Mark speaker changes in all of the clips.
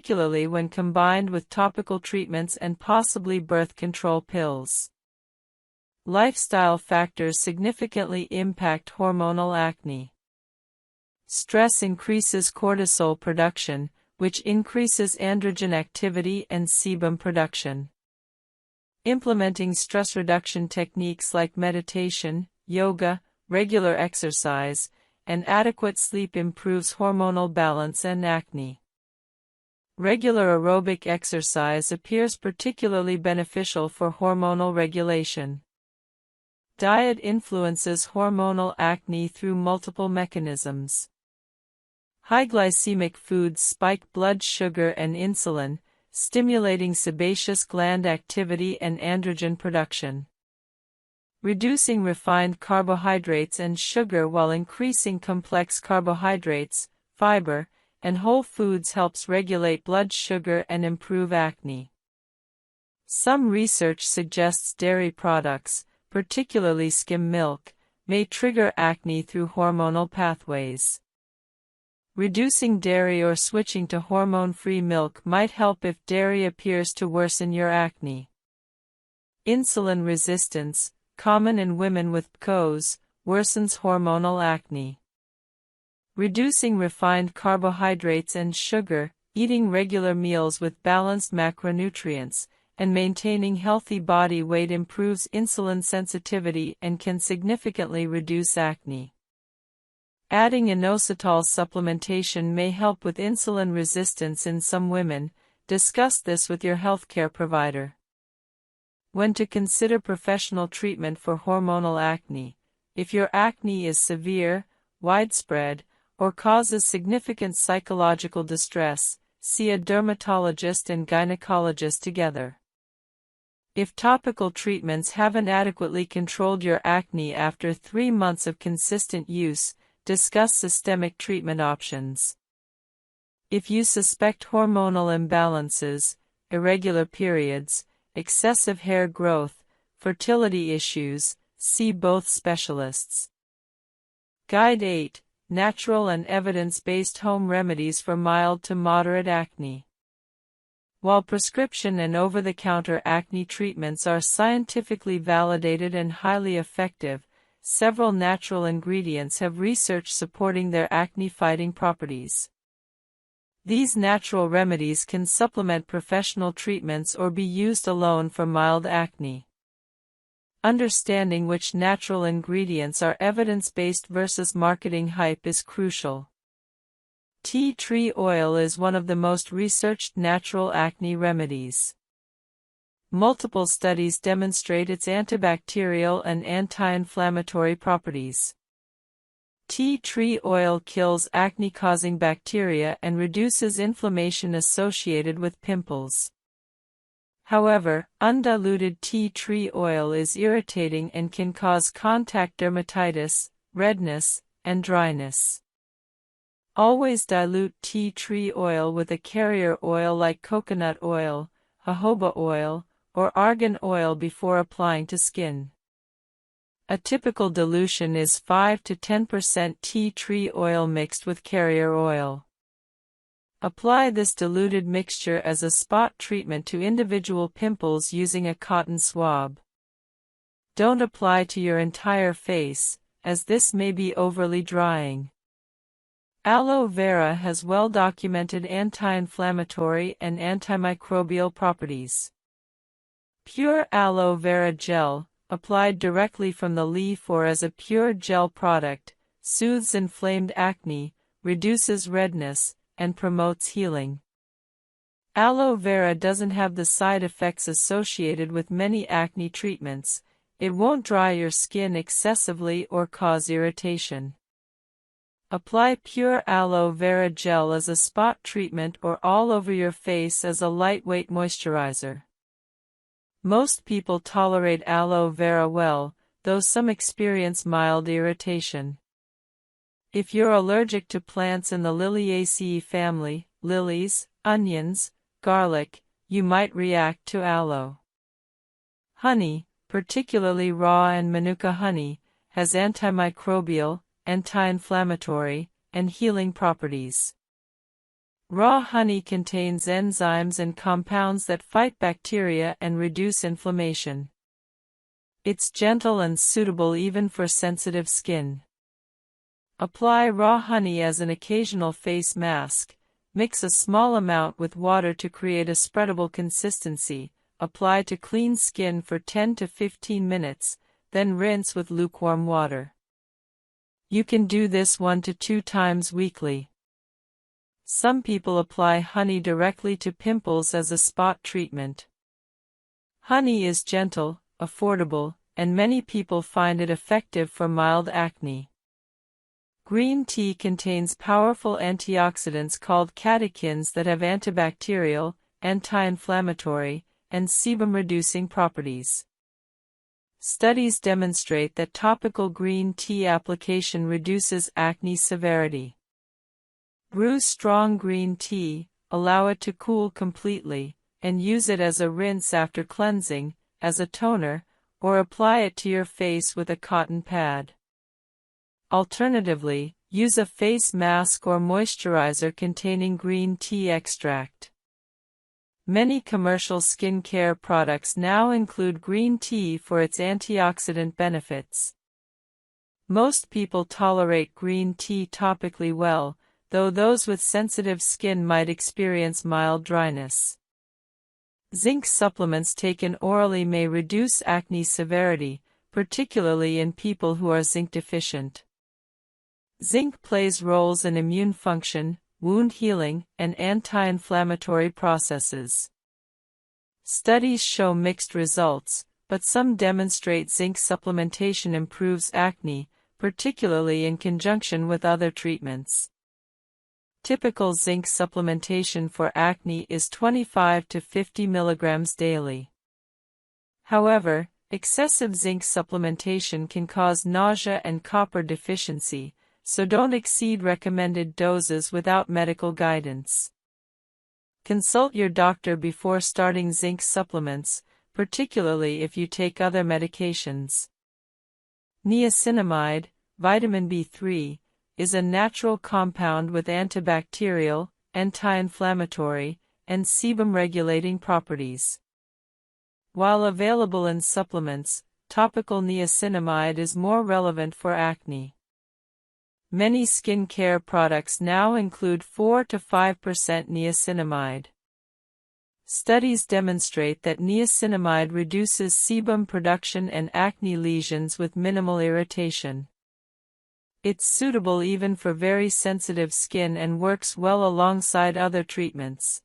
Speaker 1: particularly when combined with topical treatments and possibly birth control pills. Lifestyle factors significantly impact hormonal acne. Stress increases cortisol production, which increases androgen activity and sebum production. Implementing stress reduction techniques like meditation, yoga, regular exercise, and adequate sleep improves hormonal balance and acne. Regular aerobic exercise appears particularly beneficial for hormonal regulation. Diet influences hormonal acne through multiple mechanisms. High glycemic foods spike blood sugar and insulin, stimulating sebaceous gland activity and androgen production. Reducing refined carbohydrates and sugar while increasing complex carbohydrates, fiber, and whole foods helps regulate blood sugar and improve acne. Some research suggests dairy products, particularly skim milk, may trigger acne through hormonal pathways. Reducing dairy or switching to hormone-free milk might help if dairy appears to worsen your acne. Insulin resistance, common in women with PCOS, worsens hormonal acne. Reducing refined carbohydrates and sugar, eating regular meals with balanced macronutrients, and maintaining healthy body weight improves insulin sensitivity and can significantly reduce acne. Adding inositol supplementation may help with insulin resistance in some women. Discuss this with your healthcare provider. When to consider professional treatment for hormonal acne. If your acne is severe, widespread, or causes significant psychological distress, see a dermatologist and gynecologist together. If topical treatments haven't adequately controlled your acne after 3 months of consistent use, discuss systemic treatment options. If you suspect hormonal imbalances, irregular periods, excessive hair growth, fertility issues, see both specialists. Guide 8. Natural and evidence-based home remedies for mild to moderate acne. While prescription and over-the-counter acne treatments are scientifically validated and highly effective, several natural ingredients have research supporting their acne-fighting properties. These natural remedies can supplement professional treatments or be used alone for mild acne. Understanding which natural ingredients are evidence-based versus marketing hype is crucial. Tea tree oil is one of the most researched natural acne remedies. Multiple studies demonstrate its antibacterial and anti-inflammatory properties. Tea tree oil kills acne-causing bacteria and reduces inflammation associated with pimples. However, undiluted tea tree oil is irritating and can cause contact dermatitis, redness, and dryness. Always dilute tea tree oil with a carrier oil like coconut oil, jojoba oil, or argan oil before applying to skin. A typical dilution is 5 to 10% tea tree oil mixed with carrier oil. Apply this diluted mixture as a spot treatment to individual pimples using a cotton swab. Don't apply to your entire face, as this may be overly drying. Aloe vera has well-documented anti-inflammatory and antimicrobial properties. Pure aloe vera gel, applied directly from the leaf or as a pure gel product, soothes inflamed acne, reduces redness, and promotes healing. Aloe vera doesn't have the side effects associated with many acne treatments. It won't dry your skin excessively or cause irritation. Apply pure aloe vera gel as a spot treatment or all over your face as a lightweight moisturizer. Most people tolerate aloe vera well, though some experience mild irritation. If you're allergic to plants in the Liliaceae family, lilies, onions, garlic, you might react to aloe. Honey, particularly raw and manuka honey, has antimicrobial, anti-inflammatory, and healing properties. Raw honey contains enzymes and compounds that fight bacteria and reduce inflammation. It's gentle and suitable even for sensitive skin. Apply raw honey as an occasional face mask. Mix a small amount with water to create a spreadable consistency. Apply to clean skin for 10 to 15 minutes, then rinse with lukewarm water. You can do this 1 to 2 times weekly. Some people apply honey directly to pimples as a spot treatment. Honey is gentle, affordable, and many people find it effective for mild acne. Green tea contains powerful antioxidants called catechins that have antibacterial, anti-inflammatory, and sebum-reducing properties. Studies demonstrate that topical green tea application reduces acne severity. Brew strong green tea, allow it to cool completely, and use it as a rinse after cleansing, as a toner, or apply it to your face with a cotton pad. Alternatively, use a face mask or moisturizer containing green tea extract. Many commercial skincare products now include green tea for its antioxidant benefits. Most people tolerate green tea topically well, though those with sensitive skin might experience mild dryness. Zinc supplements taken orally may reduce acne severity, particularly in people who are zinc deficient. Zinc plays roles in immune function, wound healing, and anti-inflammatory processes. Studies show mixed results, but some demonstrate zinc supplementation improves acne, particularly in conjunction with other treatments. Typical zinc supplementation for acne is 25 to 50 mg daily. However, excessive zinc supplementation can cause nausea and copper deficiency, so don't exceed recommended doses without medical guidance. Consult your doctor before starting zinc supplements, particularly if you take other medications. Niacinamide, vitamin B3, is a natural compound with antibacterial, anti-inflammatory, and sebum-regulating properties. While available in supplements, topical niacinamide is more relevant for acne. Many skincare products now include 4 to 5% niacinamide. Studies demonstrate that niacinamide reduces sebum production and acne lesions with minimal irritation. It's suitable even for very sensitive skin and works well alongside other treatments.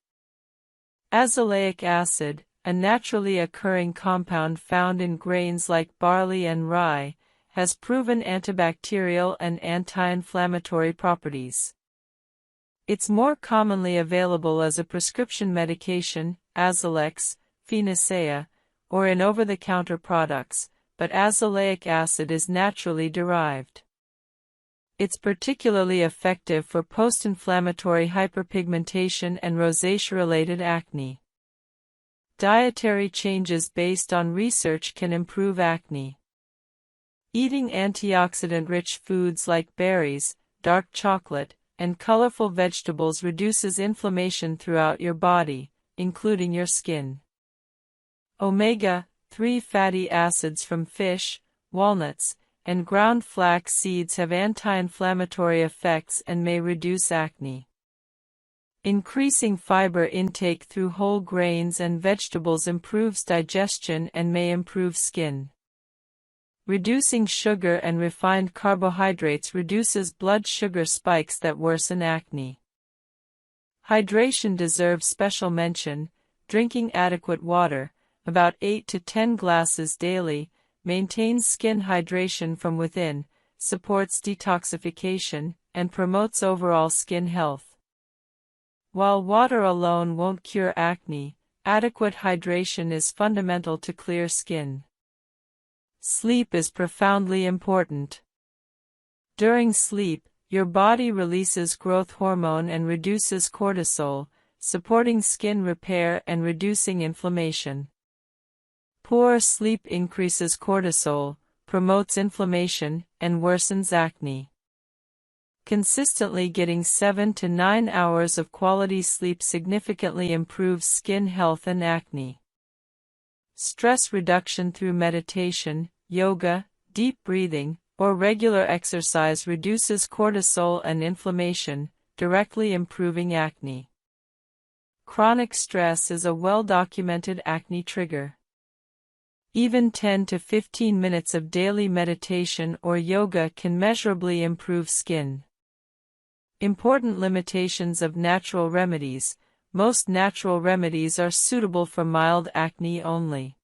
Speaker 1: Azelaic acid, a naturally occurring compound found in grains like barley and rye, has proven antibacterial and anti-inflammatory properties. It's more commonly available as a prescription medication, Azelaic, Phenacea, or in over-the-counter products, but azelaic acid is naturally derived. It's particularly effective for post-inflammatory hyperpigmentation and rosacea-related acne. Dietary changes based on research can improve acne. Eating antioxidant-rich foods like berries, dark chocolate, and colorful vegetables reduces inflammation throughout your body, including your skin. Omega-3 fatty acids from fish, walnuts, and ground flax seeds have anti-inflammatory effects and may reduce acne. Increasing fiber intake through whole grains and vegetables improves digestion and may improve skin. Reducing sugar and refined carbohydrates reduces blood sugar spikes that worsen acne. Hydration deserves special mention. Drinking adequate water, about 8 to 10 glasses daily, maintains skin hydration from within, supports detoxification, and promotes overall skin health. While water alone won't cure acne, adequate hydration is fundamental to clear skin. Sleep is profoundly important. During sleep, your body releases growth hormone and reduces cortisol, supporting skin repair and reducing inflammation. Poor sleep increases cortisol, promotes inflammation, and worsens acne. Consistently getting 7 to 9 hours of quality sleep significantly improves skin health and acne. Stress reduction through meditation, yoga, deep breathing, or regular exercise reduces cortisol and inflammation, directly improving acne. Chronic stress is a well-documented acne trigger. Even 10 to 15 minutes of daily meditation or yoga can measurably improve skin. Important limitations of natural remedies. Most natural remedies are suitable for mild acne only.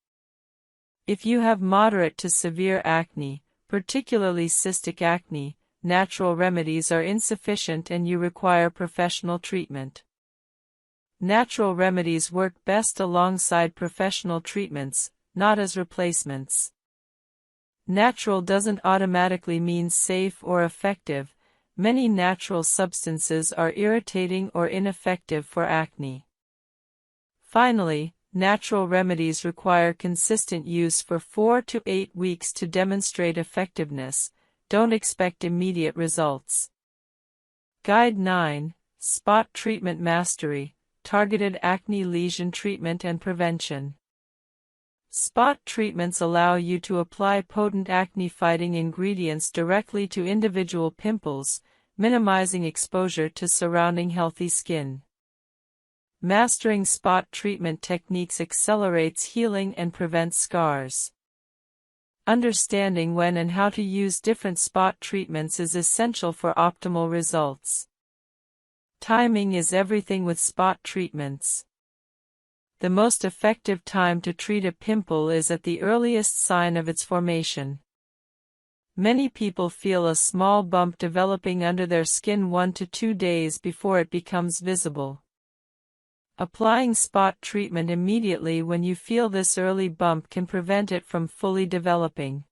Speaker 1: If you have moderate to severe acne, particularly cystic acne, natural remedies are insufficient and you require professional treatment. Natural remedies work best alongside professional treatments, not as replacements. Natural doesn't automatically mean safe or effective. Many natural substances are irritating or ineffective for acne. Finally, natural remedies require consistent use for 4 to 8 weeks to demonstrate effectiveness. Don't expect immediate results. Guide 9. Spot Treatment Mastery, Targeted Acne Lesion Treatment and Prevention. Spot treatments allow you to apply potent acne-fighting ingredients directly to individual pimples, minimizing exposure to surrounding healthy skin. Mastering spot treatment techniques accelerates healing and prevents scars. Understanding when and how to use different spot treatments is essential for optimal results. Timing is everything with spot treatments. The most effective time to treat a pimple is at the earliest sign of its formation. Many people feel a small bump developing under their skin 1 to 2 days before it becomes visible. Applying spot treatment immediately when you feel this early bump can prevent it from fully developing.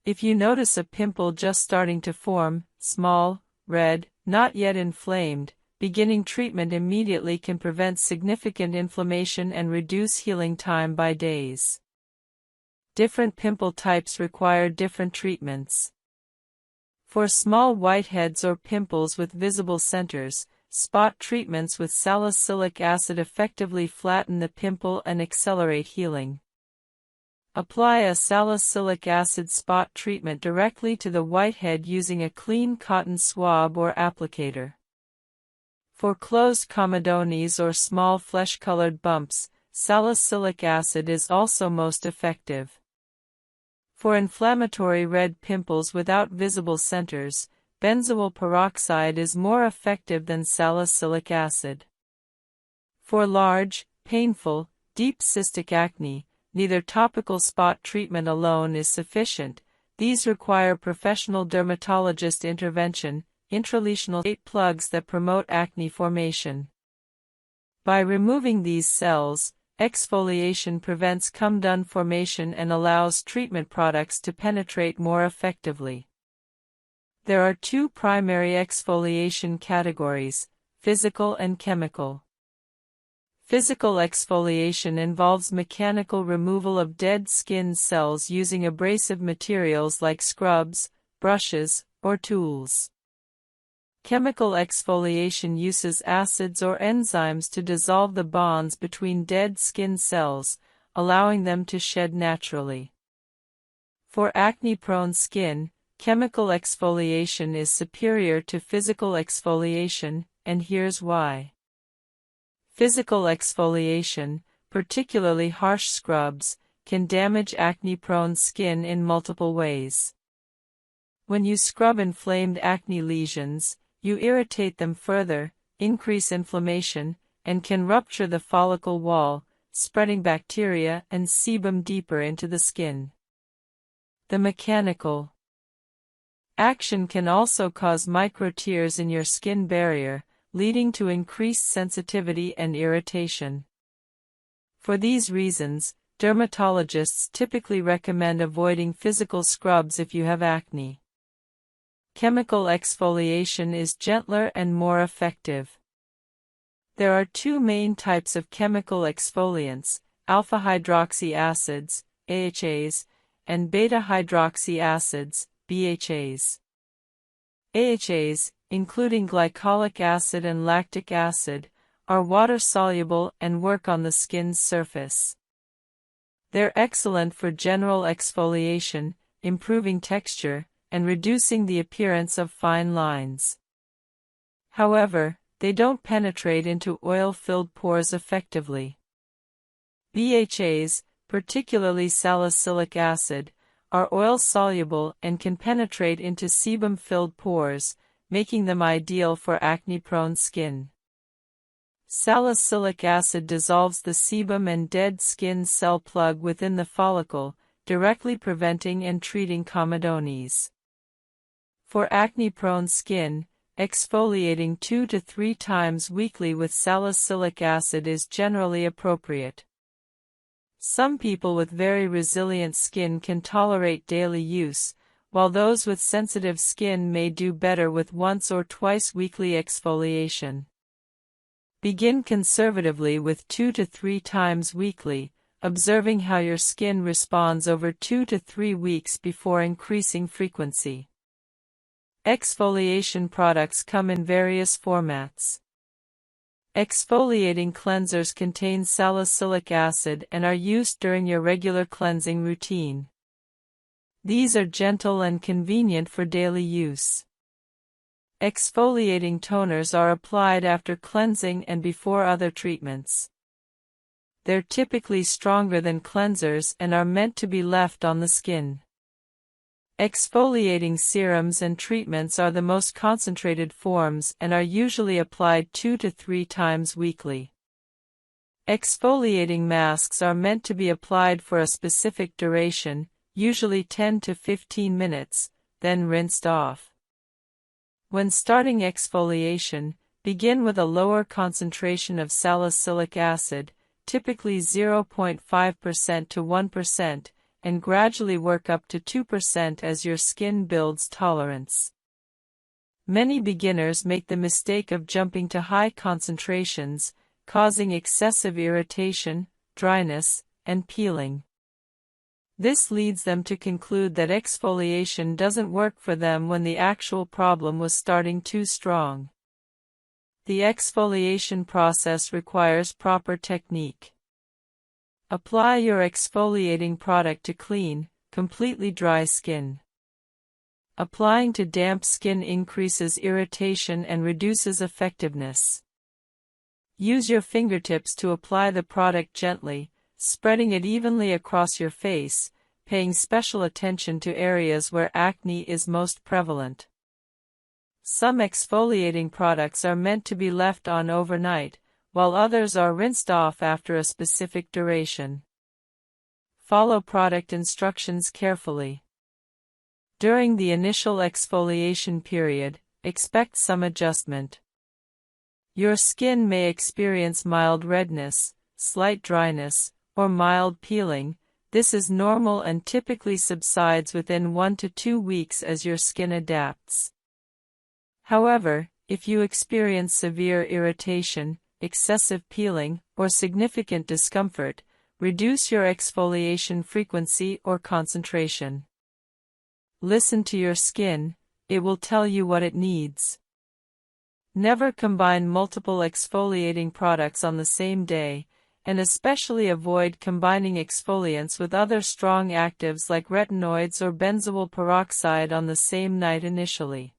Speaker 1: If you notice a pimple just starting to form, small, red, not yet inflamed, beginning treatment immediately can prevent significant inflammation and reduce healing time by days. Different pimple types require different treatments. For small whiteheads or pimples with visible centers, spot treatments with salicylic acid effectively flatten the pimple and accelerate healing. Apply a salicylic acid spot treatment directly to the whitehead using a clean cotton swab or applicator. For closed comedones or small flesh-colored bumps, salicylic acid is also most effective. For inflammatory red pimples without visible centers, benzoyl peroxide is more effective than salicylic acid. For large, painful, deep cystic acne, neither topical spot treatment alone is sufficient. These require professional dermatologist intervention, intralesional plugs that promote acne formation. By removing these cells, exfoliation prevents comedone formation and allows treatment products to penetrate more effectively. There are 2 primary exfoliation categories, physical and chemical. Physical exfoliation involves mechanical removal of dead skin cells using abrasive materials like scrubs, brushes, or tools. Chemical exfoliation uses acids or enzymes to dissolve the bonds between dead skin cells, allowing them to shed naturally. For acne-prone skin, chemical exfoliation is superior to physical exfoliation, and here's why. Physical exfoliation, particularly harsh scrubs, can damage acne-prone skin in multiple ways. When you scrub inflamed acne lesions, you irritate them further, increase inflammation, and can rupture the follicle wall, spreading bacteria and sebum deeper into the skin. The mechanical action can also cause microtears in your skin barrier, leading to increased sensitivity and irritation. For these reasons, dermatologists typically recommend avoiding physical scrubs if you have acne. Chemical exfoliation is gentler and more effective. There are 2 main types of chemical exfoliants, alpha-hydroxy acids, AHAs, and beta-hydroxy acids, BHAs. AHAs, including glycolic acid and lactic acid, are water-soluble and work on the skin's surface. They're excellent for general exfoliation, improving texture, and reducing the appearance of fine lines. However, they don't penetrate into oil-filled pores effectively. BHAs, particularly salicylic acid, are oil-soluble and can penetrate into sebum-filled pores, making them ideal for acne-prone skin. Salicylic acid dissolves the sebum and dead skin cell plug within the follicle, directly preventing and treating comedones. For acne-prone skin, exfoliating 2 to 3 times weekly with salicylic acid is generally appropriate. Some people with very resilient skin can tolerate daily use, while those with sensitive skin may do better with once or twice weekly exfoliation. Begin conservatively with 2 to 3 times weekly, observing how your skin responds over 2 to 3 weeks before increasing frequency. Exfoliation products come in various formats. Exfoliating cleansers contain salicylic acid and are used during your regular cleansing routine. These are gentle and convenient for daily use. Exfoliating toners are applied after cleansing and before other treatments. They're typically stronger than cleansers and are meant to be left on the skin. Exfoliating serums and treatments are the most concentrated forms and are usually applied 2 to 3 times weekly. Exfoliating masks are meant to be applied for a specific duration, usually 10 to 15 minutes, then rinsed off. When starting exfoliation, begin with a lower concentration of salicylic acid, typically 0.5% to 1%, and gradually work up to 2% as your skin builds tolerance. Many beginners make the mistake of jumping to high concentrations, causing excessive irritation, dryness, and peeling. This leads them to conclude that exfoliation doesn't work for them when the actual problem was starting too strong. The exfoliation process requires proper technique. Apply your exfoliating product to clean, completely dry skin. Applying to damp skin increases irritation and reduces effectiveness. Use your fingertips to apply the product gently, spreading it evenly across your face, paying special attention to areas where acne is most prevalent. Some exfoliating products are meant to be left on overnight, while others are rinsed off after a specific duration. Follow product instructions carefully. During the initial exfoliation period, expect some adjustment. Your skin may experience mild redness, slight dryness, or mild peeling. This is normal and typically subsides within 1 to 2 weeks as your skin adapts. However, if you experience severe irritation, excessive peeling, or significant discomfort, reduce your exfoliation frequency or concentration. Listen to your skin, it will tell you what it needs. Never combine multiple exfoliating products on the same day, and especially avoid combining exfoliants with other strong actives like retinoids or benzoyl peroxide on the same night initially.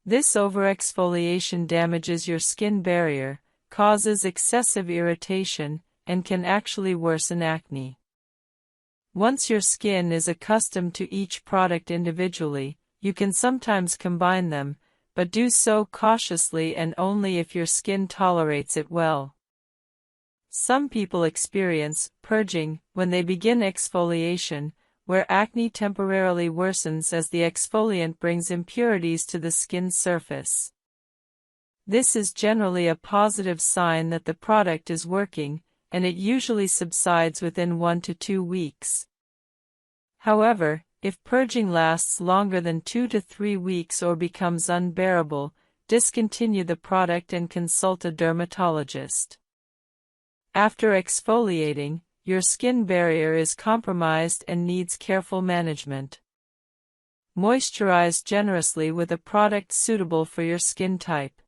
Speaker 1: This overexfoliation damages your skin barrier, causes excessive irritation, and can actually worsen acne. Once your skin is accustomed to each product individually, you can sometimes combine them, but do so cautiously and only if your skin tolerates it well. Some people experience purging when they begin exfoliation, where acne temporarily worsens as the exfoliant brings impurities to the skin surface. This is generally a positive sign that the product is working, and it usually subsides within 1 to 2 weeks. However, if purging lasts longer than 2 to 3 weeks or becomes unbearable, discontinue the product and consult a dermatologist. After exfoliating, your skin barrier is compromised and needs careful management. Moisturize generously with a product suitable for your skin type.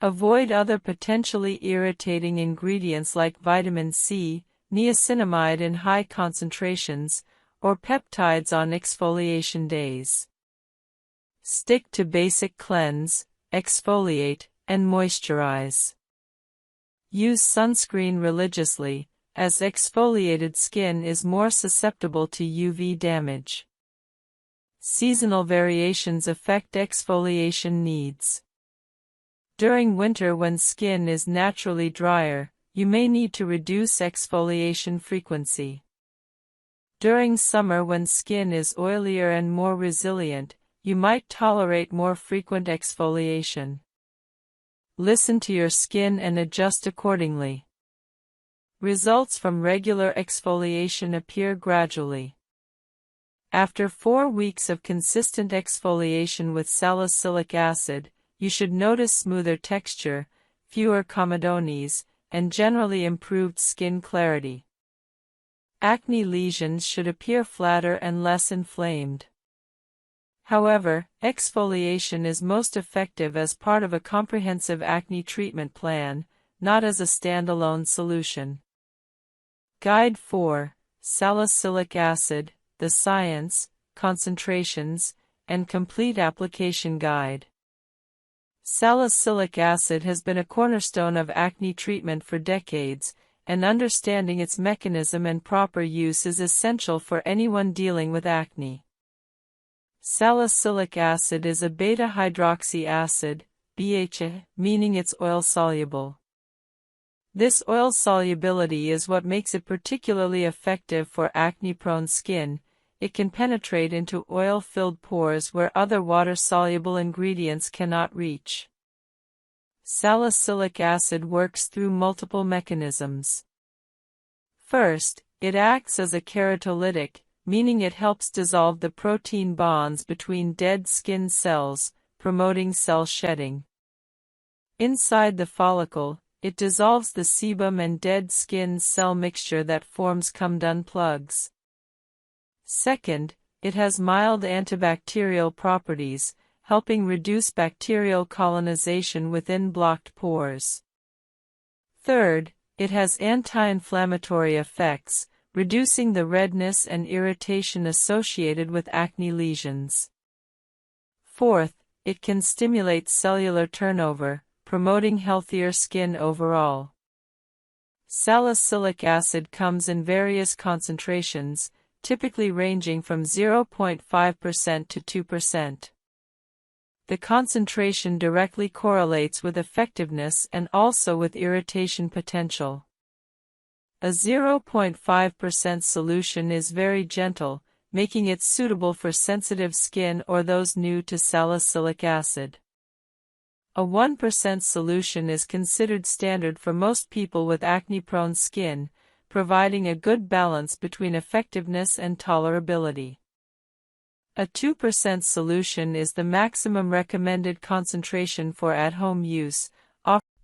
Speaker 1: Avoid other potentially irritating ingredients like vitamin C, niacinamide in high concentrations, or peptides on exfoliation days. Stick to basic cleanse, exfoliate, and moisturize. Use sunscreen religiously, as exfoliated skin is more susceptible to UV damage. Seasonal variations affect exfoliation needs. During winter, when skin is naturally drier, you may need to reduce exfoliation frequency. During summer, when skin is oilier and more resilient, you might tolerate more frequent exfoliation. Listen to your skin and adjust accordingly. Results from regular exfoliation appear gradually. After 4 weeks of consistent exfoliation with salicylic acid, you should notice smoother texture, fewer comedones, and generally improved skin clarity. Acne lesions should appear flatter and less inflamed. However, exfoliation is most effective as part of a comprehensive acne treatment plan, not as a standalone solution. Guide 4: Salicylic Acid, the Science, Concentrations, and Complete Application Guide. Salicylic acid has been a cornerstone of acne treatment for decades, and understanding its mechanism and proper use is essential for anyone dealing with acne. Salicylic acid is a beta-hydroxy acid, BHA, meaning it's oil-soluble. This oil solubility is what makes it particularly effective for acne-prone skin. It can penetrate into oil-filled pores where other water-soluble ingredients cannot reach. Salicylic acid works through multiple mechanisms. First, it acts as a keratolytic, meaning it helps dissolve the protein bonds between dead skin cells, promoting cell shedding. Inside the follicle, it dissolves the sebum and dead skin cell mixture that forms come-done plugs. Second, it has mild antibacterial properties, helping reduce bacterial colonization within blocked pores. Third, it has anti-inflammatory effects, reducing the redness and irritation associated with acne lesions. Fourth, it can stimulate cellular turnover, promoting healthier skin overall. Salicylic acid comes in various concentrations, typically ranging from 0.5% to 2%. The concentration directly correlates with effectiveness and also with irritation potential. A 0.5% solution is very gentle, making it suitable for sensitive skin or those new to salicylic acid. A 1% solution is considered standard for most people with acne-prone skin, providing a good balance between effectiveness and tolerability. A 2% solution is the maximum recommended concentration for at-home use.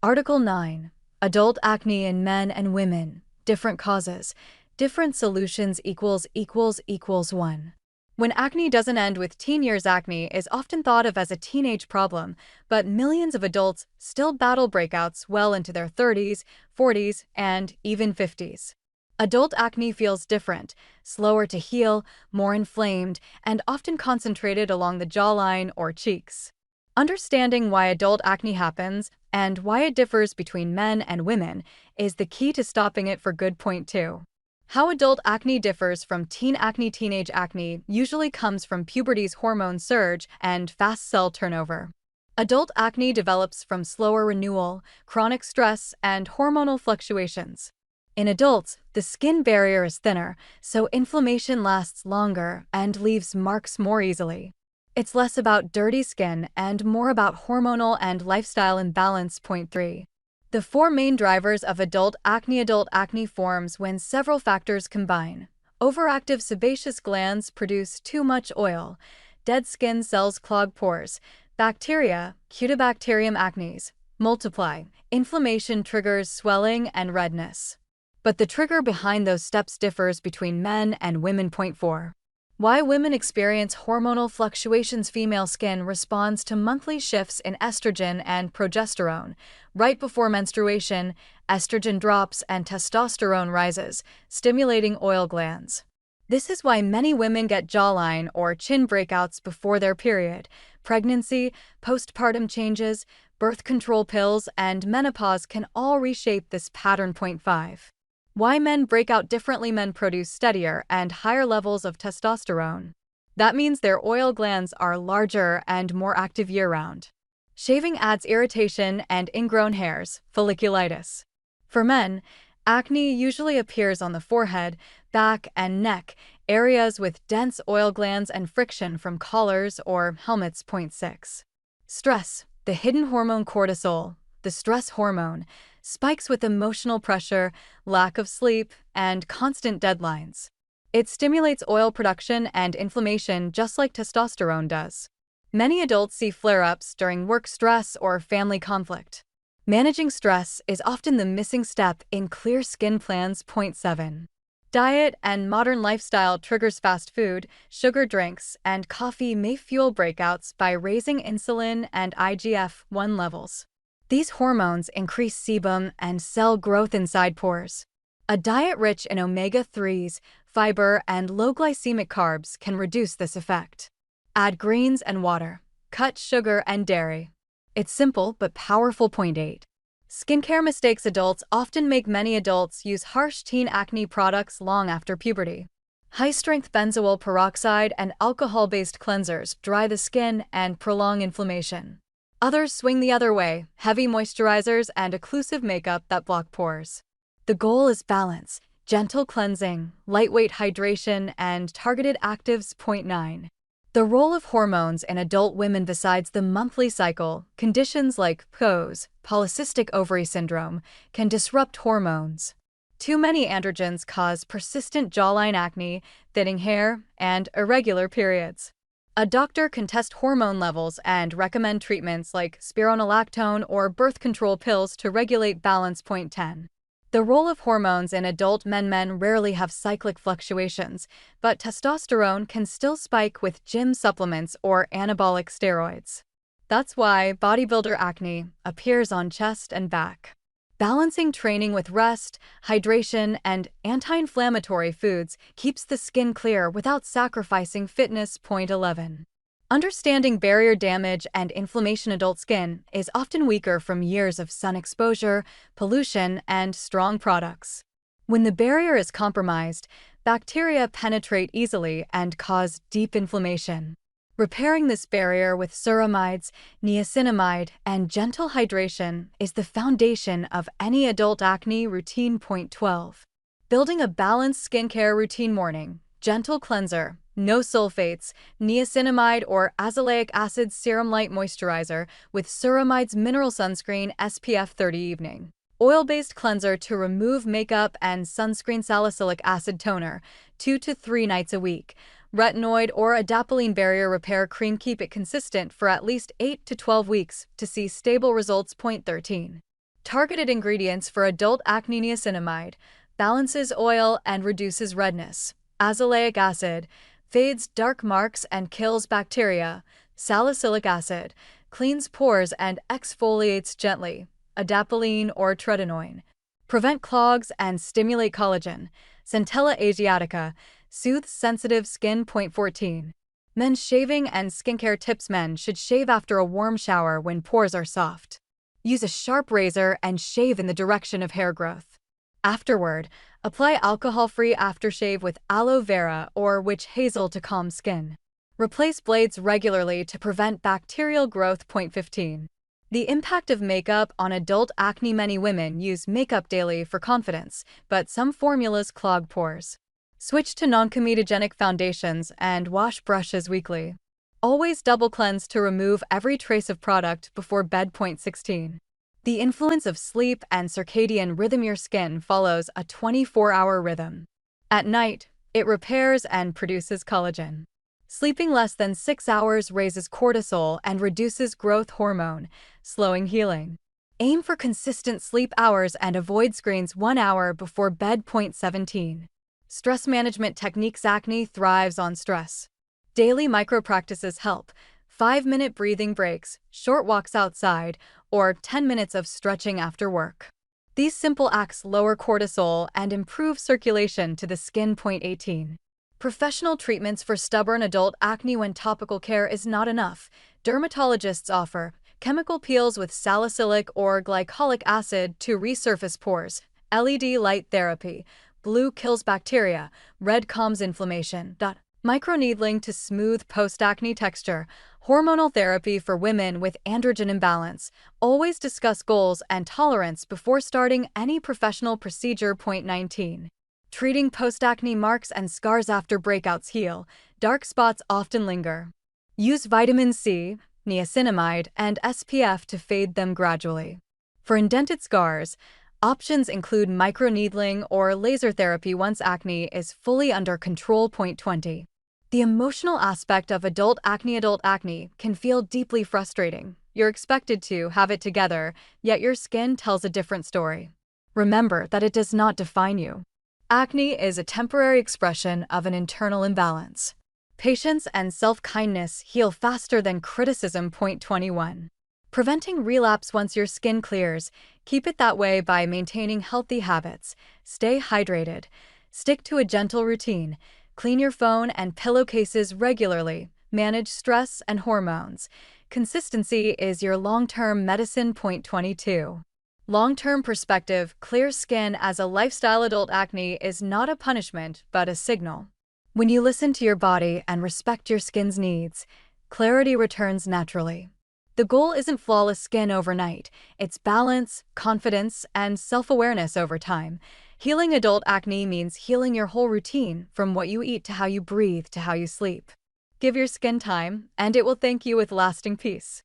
Speaker 2: Article 9. Adult acne in men and women. Different causes. Different solutions == 1. When acne doesn't end with teen years, acne is often thought of as a teenage problem, but millions of adults still battle breakouts well into their 30s, 40s, and even 50s. Adult acne feels different, slower to heal, more inflamed, and often concentrated along the jawline or cheeks. Understanding why adult acne happens and why it differs between men and women is the key to stopping it for good. Point 2. How adult acne differs from teen acne. Teenage acne usually comes from puberty's hormone surge and fast cell turnover. Adult acne develops from slower renewal, chronic stress, and hormonal fluctuations. In adults, the skin barrier is thinner, so inflammation lasts longer and leaves marks more easily. It's less about dirty skin and more about hormonal and lifestyle imbalance. Point 3. The 4 main drivers of adult acne forms when several factors combine. Overactive sebaceous glands produce too much oil. Dead skin cells clog pores. Bacteria, Cutibacterium acnes, multiply. Inflammation triggers swelling and redness. But the trigger behind those steps differs between men and women. Point 4. Why women experience hormonal fluctuations. Female skin responds to monthly shifts in estrogen and progesterone. Right before menstruation, estrogen drops and testosterone rises, stimulating oil glands. This is why many women get jawline or chin breakouts before their period. Pregnancy, postpartum changes, birth control pills, and menopause can all reshape this pattern. Point 5. Why men break out differently. Men produce steadier and higher levels of testosterone. That means their oil glands are larger and more active year-round. Shaving adds irritation and ingrown hairs, folliculitis. For men, acne usually appears on the forehead, back, and neck, areas with dense oil glands and friction from collars or helmets. Point 6. Stress, the hidden hormone cortisol, the stress hormone, spikes with emotional pressure, lack of sleep, and constant deadlines. It stimulates oil production and inflammation just like testosterone does. Many adults see flare-ups during work stress or family conflict. Managing stress is often the missing step in clear skin plans. Point 7. Diet and modern lifestyle triggers. Fast food, sugar drinks, and coffee may fuel breakouts by raising insulin and IGF-1 levels. These hormones increase sebum and cell growth inside pores. A diet rich in omega-3s, fiber, and low glycemic carbs can reduce this effect. Add greens and water. Cut sugar and dairy. It's simple but powerful. Point 8. Skincare mistakes. Adults often make. Many adults use harsh teen acne products long after puberty. High-strength benzoyl peroxide and alcohol-based cleansers dry the skin and prolong inflammation. Others swing the other way, heavy moisturizers and occlusive makeup that block pores. The goal is balance, gentle cleansing, lightweight hydration, and targeted actives. Point 9. The role of hormones in adult women. Besides the monthly cycle, conditions like PCOS, polycystic ovary syndrome, can disrupt hormones. Too many androgens cause persistent jawline acne, thinning hair, and irregular periods. A doctor can test hormone levels and recommend treatments like spironolactone or birth control pills to regulate balance. Point 10. The role of hormones in adult men. Men rarely have cyclic fluctuations, but testosterone can still spike with gym supplements or anabolic steroids. That's why bodybuilder acne appears on chest and back. Balancing training with rest, hydration, and anti-inflammatory foods keeps the skin clear without sacrificing fitness. Point 11. Understanding barrier damage and inflammation. Adult skin is often weaker from years of sun exposure, pollution, and strong products. When the barrier is compromised, bacteria penetrate easily and cause deep inflammation. Repairing this barrier with ceramides, niacinamide, and gentle hydration is the foundation of any adult acne routine. Point 12. Building a balanced skincare routine. Morning, gentle cleanser, no sulfates, niacinamide or azelaic acid serum light moisturizer with ceramides mineral sunscreen SPF 30. Evening, oil-based cleanser to remove makeup and sunscreen salicylic acid toner 2 to 3 nights a week. Retinoid or adapalene barrier repair cream. Keep it consistent for at least 8 to 12 weeks to see stable results. Point 13. Targeted ingredients for adult acne. Niacinamide balances oil and reduces redness. Azelaic acid fades dark marks and kills bacteria. Salicylic acid cleans pores and exfoliates gently. Adapalene or tretinoin prevent clogs and stimulate collagen. Centella asiatica soothes sensitive skin. Point 14. Men's shaving and skincare tips. Men should shave after a warm shower when pores are soft. Use a sharp razor and shave in the direction of hair growth. Afterward, apply alcohol-free aftershave with aloe vera or witch hazel to calm skin. Replace blades regularly to prevent bacterial growth. Point 15. The impact of makeup on adult acne. Many women use makeup daily for confidence, but some formulas clog pores. Switch to non-comedogenic foundations and wash brushes weekly. Always double cleanse to remove every trace of product before bed. Point 16. The influence of sleep and circadian rhythm. Your skin follows a 24-hour rhythm. At night, it repairs and produces collagen. Sleeping less than 6 hours raises cortisol and reduces growth hormone, slowing healing. Aim for consistent sleep hours and avoid screens 1 hour before bed. Point 17. Stress management techniques. Acne thrives on stress. Daily micro practices help. 5-minute breathing breaks, short walks outside, or 10 minutes of stretching after work. These simple acts lower cortisol and improve circulation to the skin. 18. Professional treatments for stubborn adult acne. When topical care is not enough, dermatologists offer chemical peels with salicylic or glycolic acid to resurface pores, LED light therapy, blue kills bacteria, red calms inflammation. Microneedling to smooth post-acne texture, hormonal therapy for women with androgen imbalance. Always discuss goals and tolerance before starting any professional procedure. 19. Treating post-acne marks and scars after breakouts. Heal. Dark spots often linger. Use vitamin C, niacinamide, and SPF to fade them gradually. For indented scars, options include microneedling or laser therapy once acne is fully under control. 20. The emotional aspect of adult acne can feel deeply frustrating. You're expected to have it together, yet your skin tells a different story. Remember that it does not define you. Acne is a temporary expression of an internal imbalance. Patience and self-kindness heal faster than criticism. 21. Preventing relapse. Once your skin clears, keep it that way by maintaining healthy habits. Stay hydrated. Stick to a gentle routine. Clean your phone and pillowcases regularly. Manage stress and hormones. Consistency is your long-term medicine. 22. Long-term perspective. Clear skin as a lifestyle. Adult acne is not a punishment, but a signal. When you listen to your body and respect your skin's needs, clarity returns naturally. The goal isn't flawless skin overnight. It's balance, confidence, and self-awareness over time. Healing adult acne means healing your whole routine, from what you eat to how you breathe to how you sleep. Give your skin time, and it will thank you with lasting peace.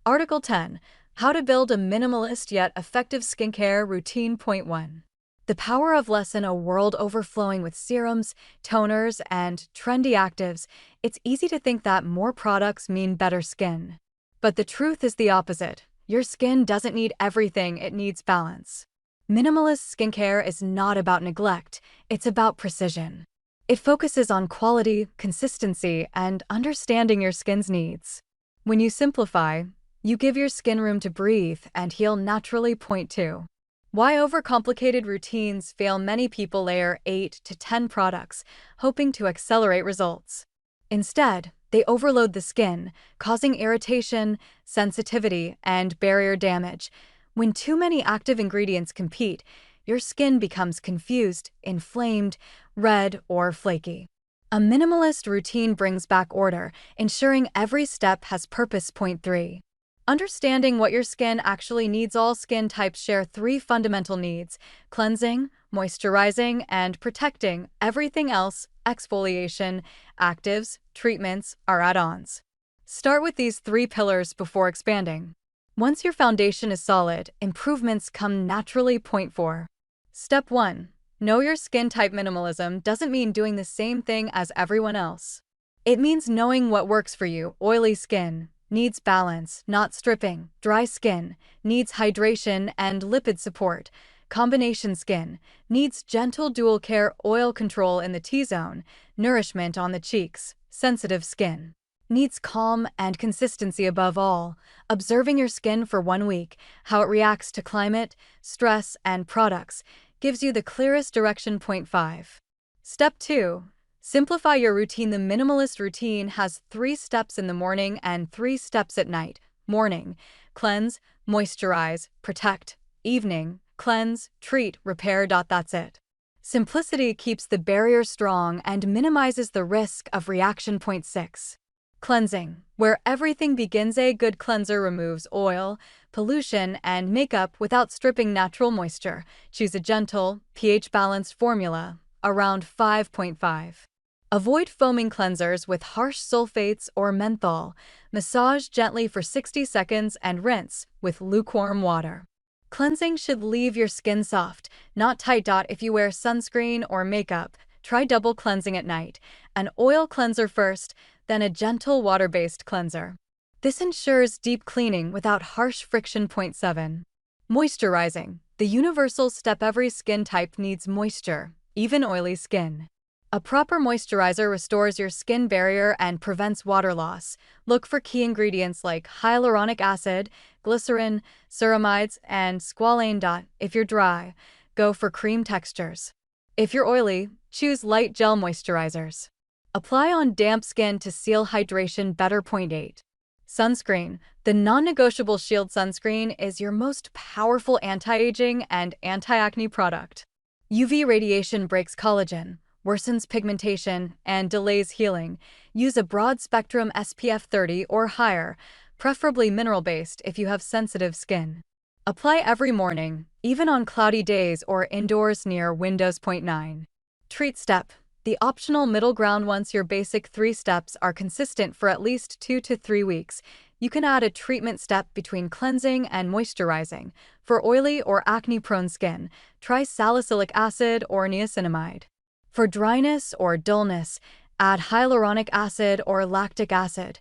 Speaker 2: Article 10. How to build a minimalist yet effective skincare routine. 1. The power of less in a world overflowing with serums, toners, and trendy actives. It's easy to think that more products mean better skin. But the truth is the opposite. Your skin doesn't need everything, it needs balance. Minimalist skincare is not about neglect, it's about precision. It focuses on quality, consistency, and understanding your skin's needs. When you simplify, you give your skin room to breathe and heal naturally. 2. Why overcomplicated routines fail. Many people layer 8 to 10 products, hoping to accelerate results. Instead, they overload the skin, causing irritation, sensitivity, and barrier damage. When too many active ingredients compete, your skin becomes confused, inflamed, red, or flaky. A minimalist routine brings back order, ensuring every step has purpose. 3. Understanding what your skin actually needs. All skin types share 3 fundamental needs: cleansing, moisturizing, and protecting. Everything else, exfoliation, actives, treatments, are add-ons. Start with these 3 pillars before expanding. Once your foundation is solid, improvements come naturally. 4. Step 1. Know your skin type. Minimalism doesn't mean doing the same thing as everyone else. It means knowing what works for you. Oily skin needs balance, not stripping. Dry skin needs hydration and lipid support. Combination skin needs gentle dual care, oil control in the T-zone, nourishment on the cheeks. Sensitive skin needs calm and consistency. Above all, observing your skin for 1 week, how it reacts to climate, stress, and products, gives you the clearest direction. 5. Step 2. Simplify your routine. The minimalist routine has 3 steps in the morning and 3 steps at night. Morning: cleanse, moisturize, protect. Evening: cleanse, treat, repair. That's it. Simplicity keeps the barrier strong and minimizes the risk of reaction. 6. Cleansing, where everything begins. A good cleanser removes oil, pollution, and makeup without stripping natural moisture. Choose a gentle, pH-balanced formula, around 5.5. Avoid foaming cleansers with harsh sulfates or menthol. Massage gently for 60 seconds and rinse with lukewarm water. Cleansing should leave your skin soft, not tight. If you wear sunscreen or makeup, try double cleansing at night. An oil cleanser first, then a gentle water-based cleanser. This ensures deep cleaning without harsh friction. 7. Moisturizing, the universal step. Every skin type needs moisture, even oily skin. A proper moisturizer restores your skin barrier and prevents water loss. Look for key ingredients like hyaluronic acid, glycerin, ceramides, and squalane. If you're dry, go for cream textures. If you're oily, choose light gel moisturizers. Apply on damp skin to seal hydration better. 8. Sunscreen. The non-negotiable Shield sunscreen is your most powerful anti-aging and anti-acne product. UV radiation breaks collagen, worsens pigmentation, and delays healing. Use a broad-spectrum SPF 30 or higher, preferably mineral-based if you have sensitive skin. Apply every morning, even on cloudy days or indoors near windows. 9. Treat step. The optional middle ground. Once your basic 3 steps are consistent for at least 2 to 3 weeks, you can add a treatment step between cleansing and moisturizing. For oily or acne-prone skin, try salicylic acid or niacinamide. For dryness or dullness, add hyaluronic acid or lactic acid.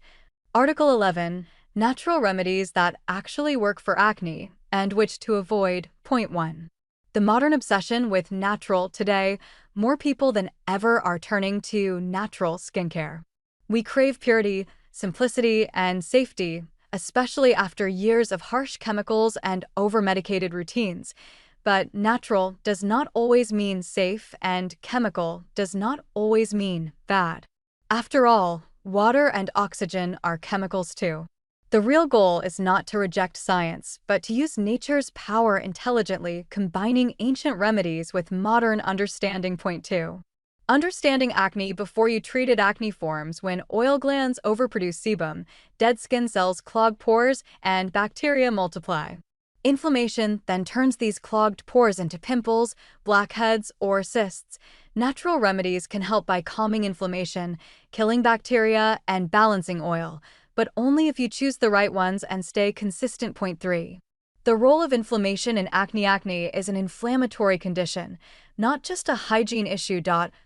Speaker 2: Article 11. Natural remedies that actually work for acne and which to avoid. 1. The modern obsession with natural. Today, more people than ever are turning to natural skincare. We crave purity, simplicity, and safety, especially after years of harsh chemicals and over-medicated routines. But natural does not always mean safe, and chemical does not always mean bad. After all, water and oxygen are chemicals too. The real goal is not to reject science, but to use nature's power intelligently, combining ancient remedies with modern understanding. 2. Understanding acne before you treated. Acne forms when oil glands overproduce sebum, dead skin cells clog pores, and bacteria multiply. Inflammation then turns these clogged pores into pimples, blackheads, or cysts. Natural remedies can help by calming inflammation, killing bacteria, and balancing oil, but only if you choose the right ones and stay consistent. 3. The role of inflammation in acne. Acne is an inflammatory condition, not just a hygiene issue.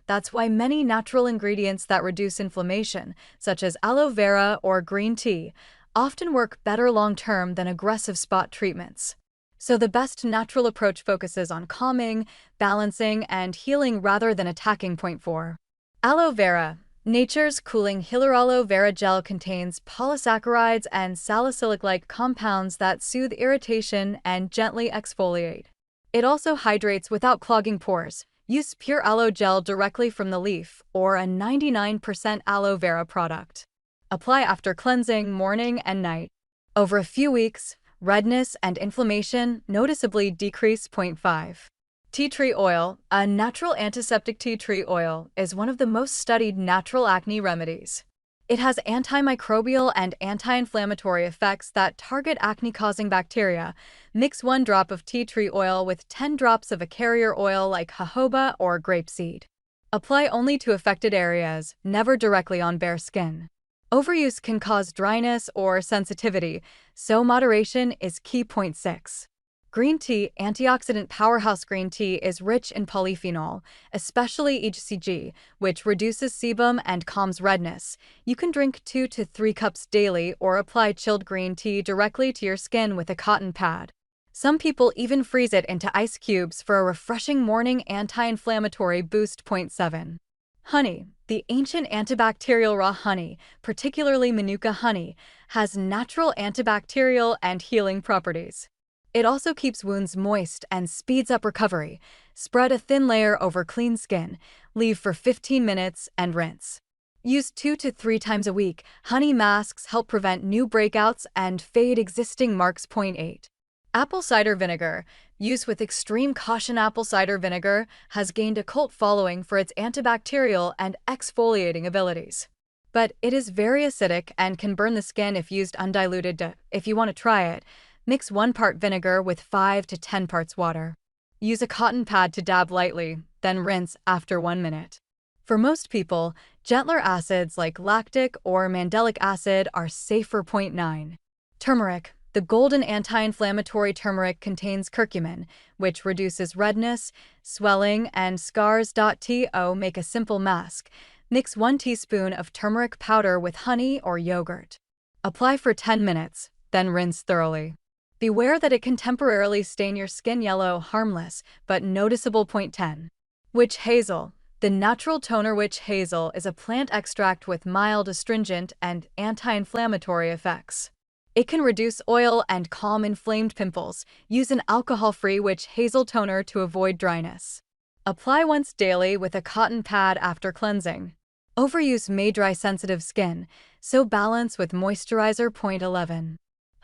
Speaker 2: That's why many natural ingredients that reduce inflammation, such as aloe vera or green tea, often work better long-term than aggressive spot treatments. So the best natural approach focuses on calming, balancing, and healing rather than attacking. 4. Aloe vera. Nature's cooling healer. Aloe vera gel contains polysaccharides and salicylic-like compounds that soothe irritation and gently exfoliate. It also hydrates without clogging pores. Use pure aloe gel directly from the leaf or a 99% aloe vera product. Apply after cleansing morning and night. Over a few weeks, redness and inflammation noticeably decrease. 5. Tea tree oil. A natural antiseptic. Tea tree oil is one of the most studied natural acne remedies. It has antimicrobial and anti-inflammatory effects that target acne-causing bacteria. Mix 1 drop of tea tree oil with 10 drops of a carrier oil like jojoba or grapeseed. Apply only to affected areas, never directly on bare skin. Overuse can cause dryness or sensitivity, so moderation is key. 6. Green tea. Antioxidant powerhouse. Green tea is rich in polyphenol, especially HCG, which reduces sebum and calms redness. You can drink 2 to 3 cups daily or apply chilled green tea directly to your skin with a cotton pad. Some people even freeze it into ice cubes for a refreshing morning anti-inflammatory boost. 7. Honey. The ancient antibacterial. Raw honey, particularly Manuka honey, has natural antibacterial and healing properties. It also keeps wounds moist and speeds up recovery. Spread a thin layer over clean skin, leave for 15 minutes, and rinse. Use 2 to 3 times a week. Honey masks help prevent new breakouts and fade existing marks. 8. Apple cider vinegar. Use with extreme caution. Apple cider vinegar has gained a cult following for its antibacterial and exfoliating abilities. But it is very acidic and can burn the skin if used undiluted. If you want to try it, mix 1 part vinegar with 5 to 10 parts water. Use a cotton pad to dab lightly, then rinse after 1 minute. For most people, gentler acids like lactic or mandelic acid are safer. 9. Turmeric. The golden anti-inflammatory turmeric contains curcumin, which reduces redness, swelling, and scars. Make a simple mask. Mix 1 teaspoon of turmeric powder with honey or yogurt. Apply for 10 minutes, then rinse thoroughly. Beware that it can temporarily stain your skin yellow. Harmless, but noticeable. 10. Witch hazel. The natural toner witch hazel is a plant extract with mild astringent and anti-inflammatory effects. It can reduce oil and calm inflamed pimples. Use an alcohol-free witch hazel toner to avoid dryness. Apply once daily with a cotton pad after cleansing. Overuse may dry sensitive skin, so balance with moisturizer. 11.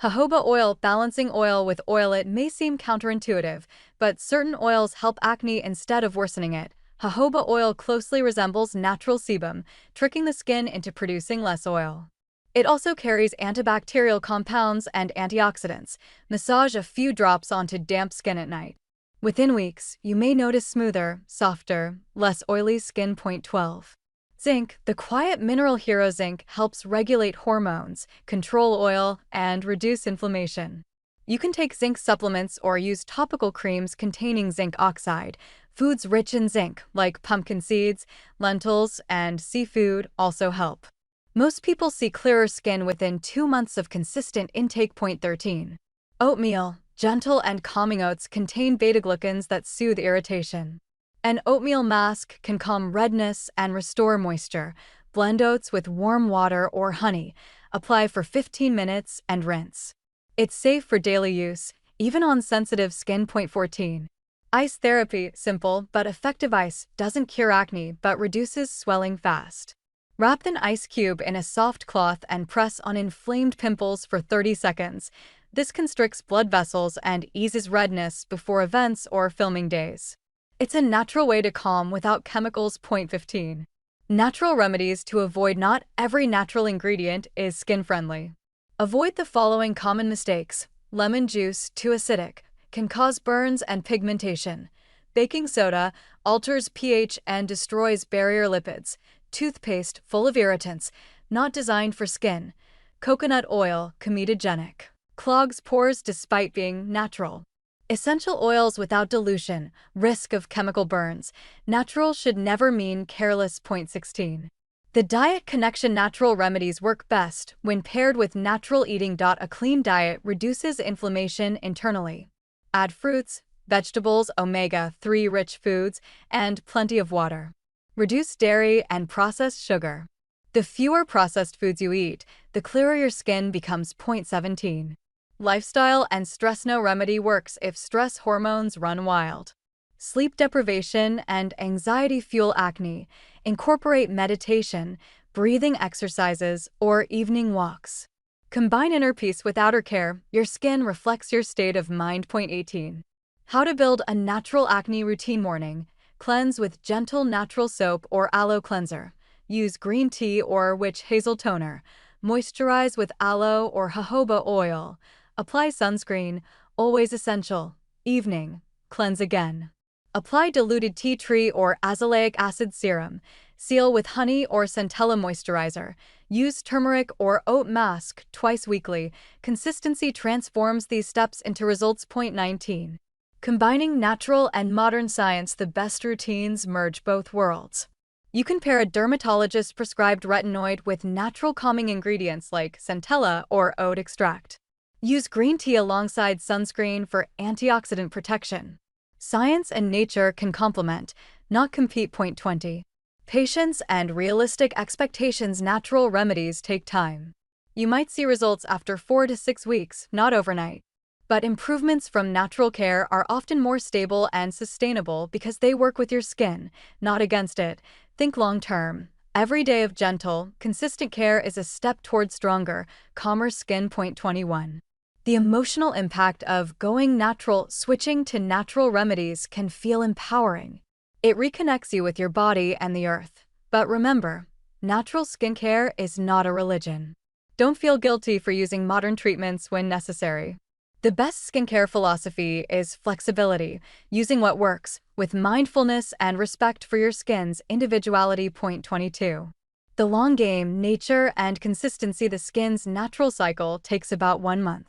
Speaker 2: Jojoba oil. Balancing oil with oil. It may seem counterintuitive, but certain oils help acne instead of worsening it. Jojoba oil closely resembles natural sebum, tricking the skin into producing less oil. It also carries antibacterial compounds and antioxidants. Massage a few drops onto damp skin at night. Within weeks, you may notice smoother, softer, less oily skin. 12. Zinc. The quiet mineral hero zinc helps regulate hormones, control oil, and reduce inflammation. You can take zinc supplements or use topical creams containing zinc oxide. Foods rich in zinc, like pumpkin seeds, lentils, and seafood, also help. Most people see clearer skin within 2 months of consistent intake. 13. Oatmeal. Gentle and calming oats contain beta-glucans that soothe irritation. An oatmeal mask can calm redness and restore moisture. Blend oats with warm water or honey. Apply for 15 minutes and rinse. It's safe for daily use, even on sensitive skin. 14. Ice therapy. Simple but effective ice doesn't cure acne but reduces swelling fast. Wrap an ice cube in a soft cloth and press on inflamed pimples for 30 seconds. This constricts blood vessels and eases redness before events or filming days. It's a natural way to calm without chemicals. 15. Natural remedies to avoid. Not every natural ingredient is skin-friendly. Avoid the following common mistakes. Lemon juice, too acidic, can cause burns and pigmentation. Baking soda alters pH and destroys barrier lipids. Toothpaste, full of irritants, not designed for skin. Coconut oil, comedogenic, clogs pores despite being natural. Essential oils without dilution, risk of chemical burns. Natural should never mean careless. 16. The diet connection. Natural remedies work best when paired with natural eating. A clean diet reduces inflammation internally. Add fruits, vegetables, omega-3 rich foods, and plenty of water. Reduce dairy and processed sugar. The fewer processed foods you eat, the clearer your skin becomes. 17. Lifestyle and stress. No remedy works if stress hormones run wild. Sleep deprivation and anxiety fuel acne. Incorporate meditation, breathing exercises, or evening walks. Combine inner peace with outer care. Your skin reflects your state of mind. 18. How to build a natural acne routine. Morning. Cleanse with gentle natural soap or aloe cleanser. Use green tea or witch hazel toner. Moisturize with aloe or jojoba oil. Apply sunscreen, always essential. Evening. Cleanse again. Apply diluted tea tree or azelaic acid serum. Seal with honey or centella moisturizer. Use turmeric or oat mask twice weekly. Consistency transforms these steps into results. 19. Combining natural and modern science. The best routines merge both worlds. You can pair a dermatologist-prescribed retinoid with natural calming ingredients like centella or oat extract. Use green tea alongside sunscreen for antioxidant protection. Science and nature can complement, not compete. 20. Patience and realistic expectations. Natural remedies take time. You might see results after 4 to 6 weeks, not overnight. But improvements from natural care are often more stable and sustainable because they work with your skin, not against it. Think long-term. Every day of gentle, consistent care is a step toward stronger, calmer skin. 21. The emotional impact of going natural. Switching to natural remedies can feel empowering. It reconnects you with your body and the earth. But remember, natural skincare is not a religion. Don't feel guilty for using modern treatments when necessary. The best skincare philosophy is flexibility, using what works, with mindfulness and respect for your skin's individuality. 22. The long game. Nature and consistency. The skin's natural cycle takes about 1 month.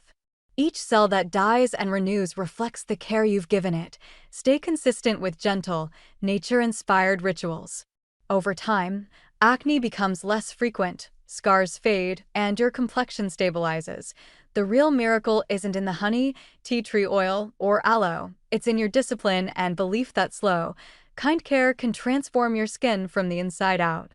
Speaker 2: Each cell that dies and renews reflects the care you've given it. Stay consistent with gentle, nature-inspired rituals. Over time, acne becomes less frequent, scars fade, and your complexion stabilizes. The real miracle isn't in the honey, tea tree oil, or aloe. It's in your discipline and belief that slow, Kind care can transform your skin from the inside out.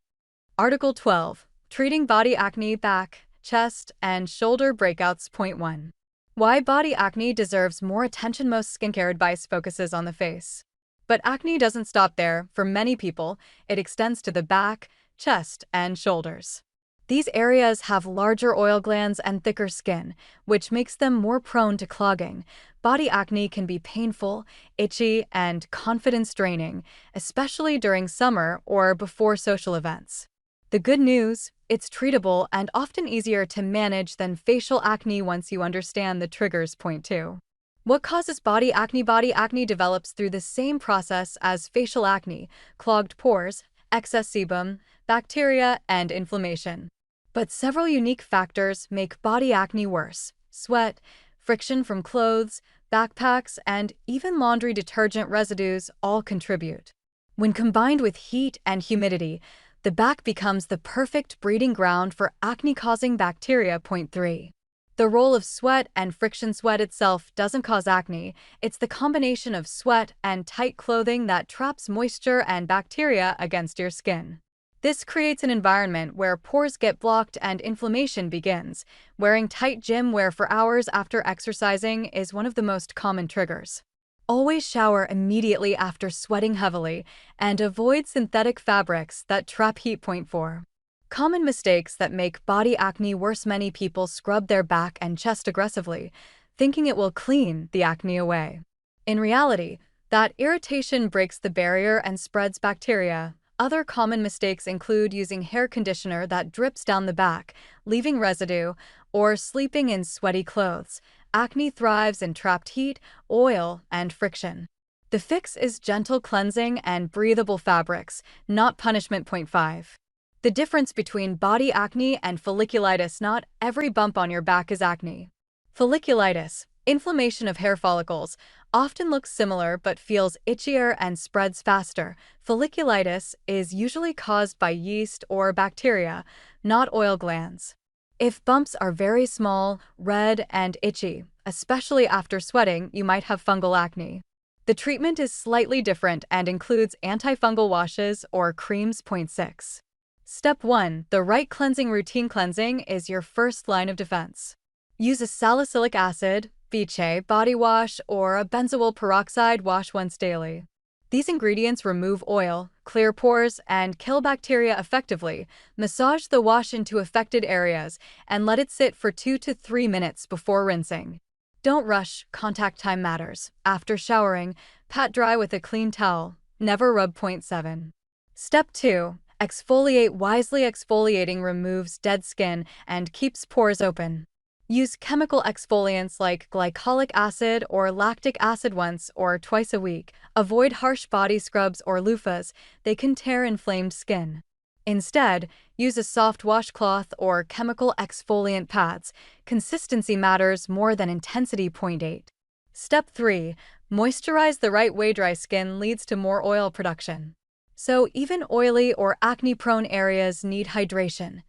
Speaker 2: Article 12. Treating body acne, back, chest, and shoulder breakouts. Point 1. Why body acne deserves more attention. Most skincare advice focuses on the face. But acne doesn't stop there. For many people, it extends to the back, chest, and shoulders. These areas have larger oil glands and thicker skin, which makes them more prone to clogging. Body acne can be painful, itchy, and confidence-draining, especially during summer or before social events. The good news, it's treatable and often easier to manage than facial acne once you understand the triggers. Point 2. What causes body acne? Body acne develops through the same process as facial acne: clogged pores, excess sebum, bacteria, and inflammation. But several unique factors make body acne worse: sweat, friction from clothes, backpacks, and even laundry detergent residues all contribute. When combined with heat and humidity, the back becomes the perfect breeding ground for acne-causing bacteria. Point 3. The role of sweat and friction. Sweat itself doesn't cause acne. It's the combination of sweat and tight clothing that traps moisture and bacteria against your skin. This creates an environment where pores get blocked and inflammation begins. Wearing tight gym wear for hours after exercising is one of the most common triggers. Always shower immediately after sweating heavily, and avoid synthetic fabrics that trap heat. Point 4. Common mistakes that make body acne worse. Many people scrub their back and chest aggressively, thinking it will clean the acne away. In reality, that irritation breaks the barrier and spreads bacteria. Other common mistakes include using hair conditioner that drips down the back, leaving residue, or sleeping in sweaty clothes. Acne thrives in trapped heat, oil, and friction. The fix is gentle cleansing and breathable fabrics, not punishment. Point 5. The difference between body acne and folliculitis. Not every bump on your back is acne. Folliculitis, inflammation of hair follicles, often looks similar but feels itchier and spreads faster. Folliculitis is usually caused by yeast or bacteria, not oil glands. If bumps are very small, red, and itchy, especially after sweating, you might have fungal acne. The treatment is slightly different and includes antifungal washes or creams. Point 6. Step 1. The right cleansing routine. Cleansing is your first line of defense. Use a salicylic acid, _body wash, or a benzoyl peroxide wash once daily. These ingredients remove oil, clear pores, and kill bacteria effectively. Massage the wash into affected areas and let it sit for 2 to 3 minutes before rinsing. Don't rush, contact time matters. After showering, pat dry with a clean towel. Never rub. Point 7. Step 2. Exfoliate wisely. Exfoliating removes dead skin and keeps pores open. Use chemical exfoliants like glycolic acid or lactic acid once or twice a week. Avoid harsh body scrubs or loofahs; they can tear inflamed skin. Instead, use a soft washcloth or chemical exfoliant pads. Consistency matters more than intensity. Point 8. Step 3. Moisturize the right way. Dry skin leads to more oil production. So even oily or acne-prone areas need hydration.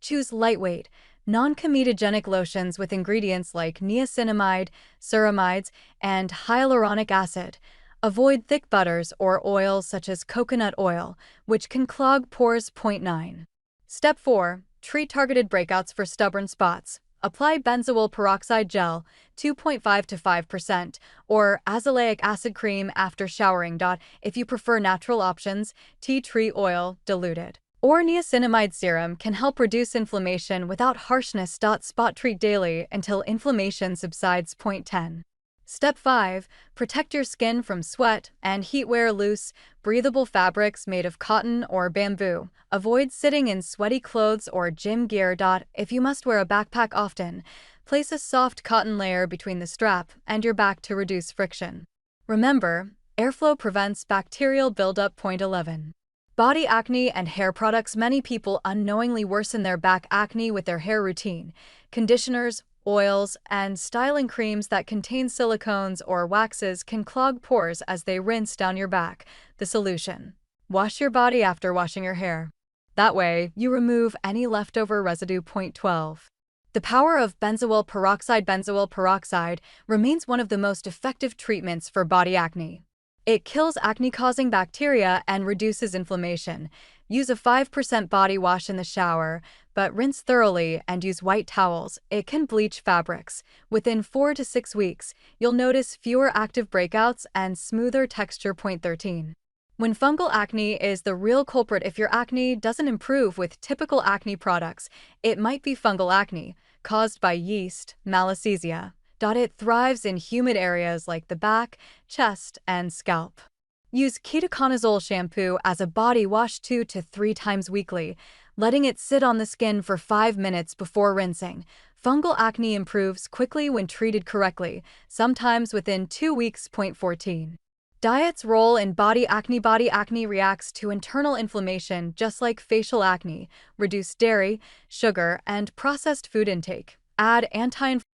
Speaker 2: Choose lightweight, non-comedogenic lotions with ingredients like niacinamide, ceramides, and hyaluronic acid. Avoid thick butters or oils such as coconut oil, which can clog pores. Point 9. Step 4. Treat targeted breakouts. For stubborn spots, apply benzoyl peroxide gel, 2.5 to 5%, or azelaic acid cream after showering. If you prefer natural options, tea tree oil, diluted, or niacinamide serum can help reduce inflammation without harshness. Spot treat daily until inflammation subsides. Point 10. Step 5. Protect your skin from sweat and heat. Wear loose, breathable fabrics made of cotton or bamboo. Avoid sitting in sweaty clothes or gym gear. If you must wear a backpack often, place a soft cotton layer between the strap and your back to reduce friction. Remember, airflow prevents bacterial buildup. Point 11. Body acne and hair products. Many people unknowingly worsen their back acne with their hair routine. Conditioners, oils, and styling creams that contain silicones or waxes can clog pores as they rinse down your back. The solution: wash your body after washing your hair. That way, you remove any leftover residue. Point 12. The power of benzoyl peroxide. Benzoyl peroxide remains one of the most effective treatments for body acne. It kills acne-causing bacteria and reduces inflammation. Use a 5% body wash in the shower, but rinse thoroughly and use white towels. It can bleach fabrics. Within 4 to 6 weeks, you'll notice fewer active breakouts and smoother texture. Point 13. When fungal acne is the real culprit. If your acne doesn't improve with typical acne products, it might be fungal acne, caused by yeast, Malassezia. It thrives in humid areas like the back, chest, and scalp. Use ketoconazole shampoo as a body wash 2 to 3 times weekly, letting it sit on the skin for 5 minutes before rinsing. Fungal acne improves quickly when treated correctly, sometimes within 2 weeks. Point 14. Diet's role in body acne. Body acne reacts to internal inflammation just like facial acne. Reduce dairy, sugar, and processed food intake. Add anti-inflammatory.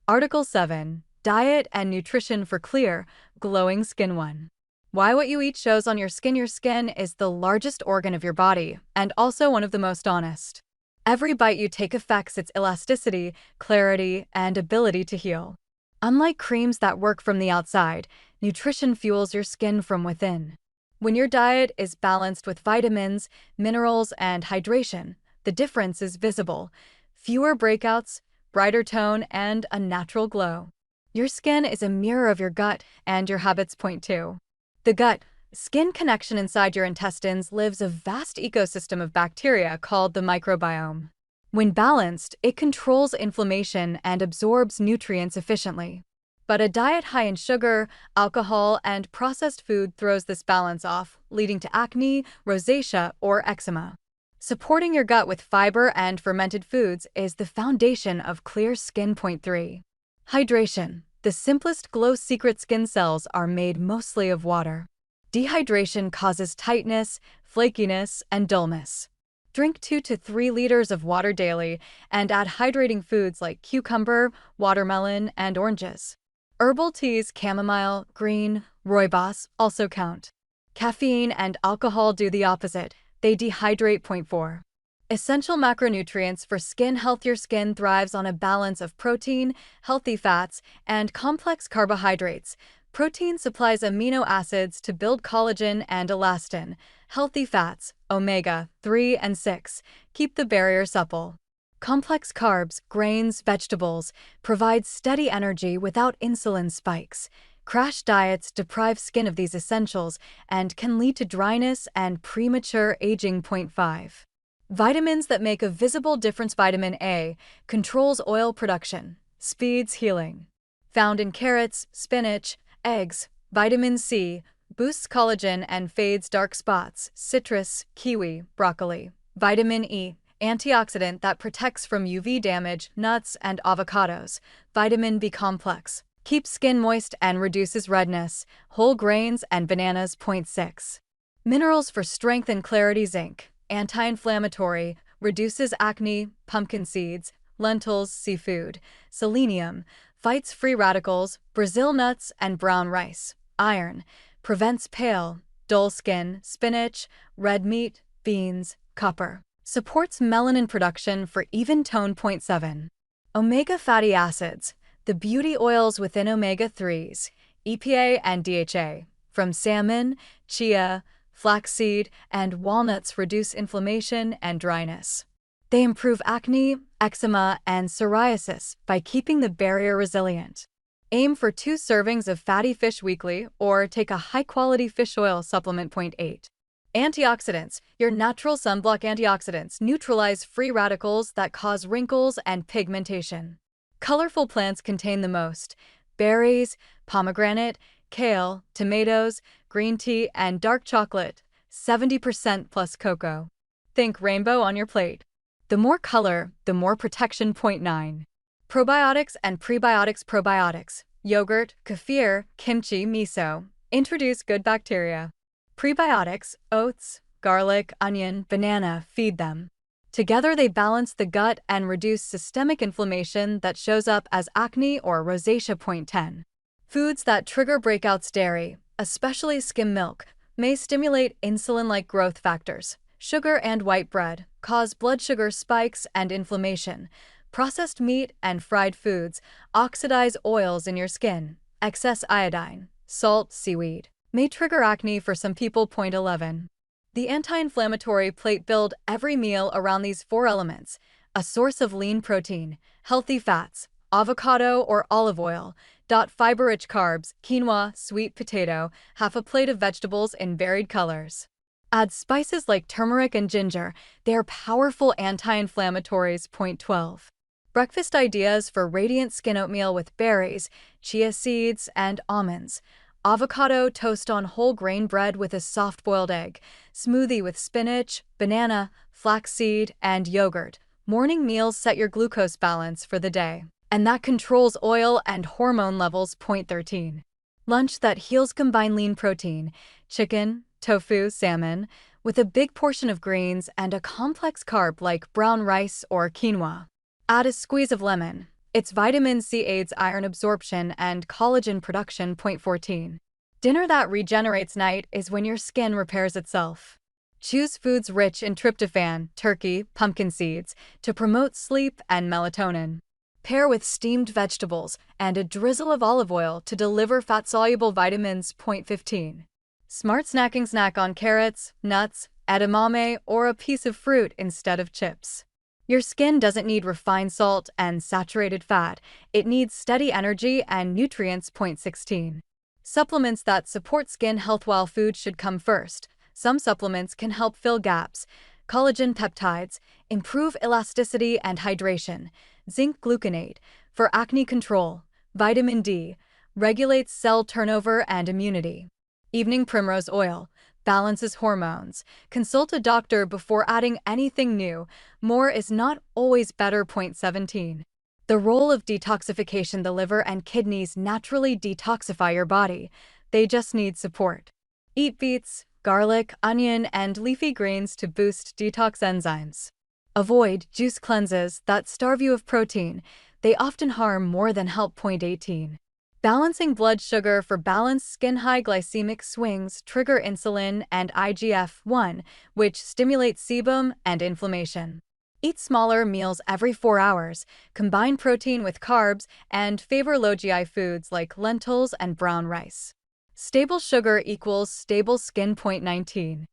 Speaker 2: Article 7. Diet and Nutrition for Clear, Glowing Skin. 1. Why what you eat shows on your skin. Your skin is the largest organ of your body, and also one of the most honest. Every bite you take affects its elasticity, clarity, and ability to heal. Unlike creams that work from the outside, nutrition fuels your skin from within. When your diet is balanced with vitamins, minerals, and hydration, the difference is visible. Fewer breakouts, brighter tone, and a natural glow. Your skin is a mirror of your gut and your habits. Point 2. The gut-skin connection. Inside your intestines lives a vast ecosystem of bacteria called the microbiome. When balanced, it controls inflammation and absorbs nutrients efficiently. But a diet high in sugar, alcohol, and processed food throws this balance off, leading to acne, rosacea, or eczema. Supporting your gut with fiber and fermented foods is the foundation of clear skin. Point 3. Hydration. The simplest glow secret. Skin cells are made mostly of water. Dehydration causes tightness, flakiness, and dullness. Drink 2 to 3 liters of water daily and add hydrating foods like cucumber, watermelon, and oranges. Herbal teas, chamomile, green, rooibos also count. Caffeine and alcohol do the opposite. They dehydrate. Point 4. Essential macronutrients for skin health. Your skin thrives on a balance of protein, healthy fats, and complex carbohydrates. Protein supplies amino acids to build collagen and elastin. Healthy fats, omega-3 and 6, keep the barrier supple. Complex carbs, grains, vegetables, provide steady energy without insulin spikes. Crash diets deprive skin of these essentials and can lead to dryness and premature aging. Point 5. Vitamins that make a visible difference. Vitamin A controls oil production, speeds healing. Found in carrots, spinach, eggs. Vitamin C boosts collagen and fades dark spots. Citrus, kiwi, broccoli. Vitamin E, antioxidant that protects from UV damage. Nuts and avocados. Vitamin B complex keeps skin moist and reduces redness. Whole grains and bananas. Point 6. Minerals for strength and clarity. Zinc, anti-inflammatory, reduces acne. Pumpkin seeds, lentils, seafood. Selenium, fights free radicals. Brazil nuts and brown rice. Iron, prevents pale, dull skin. Spinach, red meat, beans. Copper, supports melanin production for even tone. Point 7. Omega fatty acids, the beauty oils within omega-3s, EPA and DHA, from salmon, chia, flaxseed, and walnuts reduce inflammation and dryness. They improve acne, eczema, and psoriasis by keeping the barrier resilient. Aim for 2 servings of fatty fish weekly or take a high-quality fish oil supplement. Point 8. Antioxidants. Your natural sunblock antioxidants neutralize free radicals that cause wrinkles and pigmentation. Colorful plants contain the most: berries, pomegranate, kale, tomatoes, green tea, and dark chocolate, 70% plus cocoa. Think rainbow on your plate. The more color, the more protection. Point 9. Probiotics and prebiotics. Probiotics, yogurt, kefir, kimchi, miso, introduce good bacteria. Prebiotics, oats, garlic, onion, banana, feed them. Together they balance the gut and reduce systemic inflammation that shows up as acne or rosacea. Point 10. Foods that trigger breakouts. Dairy, especially skim milk, may stimulate insulin-like growth factors. Sugar and white bread cause blood sugar spikes and inflammation. Processed meat and fried foods oxidize oils in your skin. Excess iodine, salt, seaweed. May trigger acne for some people. 11. The anti-inflammatory plate build every meal around these 4 elements: a source of lean protein, healthy fats, avocado or olive oil, fiber-rich carbs, quinoa, sweet potato, half a plate of vegetables in varied colors. Add spices like turmeric and ginger. They are powerful anti-inflammatories. 12. Breakfast ideas for radiant skin: oatmeal with berries, chia seeds, and almonds. Avocado toast on whole grain bread with a soft-boiled egg. Smoothie with spinach, banana, flaxseed, and yogurt. Morning meals set your glucose balance for the day, and that controls oil and hormone levels. 13. Lunch that heals: combine lean protein, chicken, tofu, salmon, with a big portion of greens and a complex carb like brown rice or quinoa. Add a squeeze of lemon. Its vitamin C aids iron absorption and collagen production. 14. Dinner that regenerates: night is when your skin repairs itself. Choose foods rich in tryptophan, turkey, pumpkin seeds, to promote sleep and melatonin. Pair with steamed vegetables and a drizzle of olive oil to deliver fat-soluble vitamins. 15. Smart snacking: snack on carrots, nuts, edamame, or a piece of fruit instead of chips. Your skin doesn't need refined salt and saturated fat. It needs steady energy and nutrients. 16. Supplements that support skin health: while food should come first, some supplements can help fill gaps. Collagen peptides improve elasticity and hydration. Zinc gluconate for acne control. Vitamin D regulates cell turnover and immunity. Evening primrose oil balances hormones. Consult a doctor before adding anything new. More is not always better. 17. The role of detoxification: the liver and kidneys naturally detoxify your body. They just need support. Eat beets, garlic, onion, and leafy greens to boost detox enzymes. Avoid juice cleanses that starve you of protein. They often harm more than help. 18. Balancing blood sugar: for balanced skin, high glycemic swings trigger insulin and IGF-1, which stimulates sebum and inflammation. Eat smaller meals every 4 hours, combine protein with carbs, and favor low GI foods like lentils and brown rice. Stable sugar equals stable skin. 19.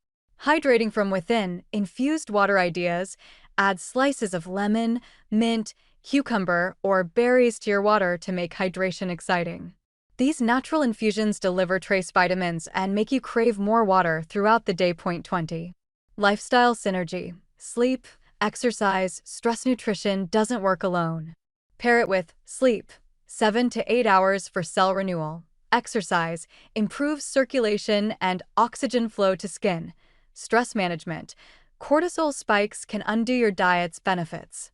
Speaker 2: Hydrating from within: infused water ideas. Add slices of lemon, mint, cucumber, or berries to your water to make hydration exciting. These natural infusions deliver trace vitamins and make you crave more water throughout the day. 20. Lifestyle synergy: sleep, exercise, stress. Nutrition doesn't work alone. Pair it with sleep, 7 to 8 hours for cell renewal. Exercise improves circulation and oxygen flow to skin. Stress management: cortisol spikes can undo your diet's benefits.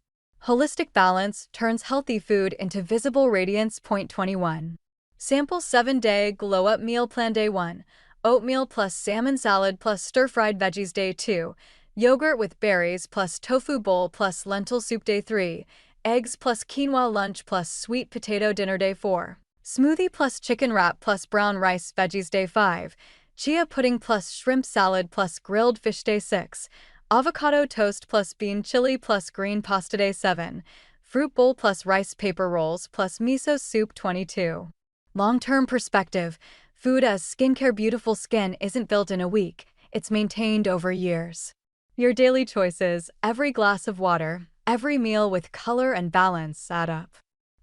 Speaker 2: Holistic balance turns healthy food into visible radiance. 21. Sample 7-day glow-up meal plan: Day 1, oatmeal plus salmon salad plus stir-fried veggies. Day 2, yogurt with berries plus tofu bowl plus lentil soup. Day 3, eggs plus quinoa lunch plus sweet potato dinner. Day 4, smoothie plus chicken wrap plus brown rice veggies. Day 5, chia pudding plus shrimp salad plus grilled fish. Day 6, avocado toast plus bean chili plus green pasta. Day 7, fruit bowl plus rice paper rolls plus miso soup. 22. Long-term perspective: food as skincare: beautiful skin isn't built in a week, it's maintained over years. Your daily choices, every glass of water, every meal with color and balance, add up.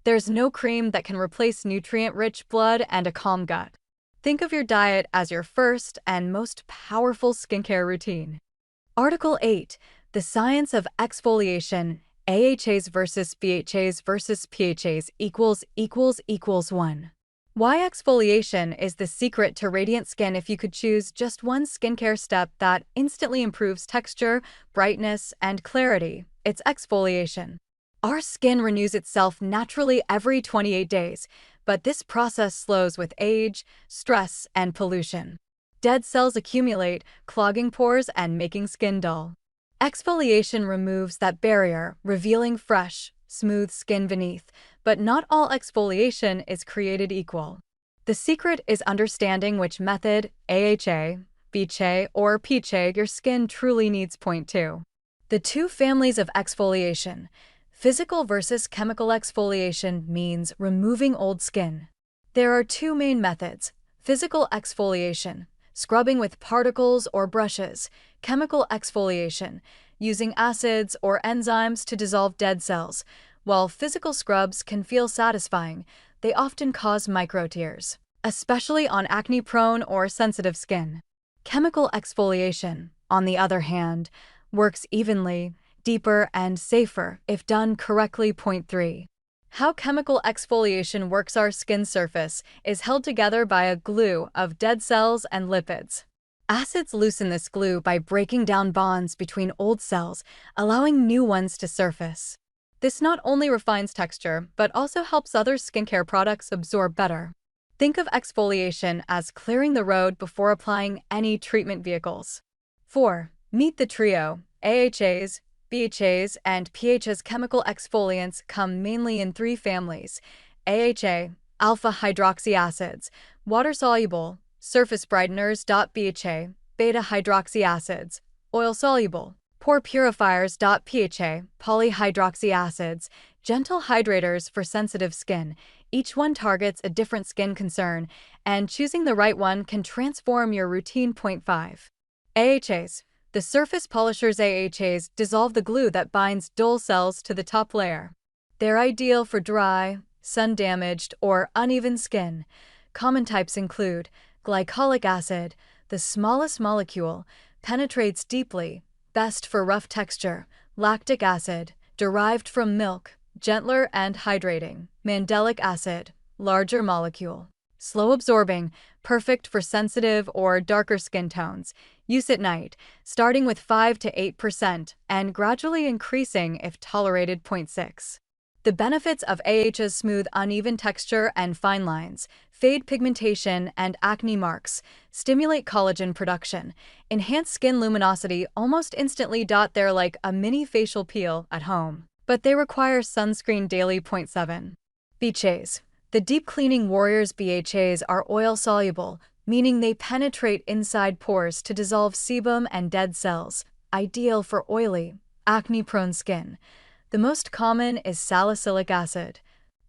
Speaker 2: There's no cream that can replace nutrient-rich blood and a calm gut. Think of your diet as your first and most powerful skincare routine. Article 8. The Science of Exfoliation: AHAs versus BHAs versus PHAs == 1. Why exfoliation is the secret to radiant skin. If you could choose just one skincare step that instantly improves texture, brightness, and clarity, it's exfoliation. Our skin renews itself naturally every 28 days, but this process slows with age, stress, and pollution. Dead cells accumulate, clogging pores and making skin dull. Exfoliation removes that barrier, revealing fresh, smooth skin beneath, but not all exfoliation is created equal. The secret is understanding which method, AHA, BHA, or PHA, your skin truly needs. 2. The two families of exfoliation. Physical versus chemical exfoliation means removing old skin. There are two main methods: Physical exfoliation, scrubbing with particles or brushes. Chemical exfoliation, using acids or enzymes to dissolve dead cells. While physical scrubs can feel satisfying, they often cause micro-tears, especially on acne-prone or sensitive skin. Chemical exfoliation, on the other hand, works evenly, deeper, and safer if done correctly. Point 3. How chemical exfoliation works. Our skin surface is held together by a glue of dead cells and lipids. Acids loosen this glue by breaking down bonds between old cells, allowing new ones to surface. This not only refines texture, but also helps other skincare products absorb better. Think of exfoliation as clearing the road before applying any treatment vehicles. 4. Meet the trio. AHAs, BHAs, and PHAs. Chemical exfoliants come mainly in 3 families: AHA, alpha-hydroxy acids, water-soluble, surface brighteners. BHA, beta-hydroxy acids, oil-soluble, pore purifiers. PHA, polyhydroxy acids, gentle hydrators for sensitive skin. Each one targets a different skin concern, and choosing the right one can transform your routine. Point 5. AHAs. The surface polishers. AHAs dissolve the glue that binds dull cells to the top layer. They're ideal for dry, sun-damaged, or uneven skin. Common types include glycolic acid, the smallest molecule, penetrates deeply, best for rough texture; lactic acid, derived from milk, gentler and hydrating; mandelic acid, larger molecule, slow absorbing, perfect for sensitive or darker skin tones. Use at night, starting with 5 to 8% and gradually increasing if tolerated. Point 6. The benefits of AHAs: smooth uneven texture and fine lines, fade pigmentation and acne marks, stimulate collagen production, enhance skin luminosity almost instantly. They're like a mini facial peel at home, but they require sunscreen daily. Point 7. BHAs. The deep cleaning warriors. BHAs are oil-soluble, meaning they penetrate inside pores to dissolve sebum and dead cells, ideal for oily, acne-prone skin. The most common is salicylic acid,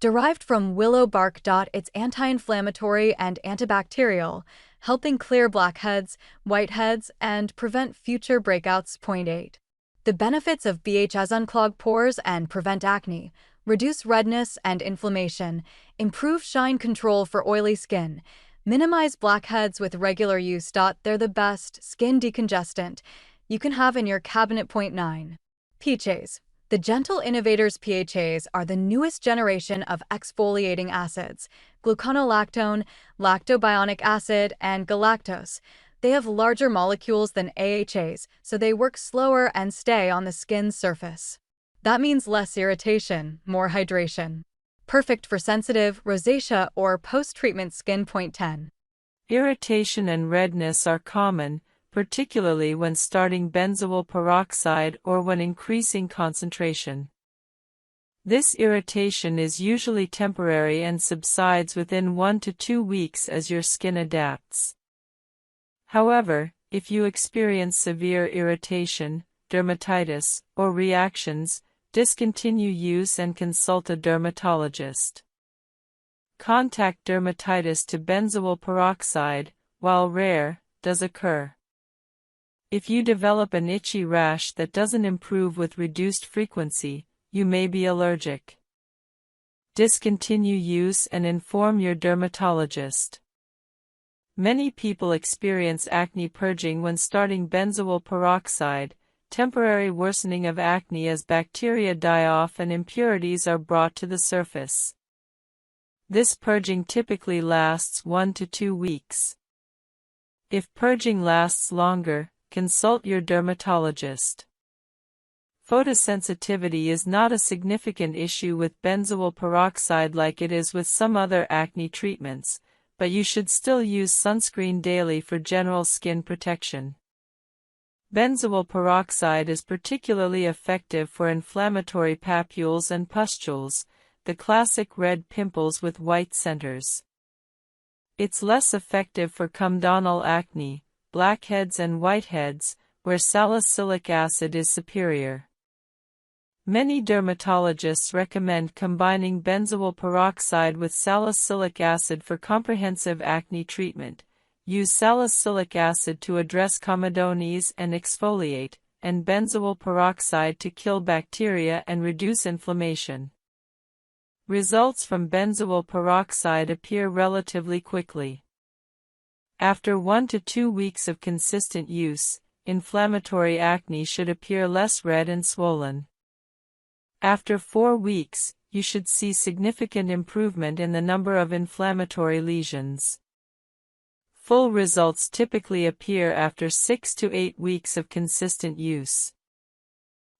Speaker 2: derived from willow bark. It's anti-inflammatory and antibacterial, helping clear blackheads, whiteheads, and prevent future breakouts. Point 8. The benefits of BHAs: unclog pores and prevent acne, reduce redness and inflammation, improve shine control for oily skin, minimize blackheads with regular use. They're the best skin decongestant you can have in your cabinet. Point 9. PHAs. The gentle innovators. PHAs are the newest generation of exfoliating acids: gluconolactone, lactobionic acid, and galactose. They have larger molecules than AHAs, so they work slower and stay on the skin's surface. That means less irritation, more hydration. Perfect for sensitive, rosacea, or post-treatment skin. Point 10.
Speaker 1: Irritation and redness are common, particularly when starting benzoyl peroxide or when increasing concentration. This irritation is usually temporary and subsides within 1 to 2 weeks as your skin adapts. However, if you experience severe irritation, dermatitis, or reactions, discontinue use and consult a dermatologist. Contact dermatitis to benzoyl peroxide, while rare, does occur. If you develop an itchy rash that doesn't improve with reduced frequency, you may be allergic. Discontinue use and inform your dermatologist. Many people experience acne purging when starting benzoyl peroxide, temporary worsening of acne as bacteria die off and impurities are brought to the surface. This purging typically lasts 1 to 2 weeks. If purging lasts longer, consult your dermatologist. Photosensitivity is not a significant issue with benzoyl peroxide like it is with some other acne treatments, but you should still use sunscreen daily for general skin protection. Benzoyl peroxide is particularly effective for inflammatory papules and pustules, the classic red pimples with white centers. It's less effective for comedonal acne, blackheads and whiteheads, where salicylic acid is superior. Many dermatologists recommend combining benzoyl peroxide with salicylic acid for comprehensive acne treatment. Use salicylic acid to address comedones and exfoliate, and benzoyl peroxide to kill bacteria and reduce inflammation. Results from benzoyl peroxide appear relatively quickly. After 1 to 2 weeks of consistent use, inflammatory acne should appear less red and swollen. After 4 weeks, you should see significant improvement in the number of inflammatory lesions. Full results typically appear after 6 to 8 weeks of consistent use.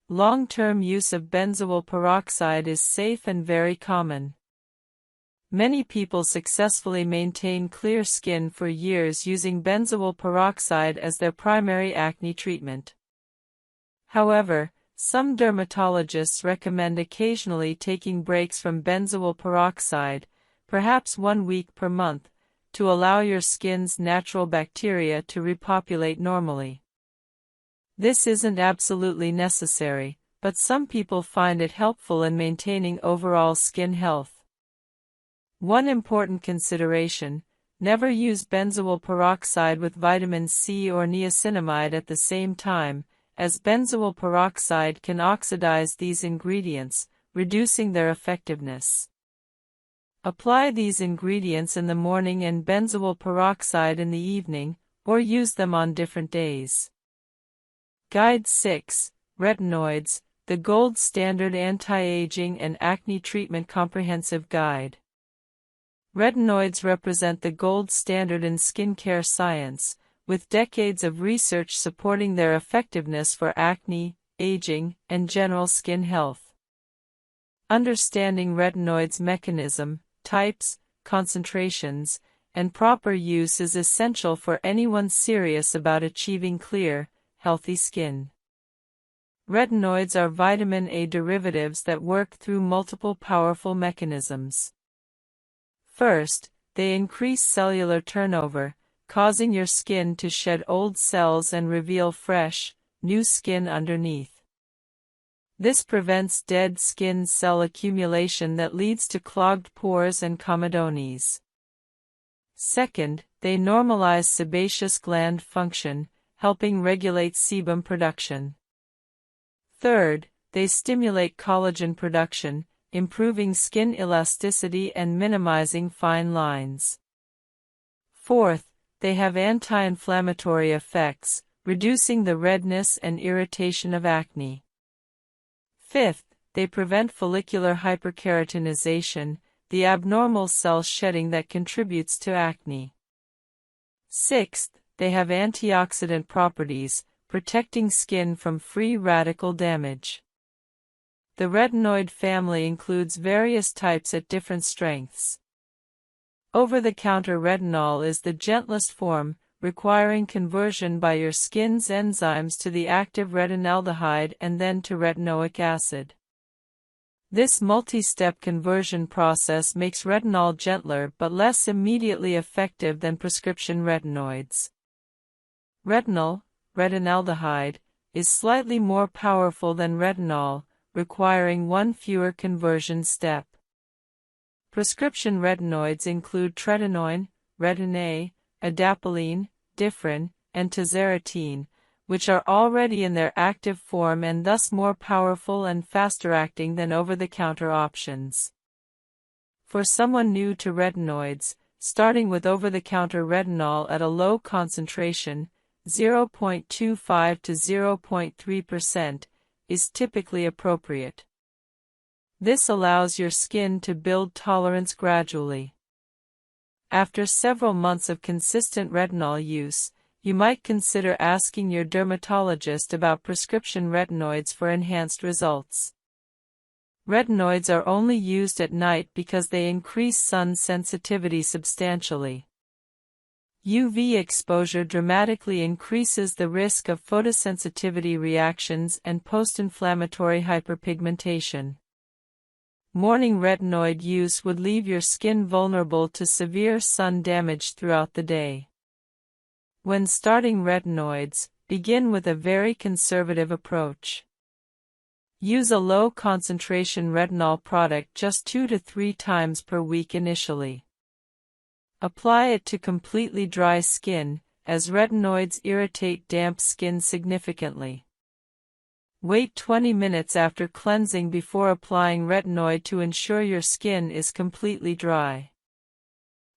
Speaker 1: Long-term use of benzoyl peroxide is safe and very common. Many people successfully maintain clear skin for years using benzoyl peroxide as their primary acne treatment. However, some dermatologists recommend occasionally taking breaks from benzoyl peroxide, perhaps 1 week per month, to allow your skin's natural bacteria to repopulate normally. This isn't absolutely necessary, but some people find it helpful in maintaining overall skin health. One important consideration: never use benzoyl peroxide with vitamin C or niacinamide at the same time, as benzoyl peroxide can oxidize these ingredients, reducing their effectiveness. Apply these ingredients in the morning and benzoyl peroxide in the evening, or use them on different days. Guide 6: Retinoids, the gold standard anti-aging and acne treatment comprehensive guide. Retinoids represent the gold standard in skincare science, with decades of research supporting their effectiveness for acne, aging, and general skin health. Understanding retinoids' mechanism, types, concentrations, and proper use is essential for anyone serious about achieving clear, healthy skin. Retinoids are vitamin A derivatives that work through multiple powerful mechanisms. First, they increase cellular turnover, causing your skin to shed old cells and reveal fresh, new skin underneath. This prevents dead skin cell accumulation that leads to clogged pores and comedones. Second, they normalize sebaceous gland function, helping regulate sebum production. Third, they stimulate collagen production, improving skin elasticity and minimizing fine lines. Fourth, they have anti-inflammatory effects, reducing the redness and irritation of acne. Fifth, they prevent follicular hyperkeratinization, the abnormal cell shedding that contributes to acne. Sixth, they have antioxidant properties, protecting skin from free radical damage. The retinoid family includes various types at different strengths. Over-the-counter retinol is the gentlest form, requiring conversion by your skin's enzymes to the active retinaldehyde and then to retinoic acid. This multi-step conversion process makes retinol gentler but less immediately effective than prescription retinoids. Retinol, retinaldehyde, is slightly more powerful than retinol, requiring 1 fewer conversion step. Prescription retinoids include tretinoin, retin-A, adapalene, differin, and tazarotene, which are already in their active form and thus more powerful and faster acting than over-the-counter options. For someone new to retinoids, starting with over-the-counter retinol at a low concentration, 0.25 to 0.3%, is typically appropriate. This allows your skin to build tolerance gradually. After several months of consistent retinol use, you might consider asking your dermatologist about prescription retinoids for enhanced results. Retinoids are only used at night because they increase sun sensitivity substantially. UV exposure dramatically increases the risk of photosensitivity reactions and post-inflammatory hyperpigmentation. Morning retinoid use would leave your skin vulnerable to severe sun damage throughout the day. When starting retinoids, begin with a very conservative approach. Use a low-concentration retinol product just 2 to 3 times per week initially. Apply it to completely dry skin, as retinoids irritate damp skin significantly. Wait 20 minutes after cleansing before applying retinoid to ensure your skin is completely dry.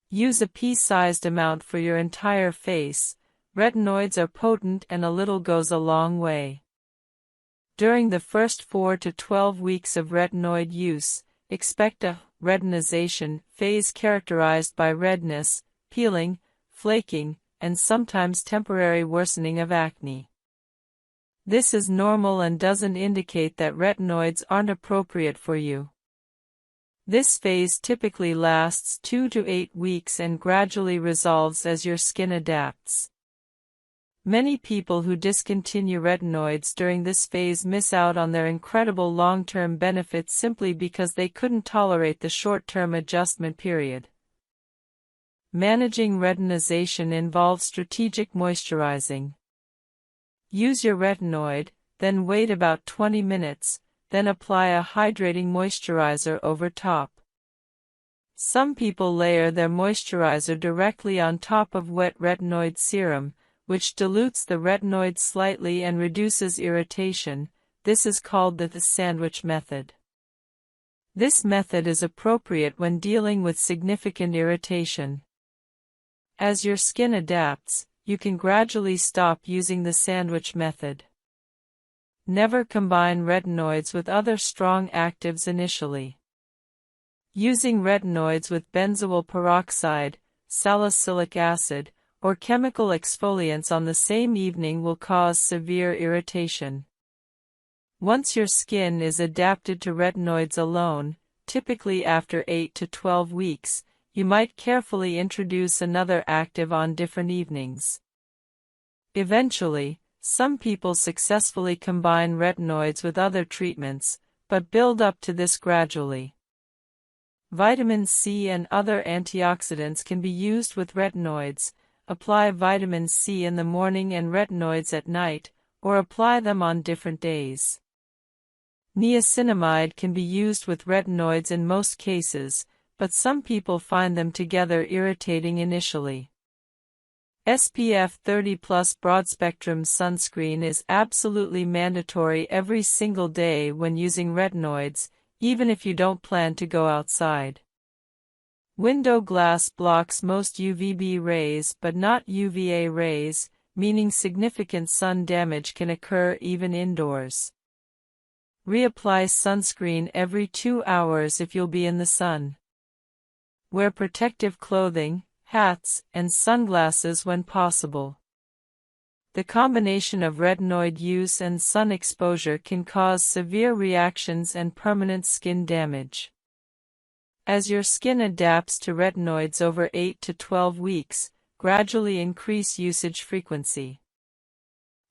Speaker 1: Use a pea-sized amount for your entire face. Retinoids are potent and a little goes a long way. During the first 4 to 12 weeks of retinoid use, expect a retinization phase characterized by redness, peeling, flaking, and sometimes temporary worsening of acne. This is normal and doesn't indicate that retinoids aren't appropriate for you. This phase typically lasts 2 to 8 weeks and gradually resolves as your skin adapts. Many people who discontinue retinoids during this phase miss out on their incredible long-term benefits simply because they couldn't tolerate the short-term adjustment period. Managing retinization involves strategic moisturizing. Use your retinoid, then wait about 20 minutes, then apply a hydrating moisturizer over top. Some people layer their moisturizer directly on top of wet retinoid serum, which dilutes the retinoid slightly and reduces irritation. This is called the sandwich method. This method is appropriate when dealing with significant irritation. As your skin adapts, you can gradually stop using the sandwich method. Never combine retinoids with other strong actives initially. Using retinoids with benzoyl peroxide, salicylic acid, or chemical exfoliants on the same evening will cause severe irritation. Once your skin is adapted to retinoids alone, typically after 8 to 12 weeks, you might carefully introduce another active on different evenings. Eventually, some people successfully combine retinoids with other treatments, but build up to this gradually. Vitamin C and other antioxidants can be used with retinoids. Apply vitamin C in the morning and retinoids at night, or apply them on different days. Niacinamide can be used with retinoids in most cases, but some people find them together irritating initially. SPF 30+ broad-spectrum sunscreen is absolutely mandatory every single day when using retinoids, even if you don't plan to go outside. Window glass blocks most UVB rays but not UVA rays, meaning significant sun damage can occur even indoors. Reapply sunscreen every 2 hours if you'll be in the sun. Wear protective clothing, hats, and sunglasses when possible. The combination of retinoid use and sun exposure can cause severe reactions and permanent skin damage. As your skin adapts to retinoids over 8 to 12 weeks, gradually increase usage frequency.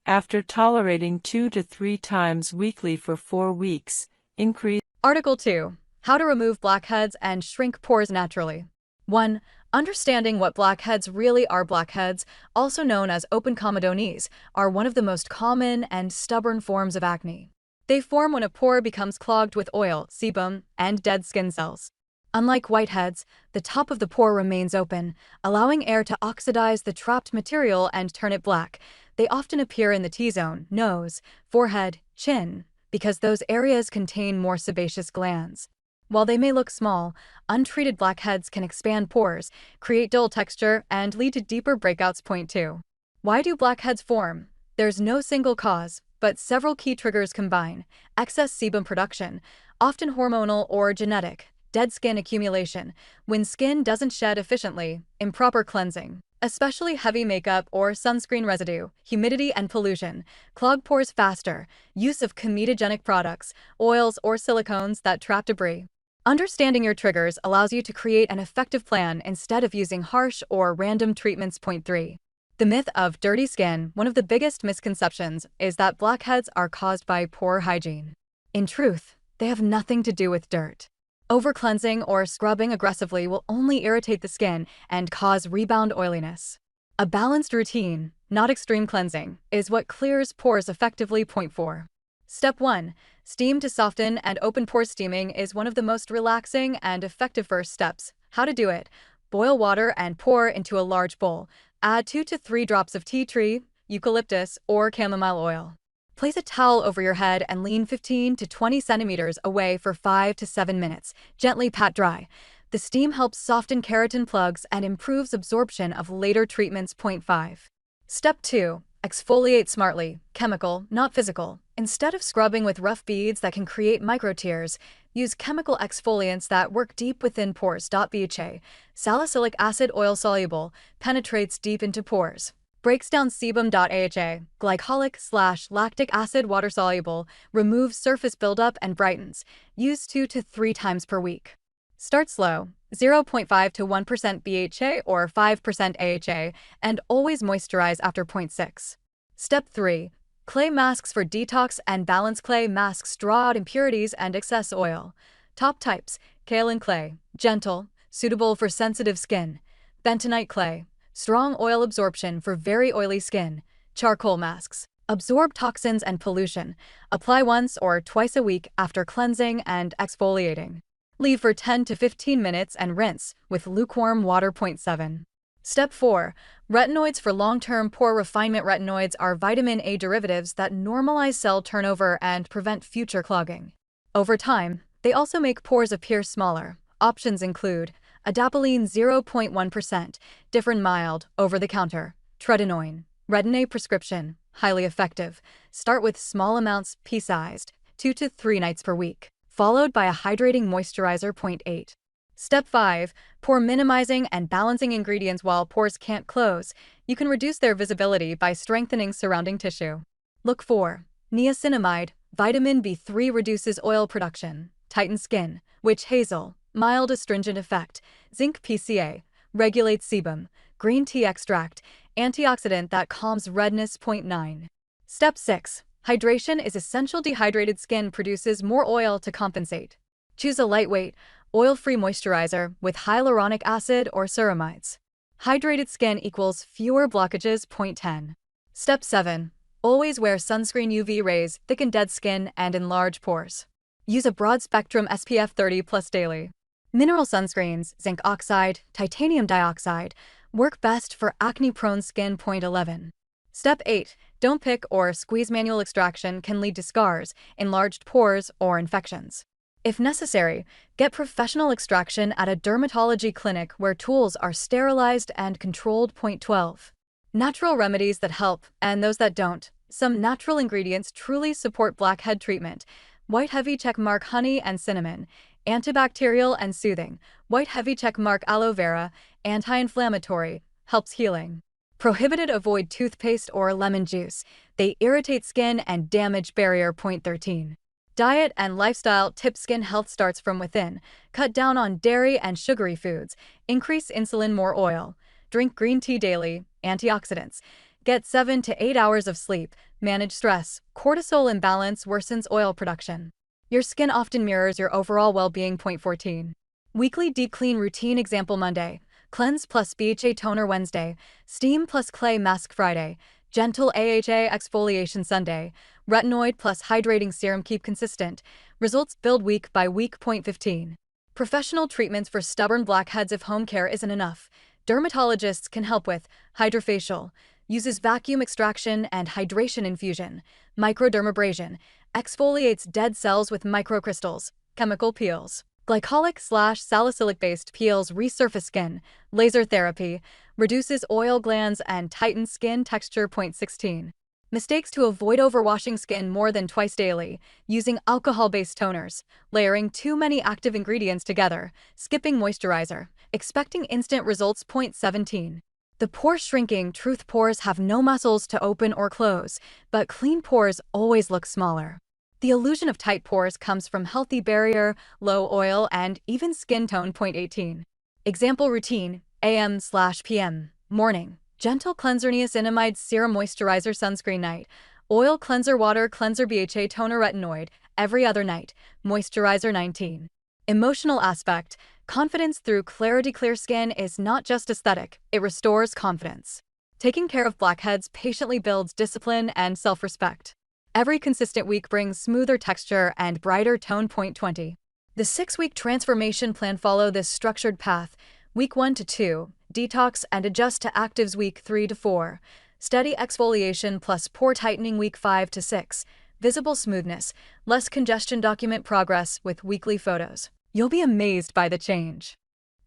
Speaker 1: After tolerating 2 to 3 times weekly for 4 weeks, increase.
Speaker 2: Article 2. How to remove blackheads and shrink pores naturally. 1. Understanding what blackheads really are. Blackheads, also known as open comedones, are one of the most common and stubborn forms of acne. They form when a pore becomes clogged with oil, sebum, and dead skin cells. Unlike whiteheads, the top of the pore remains open, allowing air to oxidize the trapped material and turn it black. They often appear in the T-zone, nose, forehead, chin, because those areas contain more sebaceous glands. While they may look small, untreated blackheads can expand pores, create dull texture, and lead to deeper breakouts. Point 2. Why do blackheads form? There's no single cause, but several key triggers combine: excess sebum production, often hormonal or genetic; dead skin accumulation, when skin doesn't shed efficiently; improper cleansing, especially heavy makeup or sunscreen residue; humidity and pollution, clog pores faster; use of comedogenic products, oils or silicones that trap debris. Understanding your triggers allows you to create an effective plan instead of using harsh or random treatments. Point 3. The myth of dirty skin. One of the biggest misconceptions is that blackheads are caused by poor hygiene. In truth, they have nothing to do with dirt. Over-cleansing or scrubbing aggressively will only irritate the skin and cause rebound oiliness. A balanced routine, not extreme cleansing, is what clears pores effectively. Point 4. Step 1. Steam to soften and open pores. Steaming is one of the most relaxing and effective first steps. How to do it? Boil water and pour into a large bowl. Add 2 to 3 drops of tea tree, eucalyptus, or chamomile oil. Place a towel over your head and lean 15 to 20 centimeters away for 5 to 7 minutes. Gently pat dry. The steam helps soften keratin plugs and improves absorption of later treatments. Point 5. Step 2. Exfoliate smartly. Chemical, not physical. Instead of scrubbing with rough beads that can create micro tears, use chemical exfoliants that work deep within pores. _BHA. Salicylic acid, oil soluble, penetrates deep into pores. Breaks down sebum. _AHA. Glycolic/lactic acid, water soluble, removes surface buildup and brightens. Use 2 to 3 times per week. Start slow, 0.5 to 1% BHA or 5% AHA, and always moisturize after 0.6. Step 3. Clay masks for detox and balance. Clay masks draw out impurities and excess oil. Top types: kaolin clay, gentle, suitable for sensitive skin; bentonite clay, strong oil absorption for very oily skin; charcoal masks, absorb toxins and pollution. Apply once or twice a week after cleansing and exfoliating. Leave for 10 to 15 minutes and rinse with lukewarm water. 7. Step 4. Retinoids for long-term pore refinement. Retinoids are vitamin A derivatives that normalize cell turnover and prevent future clogging. Over time, they also make pores appear smaller. Options include adapalene 0.1%, different mild, over-the-counter; tretinoin, Retin-A prescription, highly effective. Start with small amounts, pea-sized, 2 to 3 nights per week, followed by a hydrating moisturizer. 8. Step 5. Pore minimizing and balancing ingredients. While pores can't close, you can reduce their visibility by strengthening surrounding tissue. Look for niacinamide, vitamin B3 reduces oil production; tightens skin; witch hazel, mild astringent effect; zinc PCA, regulates sebum; green tea extract, antioxidant that calms redness. 9. Step 6. Hydration is essential. Dehydrated skin produces more oil to compensate. Choose a lightweight, oil-free moisturizer with hyaluronic acid or ceramides. Hydrated skin equals fewer blockages. 10. Step 7. Always wear sunscreen. UV rays thicken dead skin and enlarge pores. Use a broad-spectrum SPF 30+ daily. Mineral sunscreens, zinc oxide, titanium dioxide, work best for acne-prone skin. 11. Step 8. Don't pick or squeeze. Manual extraction can lead to scars, enlarged pores, or infections. If necessary, get professional extraction at a dermatology clinic where tools are sterilized and controlled. 12. Natural remedies that help and those that don't. Some natural ingredients truly support blackhead treatment. White heavy checkmark honey and cinnamon, antibacterial and soothing. White heavy checkmark aloe vera, anti-inflammatory, helps healing. Prohibited. Avoid toothpaste or lemon juice. They irritate skin and damage barrier. 13. Diet and lifestyle tips. Skin health starts from within. Cut down on dairy and sugary foods. Increase insulin. More oil. Drink green tea daily. Antioxidants. Get 7 to 8 hours of sleep. Manage stress. Cortisol imbalance worsens oil production. Your skin often mirrors your overall well-being. 14. Weekly deep clean routine. Example: Monday, cleanse plus BHA toner; Wednesday, steam plus clay mask; Friday, gentle AHA exfoliation; Sunday, retinoid plus hydrating serum. Keep consistent. Results build week by week. 15. Professional treatments for stubborn blackheads. If home care isn't enough, dermatologists can help with hydrofacial. Uses vacuum extraction and hydration infusion. Microdermabrasion. Exfoliates dead cells with microcrystals. Chemical peels. Glycolic/salicylic-based peels resurface skin. Laser therapy. Reduces oil glands and tightens skin texture. 16. Mistakes to avoid: overwashing skin more than twice daily. Using alcohol-based toners. Layering too many active ingredients together. Skipping moisturizer. Expecting instant results. 17. The pore shrinking truth: pores have no muscles to open or close, but clean pores always look smaller. The illusion of tight pores comes from healthy barrier, low oil, and even skin tone. 18. Example routine: AM/PM. Morning, gentle cleanser, niacinamide serum, moisturizer, sunscreen; night, oil cleanser, water cleanser, BHA toner, retinoid; every other night, moisturizer. 19. Emotional aspect: confidence through clarity. Clear skin is not just aesthetic, it restores confidence. Taking care of blackheads patiently builds discipline and self-respect. Every consistent week brings smoother texture and brighter tone. Point 20. The 6-week transformation plan follow this structured path. Week 1 to 2, detox and adjust to actives. Week 3 to 4, steady exfoliation plus pore tightening. Week 5 to 6, visible smoothness, less congestion. Document progress with weekly photos. You'll be amazed by the change.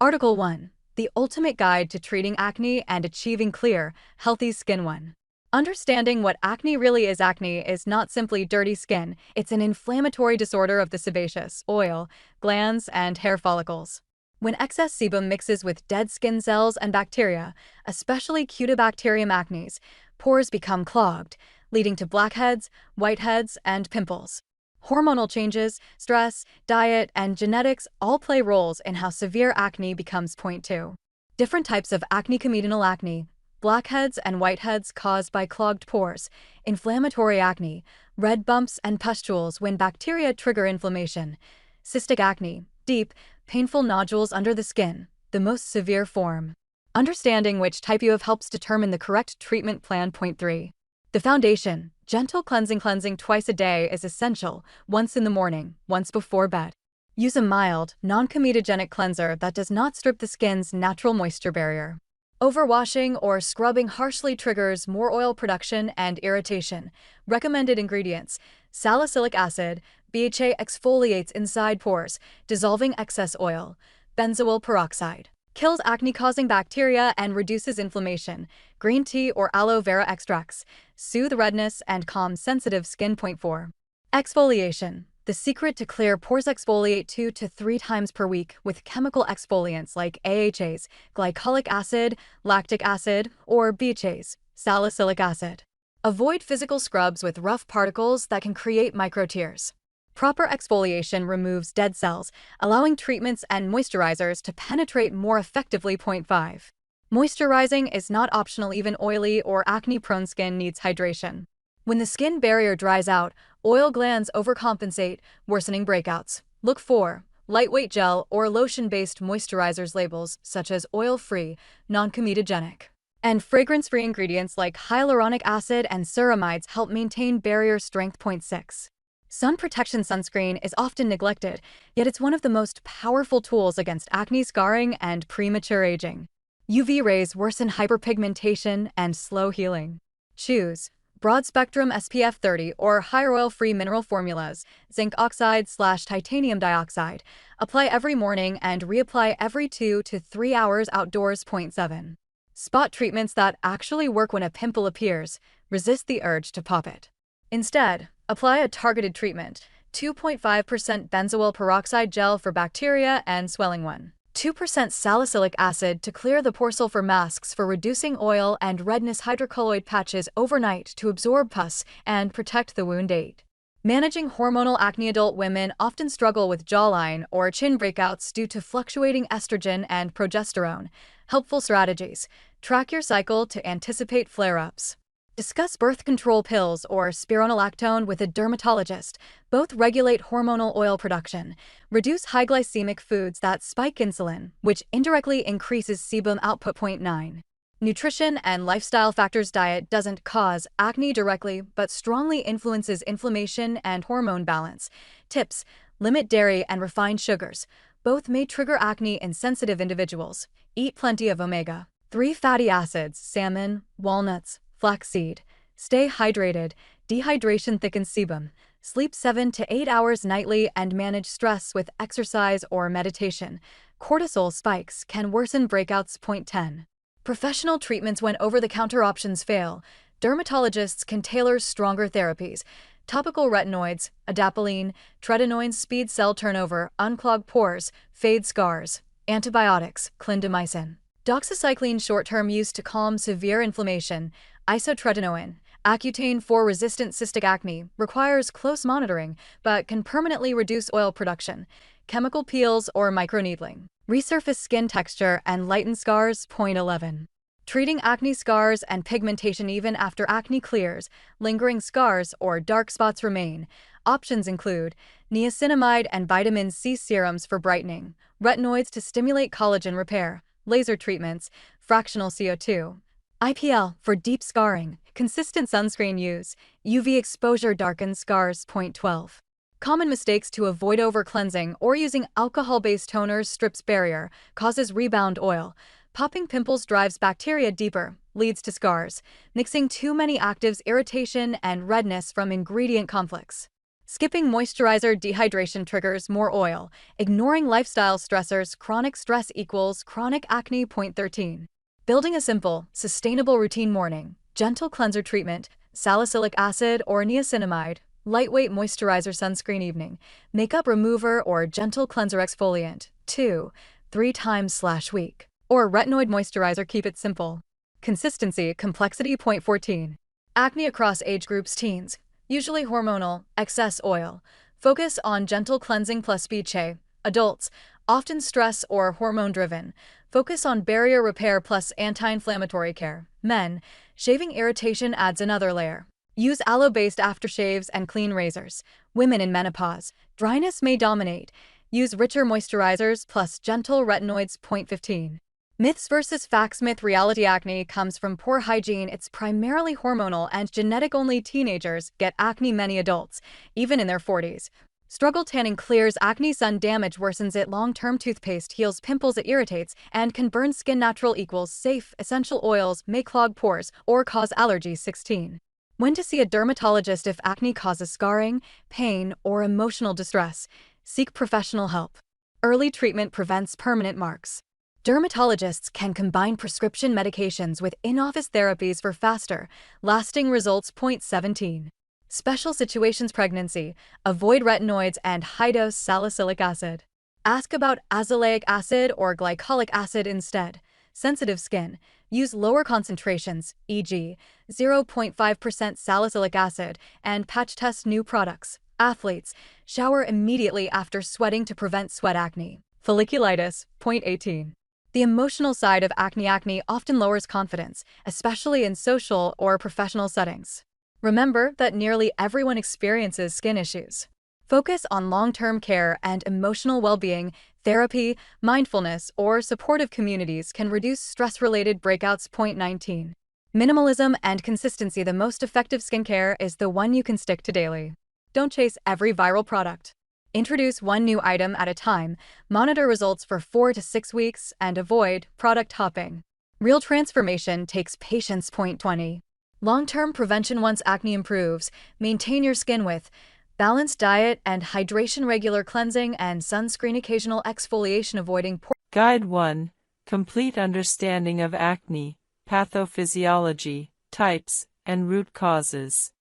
Speaker 2: Article 1. The Ultimate Guide to Treating Acne and Achieving Clear, Healthy Skin. 1. Understanding what acne really is. Acne is not simply dirty skin, it's an inflammatory disorder of the sebaceous, oil, glands, and hair follicles. When excess sebum mixes with dead skin cells and bacteria, especially Cutibacterium acnes, pores become clogged, leading to blackheads, whiteheads, and pimples. Hormonal changes, stress, diet, and genetics all play roles in how severe acne becomes. Point 2. Different types of acne. Comedonal acne, blackheads and whiteheads caused by clogged pores, inflammatory acne, red bumps and pustules when bacteria trigger inflammation, cystic acne, deep, painful nodules under the skin, the most severe form. Understanding which type you have helps determine the correct treatment plan. Point 3. The foundation, gentle cleansing. Cleansing twice a day is essential, once in the morning, once before bed. Use a mild, non-comedogenic cleanser that does not strip the skin's natural moisture barrier. Overwashing or scrubbing harshly triggers more oil production and irritation. Recommended ingredients: salicylic acid, BHA exfoliates inside pores, dissolving excess oil. Benzoyl peroxide kills acne-causing bacteria and reduces inflammation. Green tea or aloe vera extracts soothe redness and calm sensitive skin. Point 4. Exfoliation. The secret to clear pores: exfoliate 2 to 3 times per week with chemical exfoliants like AHAs, glycolic acid, lactic acid, or BHAs, salicylic acid. Avoid physical scrubs with rough particles that can create microtears. Proper exfoliation removes dead cells, allowing treatments and moisturizers to penetrate more effectively. Point 5. Moisturizing is not optional. Even oily or acne-prone skin needs hydration. When the skin barrier dries out, oil glands overcompensate, worsening breakouts. Look for lightweight gel or lotion-based moisturizers. Labels such as oil-free, non-comedogenic, and fragrance-free ingredients like hyaluronic acid and ceramides help maintain barrier strength. Point 6. Sun protection. Sunscreen is often neglected, yet it's one of the most powerful tools against acne, scarring, and premature aging. UV rays worsen hyperpigmentation and slow healing. Choose broad-spectrum SPF 30 or higher oil-free mineral formulas, zinc oxide/titanium dioxide. Apply every morning and reapply every 2 to 3 hours outdoors. Point 7. Spot treatments that actually work. When a pimple appears, resist the urge to pop it. Instead, apply a targeted treatment: 2.5% benzoyl peroxide gel for bacteria and swelling, 2% salicylic acid to clear the pore, sulfur masks for reducing oil, and redness, hydrocolloid patches overnight to absorb pus and protect the wound. 8. Managing hormonal acne. Adult women often struggle with jawline or chin breakouts due to fluctuating estrogen and progesterone. Helpful strategies: track your cycle to anticipate flare-ups. Discuss birth control pills or spironolactone with a dermatologist. Both regulate hormonal oil production. Reduce high glycemic foods that spike insulin, which indirectly increases sebum output. Point 9. Nutrition and lifestyle factors. Diet doesn't cause acne directly, but strongly influences inflammation and hormone balance. Tips: limit dairy and refined sugars. Both may trigger acne in sensitive individuals. Eat plenty of omega-3 fatty acids, salmon, walnuts, flaxseed. Stay hydrated. Dehydration thickens sebum. Sleep 7 to 8 hours nightly and manage stress with exercise or meditation. Cortisol spikes can worsen breakouts. Point 10. Professional treatments. When over-the-counter options fail, dermatologists can tailor stronger therapies. Topical retinoids, adapalene, tretinoin speed cell turnover, unclog pores, fade scars. Antibiotics, clindamycin. Doxycycline short-term use to calm severe inflammation. Isotretinoin, Accutane for resistant cystic acne, requires close monitoring, but can permanently reduce oil production. Chemical peels or microneedling resurface skin texture and lighten scars. Point 11. Treating acne scars and pigmentation. Even after acne clears, lingering scars or dark spots remain. Options include niacinamide and vitamin C serums for brightening, retinoids to stimulate collagen repair, laser treatments, fractional CO2, IPL for deep scarring, Consistent sunscreen use. UV exposure darkens scars. Point 12. Common mistakes to avoid over-cleansing or using alcohol-based toners strips barrier, causes rebound oil. Popping pimples drives bacteria deeper, leads to scars. Mixing too many actives, irritation, and redness from ingredient conflicts. Skipping moisturizer dehydration triggers more oil. Ignoring lifestyle stressors. Chronic stress equals chronic acne. Point 13. Building a simple, sustainable routine. Morning. Gentle cleanser treatment, salicylic acid or niacinamide. Lightweight moisturizer sunscreen. Evening. Makeup remover or gentle cleanser exfoliant. 2-3 times/week. Or retinoid moisturizer. Keep it simple. Consistency, complexity. Point 14. Acne across age groups. Teens. Usually hormonal, excess oil. Focus on gentle cleansing plus BCH. Adults, often stress or hormone-driven. Focus on barrier repair plus anti-inflammatory care. Men, shaving irritation adds another layer. Use aloe-based aftershaves and clean razors. Women in menopause, dryness may dominate. Use richer moisturizers plus gentle retinoids. Point 15. Myths versus facts. Myth: reality acne comes from poor hygiene. It's primarily hormonal and genetic. Only teenagers get acne. Many adults, even in their 40s, struggle. Tanning clears acne. Sun damage worsens it. Long-term toothpaste heals pimples. It irritates and can burn skin. Natural equals safe. Essential oils may clog pores or cause allergies. 16. When to see a dermatologist. If acne causes scarring, pain, or emotional distress, seek professional help. Early treatment prevents permanent marks. Dermatologists can combine prescription medications with in-office therapies for faster, lasting results. Point 17. Special situations. Pregnancy. Avoid retinoids and high-dose salicylic acid. Ask about azelaic acid or glycolic acid instead. Sensitive skin. Use lower concentrations, e.g., 0.5% salicylic acid, and patch test new products. Athletes. Shower immediately after sweating to prevent sweat acne. Folliculitis. Point 18. The emotional side of acne. Acne often lowers confidence, especially in social or professional settings. Remember that nearly everyone experiences skin issues. Focus on long-term care and emotional well-being. Therapy, mindfulness, or supportive communities can reduce stress-related breakouts. Point 19. Minimalism and consistency. The most effective skincare is the one you can stick to daily. Don't chase every viral product. Introduce one new item at a time, monitor results for 4 to 6 weeks, and avoid product hopping. Real transformation takes patience. Point 20. Long-term prevention. Once acne improves, maintain your skin with balanced diet and hydration, regular cleansing, and sunscreen, occasional exfoliation, avoiding pore.
Speaker 1: Guide 1. Complete understanding of acne, pathophysiology, types, and root causes.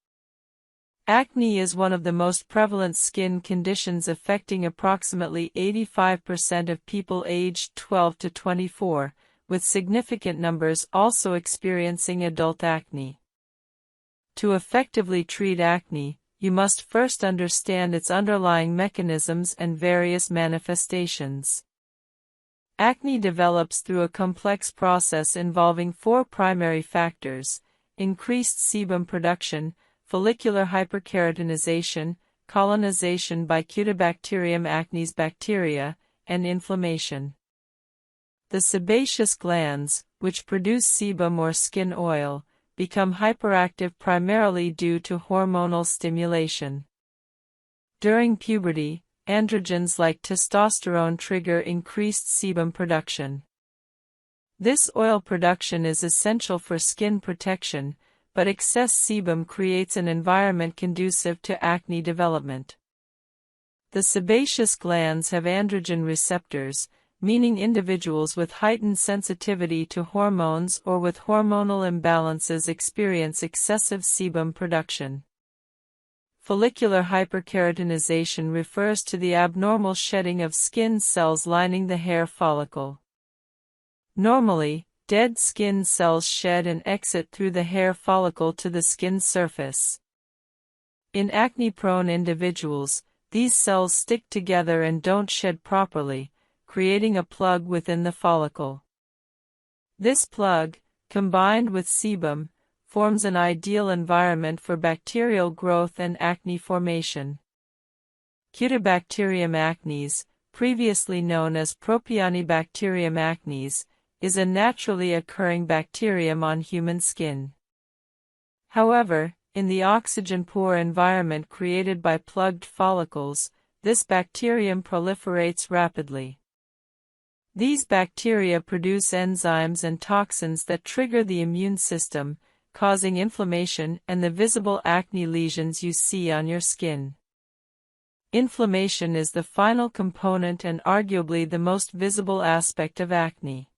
Speaker 1: Acne is one of the most prevalent skin conditions, affecting approximately 85% of people aged 12 to 24, with significant numbers also experiencing adult acne. To effectively treat acne, you must first understand its underlying mechanisms and various manifestations. Acne develops through a complex process involving 4 primary factors: increased sebum production, follicular hyperkeratinization, colonization by Cutibacterium acnes bacteria, and inflammation. The sebaceous glands, which produce sebum or skin oil, become hyperactive primarily due to hormonal stimulation. During puberty, androgens like testosterone trigger increased sebum production. This oil production is essential for skin protection, but excess sebum creates an environment conducive to acne development. The sebaceous glands have androgen receptors, meaning individuals with heightened sensitivity to hormones or with hormonal imbalances experience excessive sebum production. Follicular hyperkeratinization refers to the abnormal shedding of skin cells lining the hair follicle. Normally, dead skin cells shed and exit through the hair follicle to the skin surface. In acne-prone individuals, these cells stick together and don't shed properly, creating a plug within the follicle. This plug, combined with sebum, forms an ideal environment for bacterial growth and acne formation. Cutibacterium acnes, previously known as Propionibacterium acnes, is a naturally occurring bacterium on human skin. However, in the oxygen-poor environment created by plugged follicles, this bacterium proliferates rapidly. These bacteria produce enzymes and toxins that trigger the immune system, causing inflammation and the visible acne lesions you see on your skin. Inflammation is the final component and arguably the most visible aspect of acne.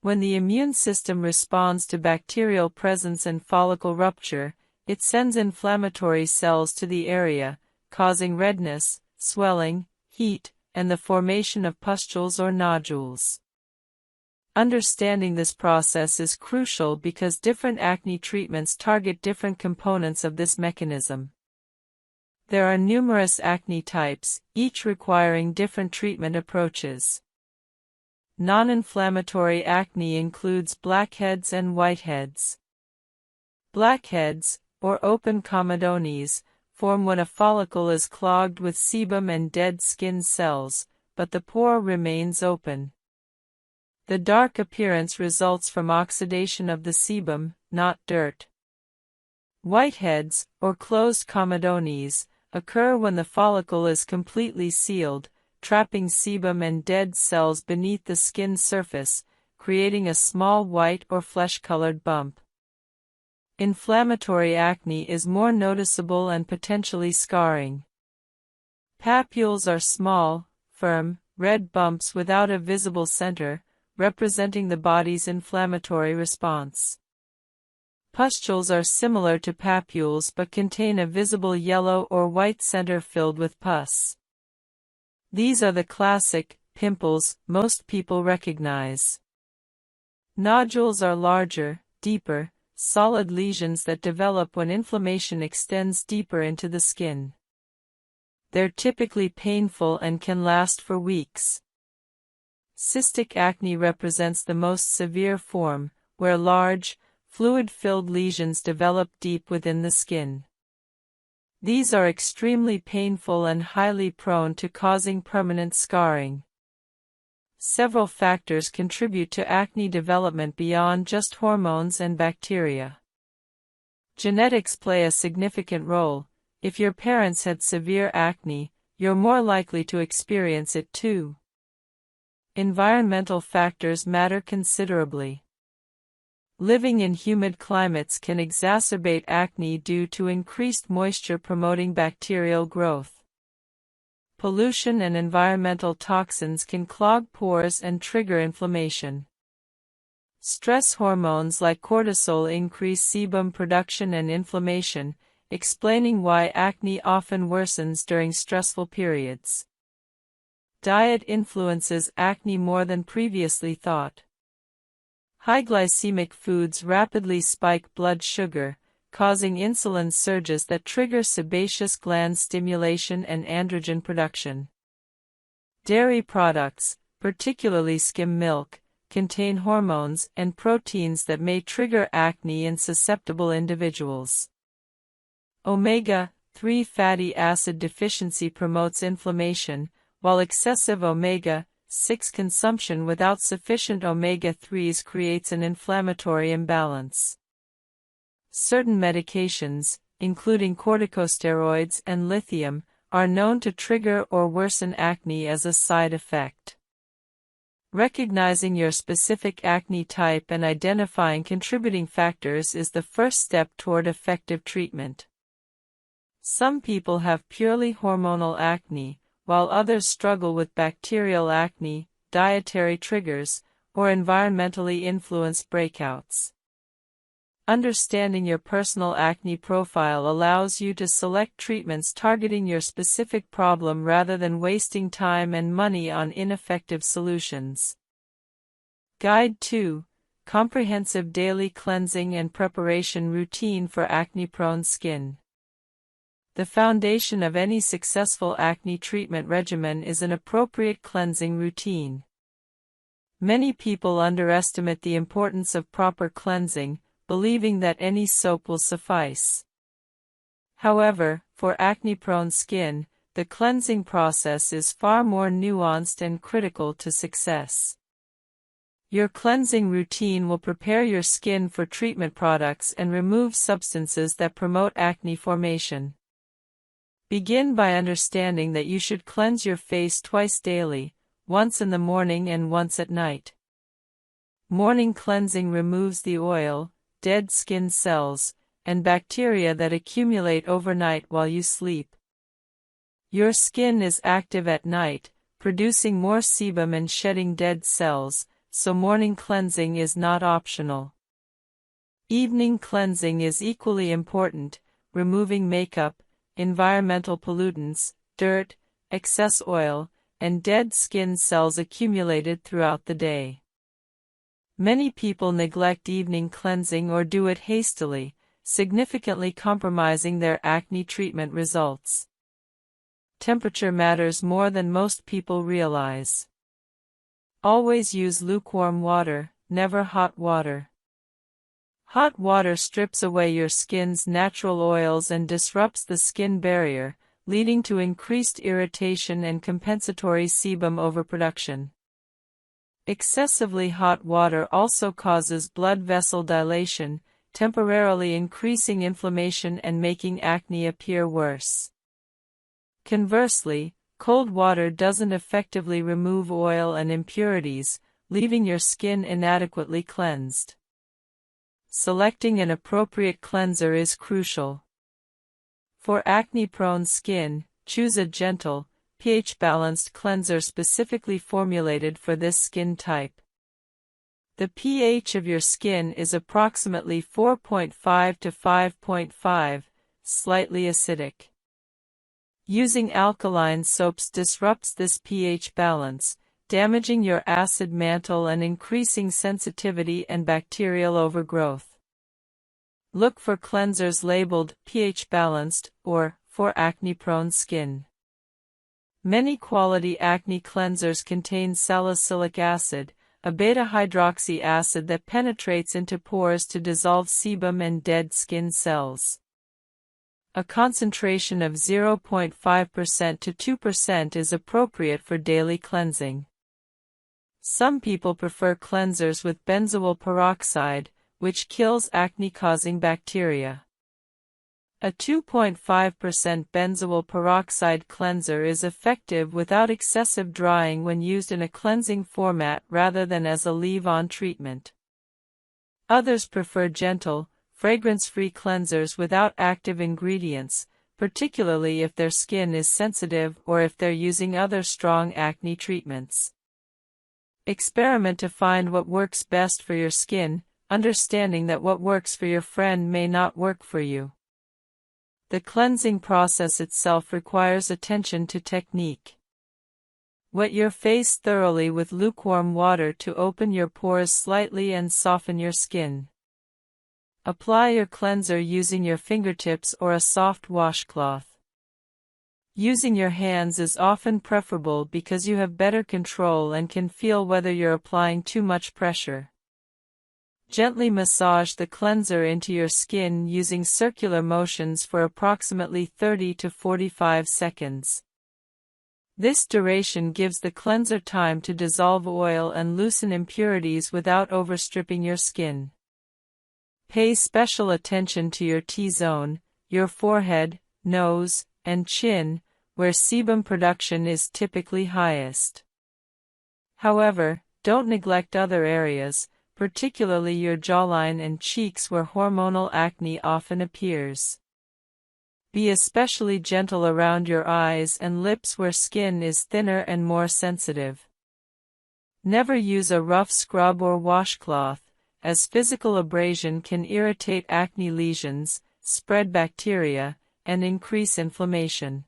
Speaker 1: When the immune system responds to bacterial presence and follicle rupture, it sends inflammatory cells to the area, causing redness, swelling, heat, and the formation of pustules or nodules. Understanding this process is crucial because different acne treatments target different components of this mechanism. There are numerous acne types, each requiring different treatment approaches. Non-inflammatory acne includes blackheads and whiteheads. Blackheads, or open comedones, form when a follicle is clogged with sebum and dead skin cells, but the pore remains open. The dark appearance results from oxidation of the sebum, not dirt. Whiteheads, or closed comedones, occur when the follicle is completely sealed, trapping sebum and dead cells beneath the skin surface, creating a small white or flesh-colored bump. Inflammatory acne is more noticeable and potentially scarring. Papules are small, firm, red bumps without a visible center, representing the body's inflammatory response. Pustules are similar to papules but contain a visible yellow or white center filled with pus. These are the classic pimples most people recognize. Nodules are larger, deeper, solid lesions that develop when inflammation extends deeper into the skin. They're typically painful and can last for weeks. Cystic acne represents the most severe form, where large, fluid-filled lesions develop deep within the skin. These are extremely painful and highly prone to causing permanent scarring. Several factors contribute to acne development beyond just hormones and bacteria. Genetics play a significant role. If your parents had severe acne, you're more likely to experience it too. Environmental factors matter considerably. Living in humid climates can exacerbate acne due to increased moisture promoting bacterial growth. Pollution and environmental toxins can clog pores and trigger inflammation. Stress hormones like cortisol increase sebum production and inflammation, explaining why acne often worsens during stressful periods. Diet influences acne more than previously thought. High glycemic foods rapidly spike blood sugar, causing insulin surges that trigger sebaceous gland stimulation and androgen production. Dairy products, particularly skim milk, contain hormones and proteins that may trigger acne in susceptible individuals. Omega-3 fatty acid deficiency promotes inflammation, while excessive omega-6 consumption without sufficient omega-3s creates an inflammatory imbalance. Certain medications, including corticosteroids and lithium, are known to trigger or worsen acne as a side effect. Recognizing your specific acne type and identifying contributing factors is the first step toward effective treatment. Some people have purely hormonal acne, while others struggle with bacterial acne, dietary triggers, or environmentally influenced breakouts. Understanding your personal acne profile allows you to select treatments targeting your specific problem rather than wasting time and money on ineffective solutions. Guide 2: Comprehensive Daily Cleansing and Preparation Routine for Acne-Prone Skin. The foundation of any successful acne treatment regimen is an appropriate cleansing routine. Many people underestimate the importance of proper cleansing, believing that any soap will suffice. However, for acne-prone skin, the cleansing process is far more nuanced and critical to success. Your cleansing routine will prepare your skin for treatment products and remove substances that promote acne formation. Begin by understanding that you should cleanse your face twice daily, once in the morning and once at night. Morning cleansing removes the oil, dead skin cells, and bacteria that accumulate overnight while you sleep. Your skin is active at night, producing more sebum and shedding dead cells, so morning cleansing is not optional. Evening cleansing is equally important, removing makeup, environmental pollutants, dirt, excess oil, and dead skin cells accumulated throughout the day. Many people neglect evening cleansing or do it hastily, significantly compromising their acne treatment results. Temperature matters more than most people realize. Always use lukewarm water, never hot water. Hot water strips away your skin's natural oils and disrupts the skin barrier, leading to increased irritation and compensatory sebum overproduction. Excessively hot water also causes blood vessel dilation, temporarily increasing inflammation and making acne appear worse. Conversely, cold water doesn't effectively remove oil and impurities, leaving your skin inadequately cleansed. Selecting an appropriate cleanser is crucial. For acne-prone skin, choose a gentle, pH-balanced cleanser specifically formulated for this skin type. The pH of your skin is approximately 4.5 to 5.5, slightly acidic. Using alkaline soaps disrupts this pH balance, damaging your acid mantle and increasing sensitivity and bacterial overgrowth. Look for cleansers labeled pH balanced or for acne-prone skin. Many quality acne cleansers contain salicylic acid, a beta-hydroxy acid that penetrates into pores to dissolve sebum and dead skin cells. A concentration of 0.5% to 2% is appropriate for daily cleansing. Some people prefer cleansers with benzoyl peroxide, which kills acne-causing bacteria. A 2.5% benzoyl peroxide cleanser is effective without excessive drying when used in a cleansing format rather than as a leave-on treatment. Others prefer gentle, fragrance-free cleansers without active ingredients, particularly if their skin is sensitive or if they're using other strong acne treatments. Experiment to find what works best for your skin, understanding that what works for your friend may not work for you. The cleansing process itself requires attention to technique. Wet your face thoroughly with lukewarm water to open your pores slightly and soften your skin. Apply your cleanser using your fingertips or a soft washcloth. Using your hands is often preferable because you have better control and can feel whether you're applying too much pressure. Gently massage the cleanser into your skin using circular motions for approximately 30 to 45 seconds. This duration gives the cleanser time to dissolve oil and loosen impurities without overstripping your skin. Pay special attention to your T-zone, your forehead, nose, and chin, where sebum production is typically highest. However, don't neglect other areas, particularly your jawline and cheeks where hormonal acne often appears. Be especially gentle around your eyes and lips where skin is thinner and more sensitive. Never use a rough scrub or washcloth, as physical abrasion can irritate acne lesions, spread bacteria, and increase inflammation.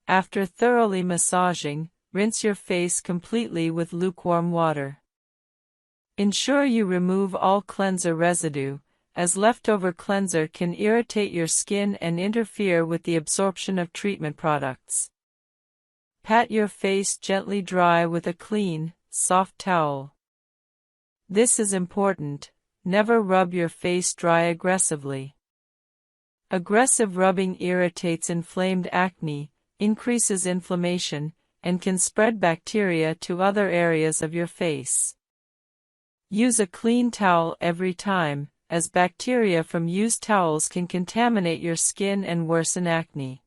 Speaker 1: After thoroughly massaging, rinse your face completely with lukewarm water. Ensure you remove all cleanser residue, as leftover cleanser can irritate your skin and interfere with the absorption of treatment products. Pat your face gently dry with a clean, soft towel. This is important, never rub your face dry aggressively. Aggressive rubbing irritates inflamed acne, increases inflammation, and can spread bacteria to other areas of your face. Use a clean towel every time, as bacteria from used towels can contaminate your skin and worsen acne.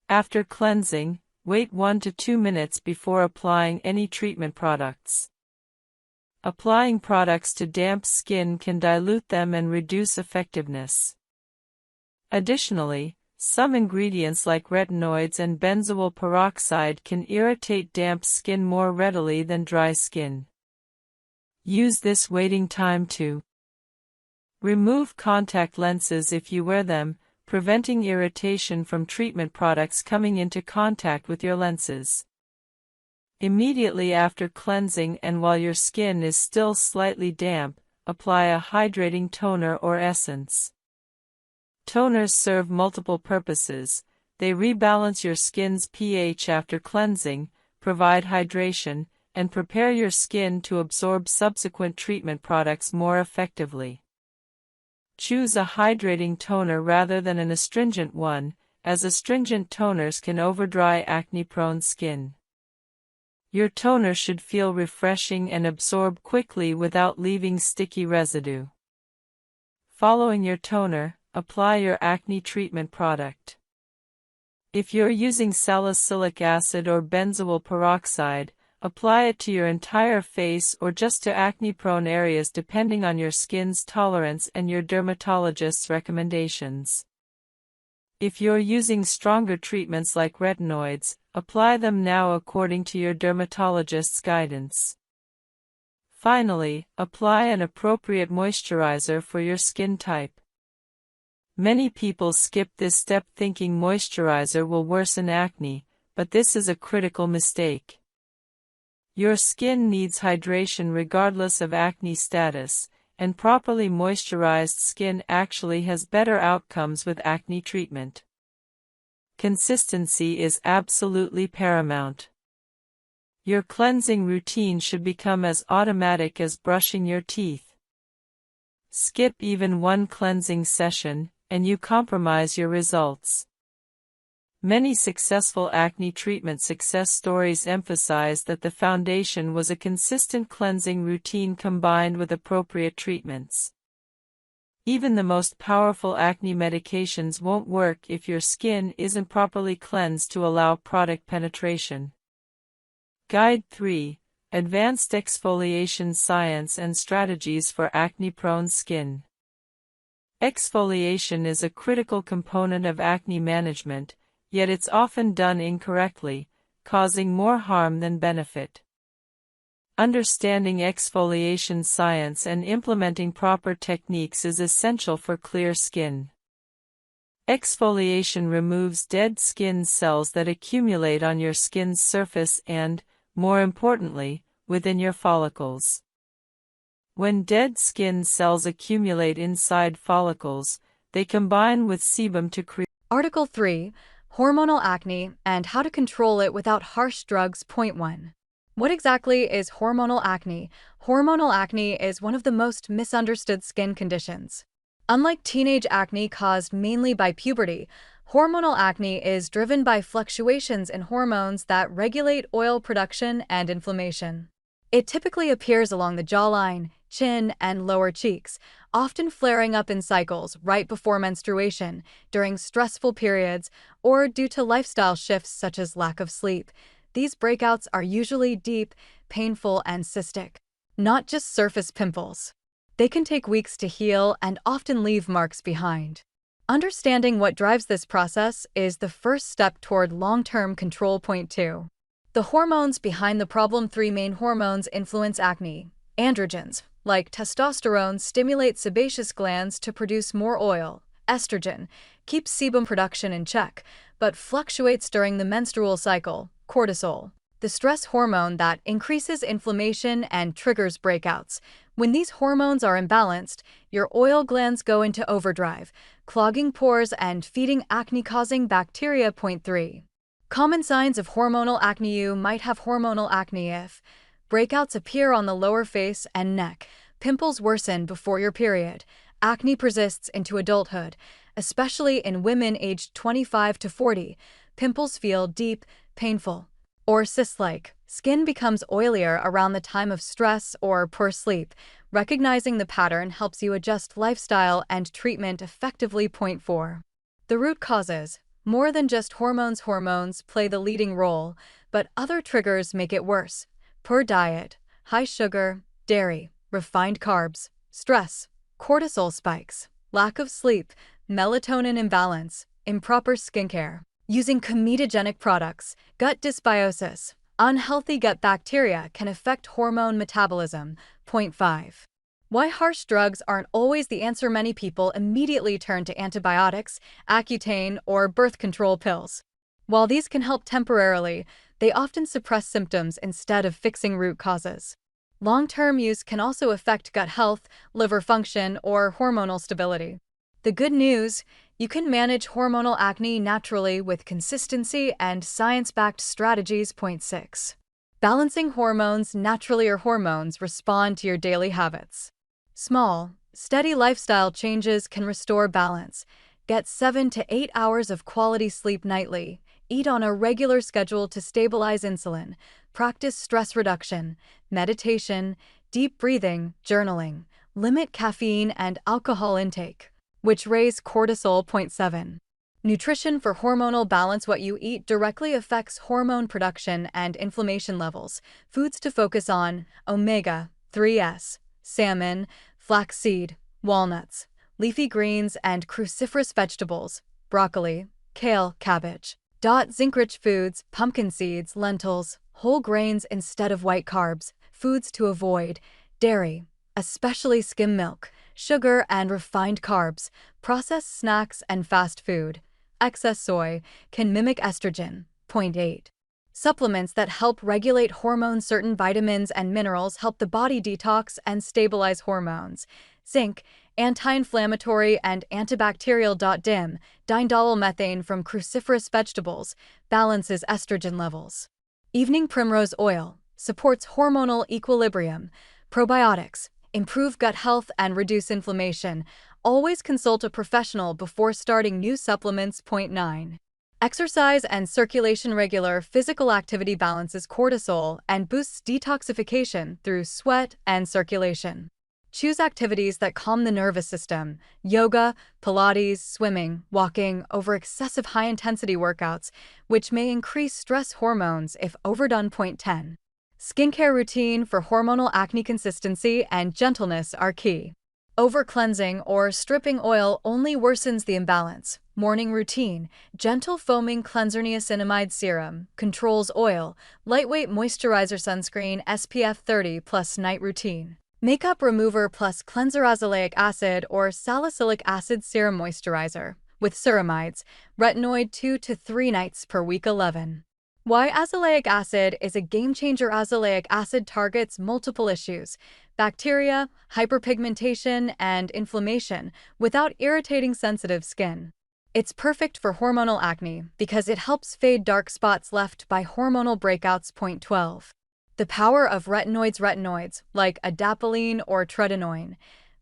Speaker 1: After cleansing, wait 1 to 2 minutes before applying any treatment products. Applying products to damp skin can dilute them and reduce effectiveness. Additionally, some ingredients like retinoids and benzoyl peroxide can irritate damp skin more readily than dry skin. Use this waiting time to remove contact lenses if you wear them, preventing irritation from treatment products coming into contact with your lenses. Immediately after cleansing and while your skin is still slightly damp, apply a hydrating toner or essence. Toners serve multiple purposes. They rebalance your skin's pH after cleansing, provide hydration, and prepare your skin to absorb subsequent treatment products more effectively. Choose a hydrating toner rather than an astringent one, as astringent toners can overdry acne-prone skin. Your toner should feel refreshing and absorb quickly without leaving sticky residue. Following your toner, apply your acne treatment product. If you're using salicylic acid or benzoyl peroxide, apply it to your entire face or just to acne-prone areas depending on your skin's tolerance and your dermatologist's recommendations. If you're using stronger treatments like retinoids, apply them now according to your dermatologist's guidance. Finally, apply an appropriate moisturizer for your skin type. Many people skip this step thinking moisturizer will worsen acne, but this is a critical mistake. Your skin needs hydration regardless of acne status, and properly moisturized skin actually has better outcomes with acne treatment. Consistency is absolutely paramount. Your cleansing routine should become as automatic as brushing your teeth. Skip even one cleansing session, and you compromise your results. Many successful acne treatment success stories emphasize that the foundation was a consistent cleansing routine combined with appropriate treatments. Even the most powerful acne medications won't work if your skin isn't properly cleansed to allow product penetration. Guide 3: Advanced Exfoliation Science and Strategies for Acne-Prone Skin. Exfoliation is a critical component of acne management, yet it's often done incorrectly, causing more harm than benefit. Understanding exfoliation science and implementing proper techniques is essential for clear skin. Exfoliation removes dead skin cells that accumulate on your skin's surface and, more importantly, within your follicles. When dead skin cells accumulate inside follicles, they combine with sebum to create.
Speaker 2: Article 3: Hormonal acne and how to control it without harsh drugs. Point 1. What exactly is hormonal acne? Hormonal acne is one of the most misunderstood skin conditions. Unlike teenage acne caused mainly by puberty, hormonal acne is driven by fluctuations in hormones that regulate oil production and inflammation. It typically appears along the jawline, chin, and lower cheeks, often flaring up in cycles right before menstruation, during stressful periods, or due to lifestyle shifts such as lack of sleep. These breakouts are usually deep, painful, and cystic, not just surface pimples. They can take weeks to heal and often leave marks behind. Understanding what drives this process is the first step toward long-term control. Point 2. The hormones behind the problem. 3 main hormones influence acne. Androgens, like testosterone, stimulate sebaceous glands to produce more oil. Estrogen keeps sebum production in check, but fluctuates during the menstrual cycle. Cortisol, the stress hormone that increases inflammation and triggers breakouts. When these hormones are imbalanced, your oil glands go into overdrive, clogging pores and feeding acne-causing bacteria. Point 3. Common signs of hormonal acne. You might have hormonal acne if breakouts appear on the lower face and neck, pimples worsen before your period, acne persists into adulthood, especially in women aged 25 to 40, pimples feel deep, painful, Or cyst-like, skin becomes oilier around the time of stress or poor sleep. Recognizing the pattern helps you adjust lifestyle and treatment effectively. Point 4. The root causes. More than just hormones. Hormones play the leading role, but other triggers make it worse. Poor diet, high sugar, dairy, refined carbs, stress, cortisol spikes, lack of sleep, melatonin imbalance, improper skincare, using comedogenic products, gut dysbiosis, unhealthy gut bacteria can affect hormone metabolism. Point 5. Why harsh drugs aren't always the answer. Many people immediately turn to antibiotics, Accutane, or birth control pills. While these can help temporarily, they often suppress symptoms instead of fixing root causes. Long-term use can also affect gut health, liver function, or hormonal stability. The good news: you can manage hormonal acne naturally with consistency and science-backed strategies. Point 6. Balancing hormones naturally. Your hormones respond to your daily habits. Small, steady lifestyle changes can restore balance. Get 7 to 8 hours of quality sleep nightly. Eat on a regular schedule to stabilize insulin. Practice stress reduction, meditation, deep breathing, journaling. Limit caffeine and alcohol intake, which raise cortisol. Point 7. Nutrition for hormonal balance. What you eat directly affects hormone production and inflammation levels. Foods to focus on: omega-3s, salmon, flaxseed, walnuts, leafy greens and cruciferous vegetables, broccoli, kale, cabbage. Zinc-rich foods, pumpkin seeds, lentils, whole grains instead of white carbs. Foods to avoid: dairy, especially skim milk, sugar and refined carbs, processed snacks and fast food. Excess soy can mimic estrogen. Point 8. Supplements that help regulate hormones. Certain vitamins and minerals help the body detox and stabilize hormones. Zinc, anti-inflammatory and antibacterial. Diindolylmethane from cruciferous vegetables balances estrogen levels. Evening primrose oil supports hormonal equilibrium. Probiotics improve gut health and reduce inflammation. Always consult a professional before starting new supplements. Point 9. Exercise and circulation. Regular physical activity balances cortisol and boosts detoxification through sweat and circulation. Choose activities that calm the nervous system: yoga, Pilates, swimming, walking, over excessive high-intensity workouts, which may increase stress hormones if overdone. Point 10. Skincare routine for hormonal acne. Consistency and gentleness are key. Over-cleansing or stripping oil only worsens the imbalance. Morning routine: gentle foaming cleanser. Niacinamide serum controls oil. Lightweight moisturizer. Sunscreen SPF 30+. Night routine: makeup remover plus cleanser. Azelaic acid or salicylic acid serum moisturizer with ceramides. Retinoid 2 to 3 nights per week. 11. Why azelaic acid is a game-changer. Azelaic acid targets multiple issues: bacteria, hyperpigmentation, and inflammation without irritating sensitive skin. It's perfect for hormonal acne because it helps fade dark spots left by hormonal breakouts. Point 12. The power of retinoids. Retinoids, like adapalene or tretinoin,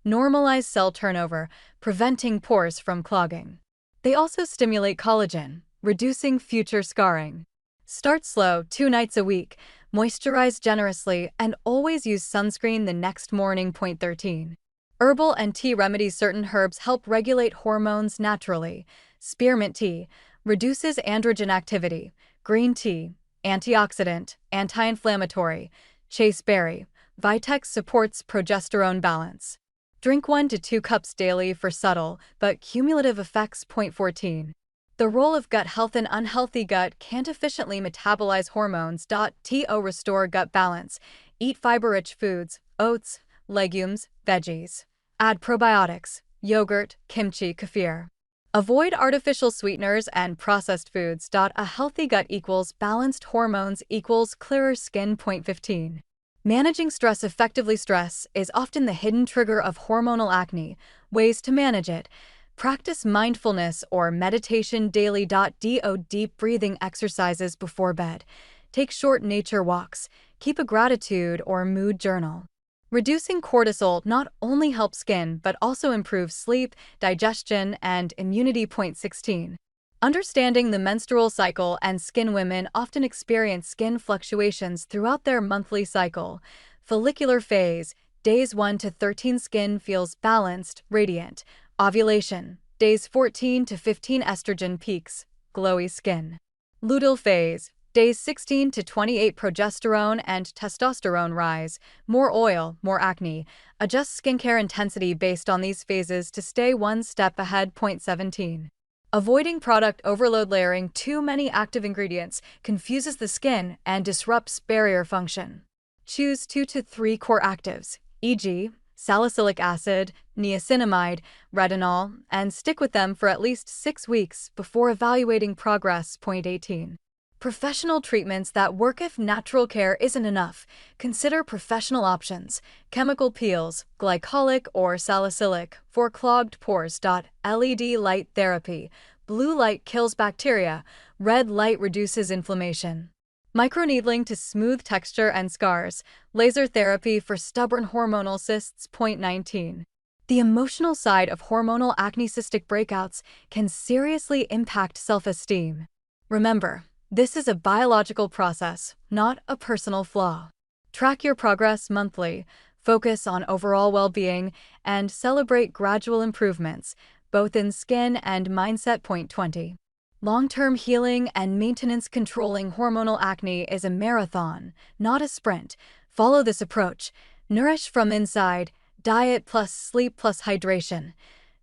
Speaker 2: normalize cell turnover, preventing pores from clogging. They also stimulate collagen, reducing future scarring. Start slow, 2 nights a week, moisturize generously, and always use sunscreen the next morning. Point 13. Herbal and tea remedies. Certain herbs help regulate hormones naturally. Spearmint tea reduces androgen activity. Green tea, antioxidant, anti-inflammatory. Chaseberry, Vitex supports progesterone balance. Drink 1 to 2 cups daily for subtle but cumulative effects. Point 14. The role of gut health. An unhealthy gut can't efficiently metabolize hormones. To restore gut balance: eat fiber-rich foods, oats, legumes, veggies. Add probiotics, yogurt, kimchi, kefir. Avoid artificial sweeteners and processed foods. A healthy gut equals balanced hormones equals clearer skin. Point 15. Managing stress effectively. Stress is often the hidden trigger of hormonal acne. Ways to manage it: practice mindfulness or meditation daily. Do deep breathing exercises before bed. Take short nature walks. Keep a gratitude or mood journal. Reducing cortisol not only helps skin but also improves sleep, digestion, and immunity. Point 16. Understanding the menstrual cycle and skin. Women often experience skin fluctuations throughout their monthly cycle. Follicular phase, days 1 to 13, skin feels balanced, radiant. Ovulation, days 14 to 15, estrogen peaks, glowy skin. Luteal phase, days 16 to 28, progesterone and testosterone rise, more oil, more acne. Adjust skincare intensity based on these phases to stay one step ahead. Point 17. Avoiding product overload. Layering too many active ingredients confuses the skin and disrupts barrier function. Choose 2 to 3 core actives, e.g., salicylic acid, niacinamide, retinol, and stick with them for at least 6 weeks before evaluating progress. Point 18. Professional treatments that work. If natural care isn't enough, consider professional options. Chemical peels, glycolic or salicylic, for clogged pores. LED light therapy. Blue light kills bacteria, red light reduces inflammation. Microneedling to smooth texture and scars. Laser therapy for stubborn hormonal cysts. Point 19. The emotional side of hormonal acne. Cystic breakouts can seriously impact self-esteem. Remember, this is a biological process, not a personal flaw. Track your progress monthly, focus on overall well-being, and celebrate gradual improvements, both in skin and mindset. Point 20. Long-term healing and maintenance. Controlling hormonal acne is a marathon, not a sprint. Follow this approach. Nourish from inside, diet plus sleep plus hydration.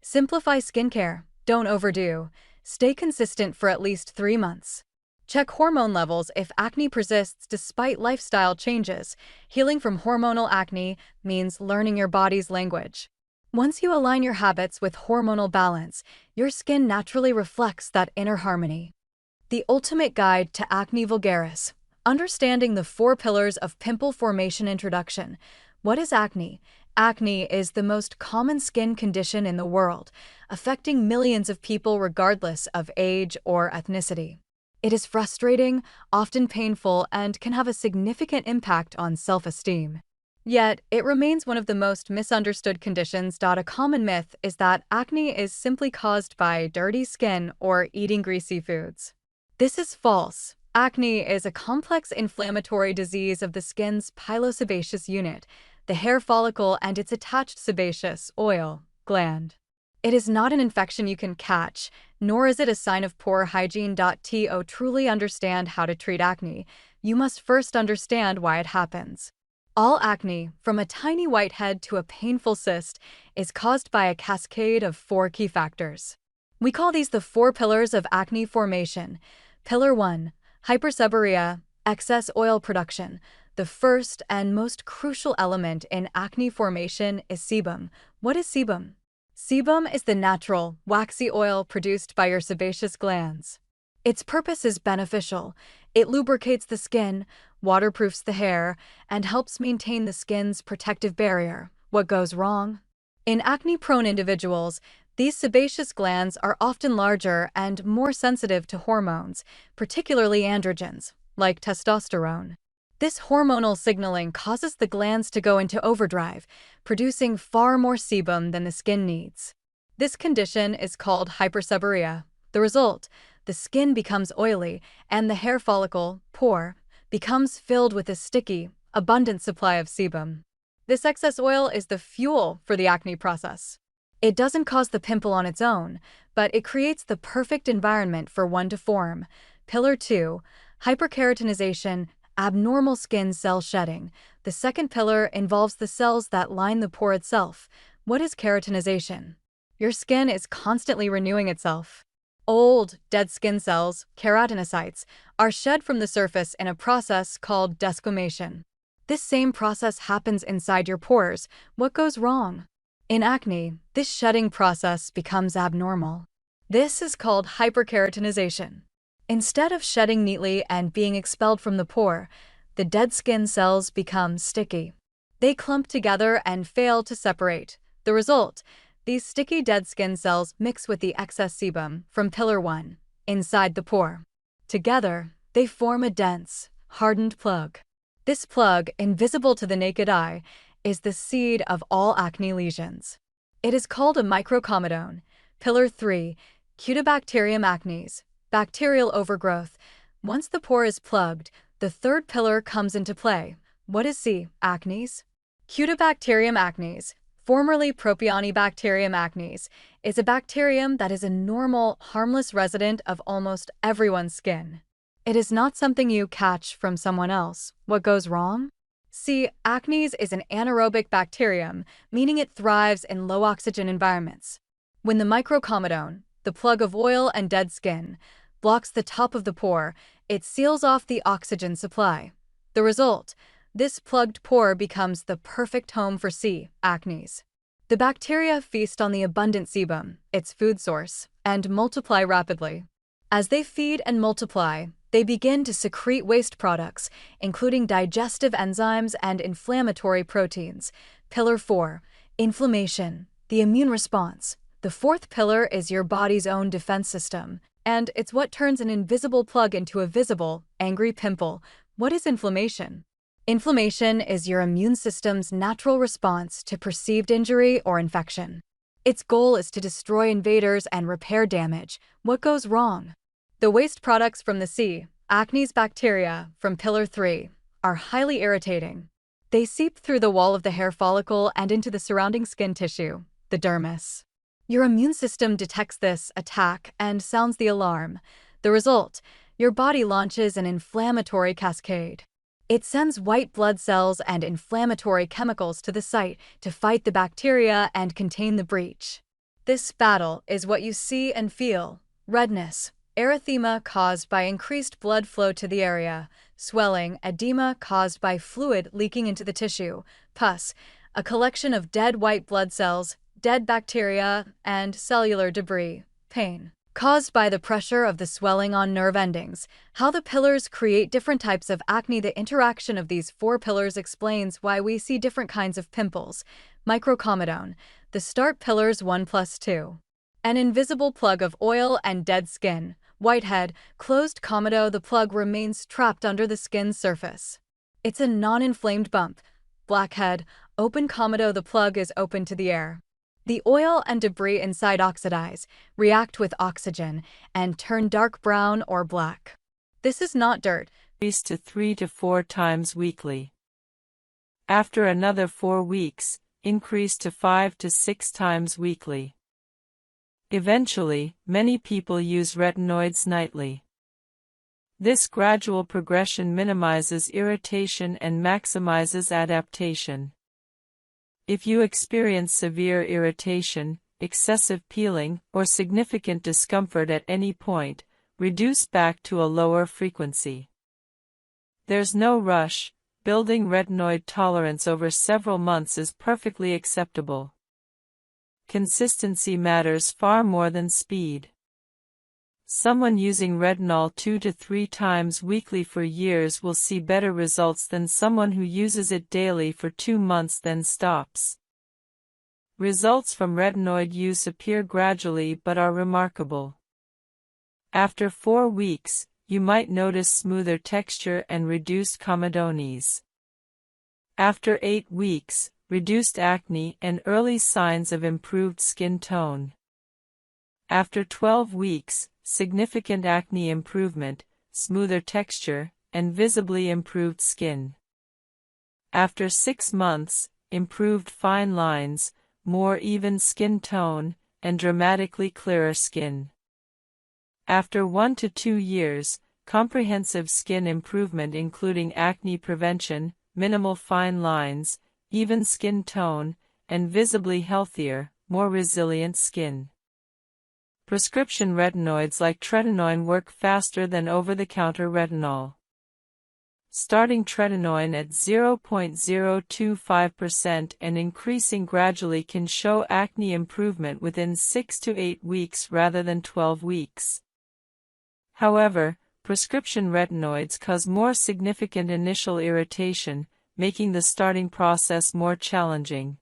Speaker 2: Simplify skincare, don't overdo. Stay consistent for at least 3 months. Check hormone levels if acne persists despite lifestyle changes. Healing from hormonal acne means learning your body's language. Once you align your habits with hormonal balance, your skin naturally reflects that inner harmony. The ultimate guide to acne vulgaris. Understanding the 4 pillars of pimple formation. Introduction. What is acne? Acne is the most common skin condition in the world, affecting millions of people regardless of age or ethnicity. It is frustrating, often painful, and can have a significant impact on self-esteem. Yet, it remains one of the most misunderstood conditions. A common myth is that acne is simply caused by dirty skin or eating greasy foods. This is false. Acne is a complex inflammatory disease of the skin's pilosebaceous unit, the hair follicle, and its attached sebaceous oil gland. It is not an infection you can catch, nor is it a sign of poor hygiene. To truly understand how to treat acne, you must first understand why it happens. All acne, from a tiny whitehead to a painful cyst, is caused by a cascade of 4 key factors. We call these the 4 pillars of acne formation. Pillar 1. Hyperseborrhea, excess oil production. The first and most crucial element in acne formation is sebum. What is sebum? Sebum is the natural, waxy oil produced by your sebaceous glands. Its purpose is beneficial. It lubricates the skin, waterproofs the hair, and helps maintain the skin's protective barrier. What goes wrong? In acne-prone individuals, these sebaceous glands are often larger and more sensitive to hormones, particularly androgens, like testosterone. This hormonal signaling causes the glands to go into overdrive, producing far more sebum than the skin needs. This condition is called hyperseborrhea. The result: the skin becomes oily, and the hair follicle, pore, becomes filled with a sticky, abundant supply of sebum. This excess oil is the fuel for the acne process. It doesn't cause the pimple on its own, but it creates the perfect environment for one to form. Pillar 2. Hyperkeratinization, abnormal skin cell shedding. The second pillar involves the cells that line the pore itself. What is keratinization? Your skin is constantly renewing itself. Old, dead skin cells, keratinocytes, are shed from the surface in a process called desquamation. This same process happens inside your pores. What goes wrong? In acne, this shedding process becomes abnormal. This is called hyperkeratinization. Instead of shedding neatly and being expelled from the pore, the dead skin cells become sticky. They clump together and fail to separate. The result: these sticky dead skin cells mix with the excess sebum from pillar 1 inside the pore. Together, they form a dense, hardened plug. This plug, invisible to the naked eye, is the seed of all acne lesions. It is called a microcomedone. Pillar 3. Cutibacterium acnes, bacterial overgrowth. Once the pore is plugged, the third pillar comes into play. What is C? Acnes? Cutibacterium acnes, formerly Propionibacterium acnes, is a bacterium that is a normal, harmless resident of almost everyone's skin. It is not something you catch from someone else. What goes wrong? C. Acnes is an anaerobic bacterium, meaning it thrives in low-oxygen environments. When the microcomedone, the plug of oil and dead skin, blocks the top of the pore, it seals off the oxygen supply. The result: this plugged pore becomes the perfect home for C. acnes. The bacteria feast on the abundant sebum, its food source, and multiply rapidly. As they feed and multiply, they begin to secrete waste products, including digestive enzymes and inflammatory proteins. Pillar 4. Inflammation, the immune response. The fourth pillar is your body's own defense system, and it's what turns an invisible plug into a visible, angry pimple. What is inflammation? Inflammation is your immune system's natural response to perceived injury or infection. Its goal is to destroy invaders and repair damage. What goes wrong? The waste products from the C. acnes bacteria from Pillar 3 are highly irritating. They seep through the wall of the hair follicle and into the surrounding skin tissue, the dermis. Your immune system detects this attack and sounds the alarm. The result: your body launches an inflammatory cascade. It sends white blood cells and inflammatory chemicals to the site to fight the bacteria and contain the breach. This battle is what you see and feel: redness, erythema caused by increased blood flow to the area, swelling, edema caused by fluid leaking into the tissue, pus, a collection of dead white blood cells, dead bacteria, and cellular debris, pain caused by the pressure of the swelling on nerve endings. How the pillars create different types of acne. The interaction of these four pillars explains why we see different kinds of pimples. Microcomedone, the start pillars 1 plus 2. An invisible plug of oil and dead skin. Whitehead, closed comedo, the plug remains trapped under the skin's surface. It's a non-inflamed bump. Blackhead, open comedo, the plug is open to the air. The oil and debris inside oxidize, react with oxygen, and turn dark brown or black. This is not dirt.
Speaker 1: Increase to 3 to 4 times weekly. After another 4 weeks, increase to 5 to 6 times weekly. Eventually, many people use retinoids nightly. This gradual progression minimizes irritation and maximizes adaptation. If you experience severe irritation, excessive peeling, or significant discomfort at any point, reduce back to a lower frequency. There's no rush. Building retinoid tolerance over several months is perfectly acceptable. Consistency matters far more than speed. Someone using retinol 2 to 3 times weekly for years will see better results than someone who uses it daily for 2 months then stops. Results from retinoid use appear gradually but are remarkable. After 4 weeks, you might notice smoother texture and reduced comedones. After 8 weeks, reduced acne and early signs of improved skin tone. After 12 weeks, significant acne improvement, smoother texture, and visibly improved skin. After 6 months, improved fine lines, more even skin tone, and dramatically clearer skin. After 1 to 2 years, comprehensive skin improvement including acne prevention, minimal fine lines, even skin tone, and visibly healthier, more resilient skin. Prescription retinoids like tretinoin work faster than over-the-counter retinol. Starting tretinoin at 0.025% and increasing gradually can show acne improvement within 6 to 8 weeks rather than 12 weeks. However, prescription retinoids cause more significant initial irritation, making the starting process more challenging.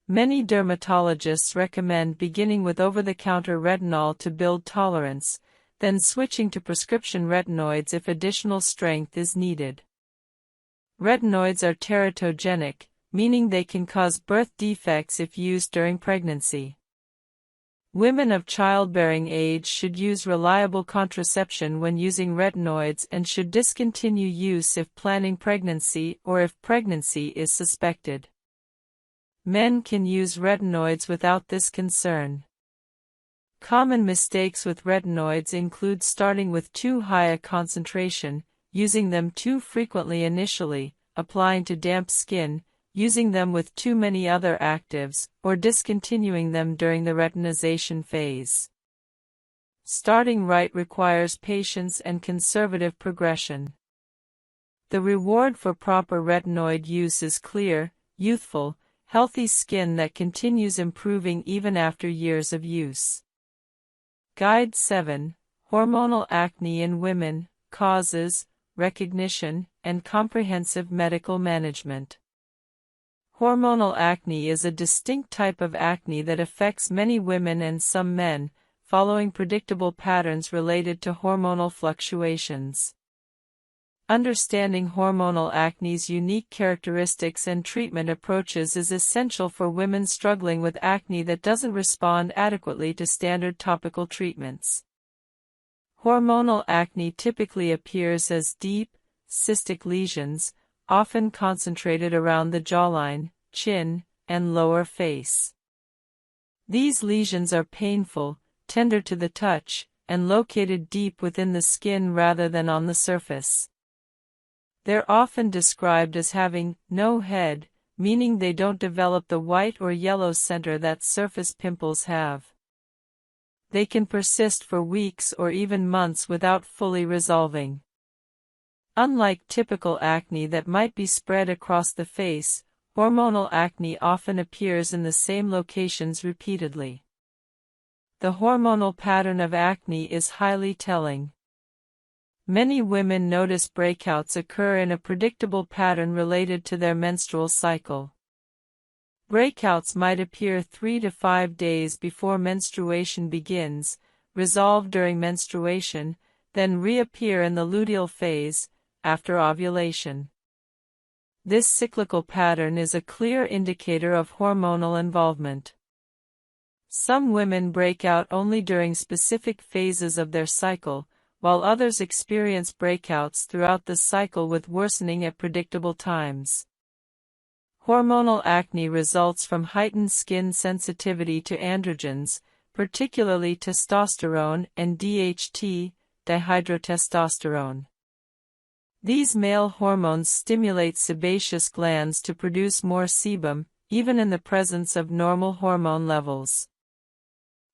Speaker 1: Many dermatologists recommend beginning with over-the-counter retinol to build tolerance, then switching to prescription retinoids if additional strength is needed. Retinoids are teratogenic, meaning they can cause birth defects if used during pregnancy. Women of childbearing age should use reliable contraception when using retinoids and should discontinue use if planning pregnancy or if pregnancy is suspected. Men can use retinoids without this concern. Common mistakes with retinoids include starting with too high a concentration, using them too frequently initially, applying to damp skin, using them with too many other actives, or discontinuing them during the retinization phase. Starting right requires patience and conservative progression. The reward for proper retinoid use is clear, youthful, healthy skin that continues improving even after years of use. Guide 7. Hormonal acne in women, causes, recognition, and comprehensive medical management. Hormonal acne is a distinct type of acne that affects many women and some men, following predictable patterns related to hormonal fluctuations. Understanding hormonal acne's unique characteristics and treatment approaches is essential for women struggling with acne that doesn't respond adequately to standard topical treatments. Hormonal acne typically appears as deep, cystic lesions, often concentrated around the jawline, chin, and lower face. These lesions are painful, tender to the touch, and located deep within the skin rather than on the surface. They're often described as having no head, meaning they don't develop the white or yellow center that surface pimples have. They can persist for weeks or even months without fully resolving. Unlike typical acne that might be spread across the face, hormonal acne often appears in the same locations repeatedly. The hormonal pattern of acne is highly telling. Many women notice breakouts occur in a predictable pattern related to their menstrual cycle. Breakouts might appear 3 to 5 days before menstruation begins, resolve during menstruation, then reappear in the luteal phase, after ovulation. This cyclical pattern is a clear indicator of hormonal involvement. Some women break out only during specific phases of their cycle, while others experience breakouts throughout the cycle with worsening at predictable times. Hormonal acne results from heightened skin sensitivity to androgens, particularly testosterone and DHT, dihydrotestosterone. These male hormones stimulate sebaceous glands to produce more sebum, even in the presence of normal hormone levels.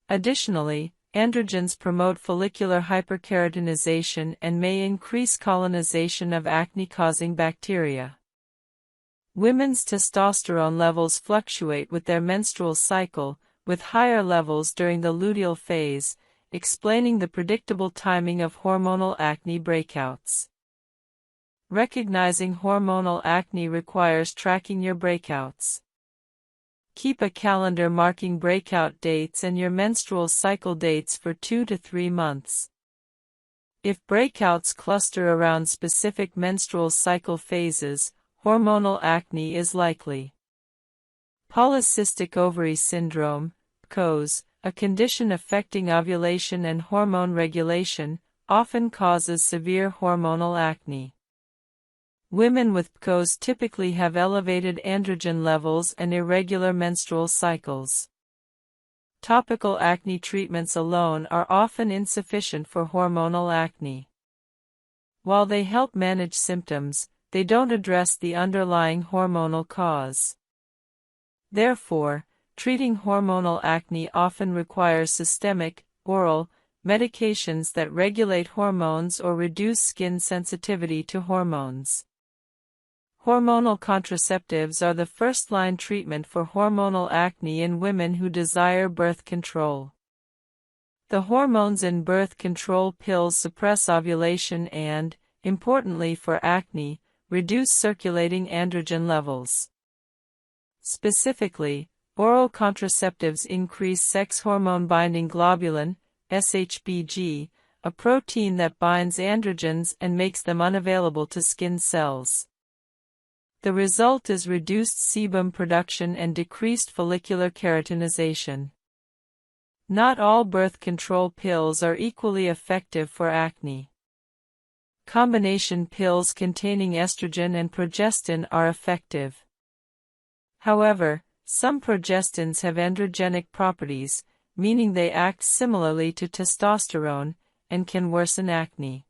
Speaker 1: Additionally, androgens promote follicular hyperkeratinization and may increase colonization of acne-causing bacteria. Women's testosterone levels fluctuate with their menstrual cycle, with higher levels during the luteal phase, explaining the predictable timing of hormonal acne breakouts. Recognizing hormonal acne requires tracking your breakouts. Keep a calendar marking breakout dates and your menstrual cycle dates for 2 to 3 months. If breakouts cluster around specific menstrual cycle phases, hormonal acne is likely. Polycystic ovary syndrome, PCOS, a condition affecting ovulation and hormone regulation, often causes severe hormonal acne. Women with PCOS typically have elevated androgen levels and irregular menstrual cycles. Topical acne treatments alone are often insufficient for hormonal acne. While they help manage symptoms, they don't address the underlying hormonal cause. Therefore, treating hormonal acne often requires systemic, oral, medications that regulate hormones or reduce skin sensitivity to hormones. Hormonal contraceptives are the first-line treatment for hormonal acne in women who desire birth control. The hormones in birth control pills suppress ovulation and, importantly for acne, reduce circulating androgen levels. Specifically, oral contraceptives increase sex hormone-binding globulin, SHBG, a protein that binds androgens and makes them unavailable to skin cells. The result is reduced sebum production and decreased follicular keratinization. Not all birth control pills are equally effective for acne. Combination pills containing estrogen and progestin are effective. However, some progestins have androgenic properties, meaning they act similarly to testosterone, and can worsen acne.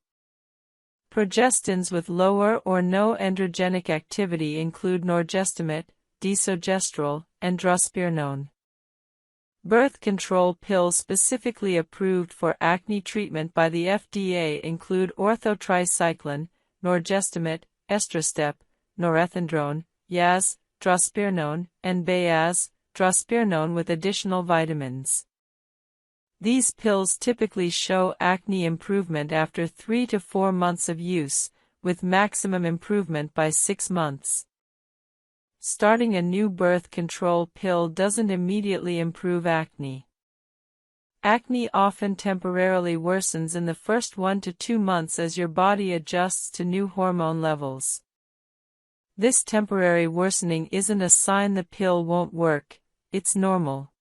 Speaker 1: Progestins with lower or no androgenic activity include norgestimate, desogestrel, and drospirenone. Birth control pills specifically approved for acne treatment by the FDA include orthotricycline, norgestimate, estrostep, norethindrone, yaz, drospirenone, and bayaz, drospirenone with additional vitamins. These pills typically show acne improvement after 3 to 4 months of use, with maximum improvement by 6 months. Starting a new birth control pill doesn't immediately improve acne. Acne often temporarily worsens in the first 1 to 2 months as your body adjusts to new hormone levels. This temporary worsening isn't a sign the pill won't work, it's normal.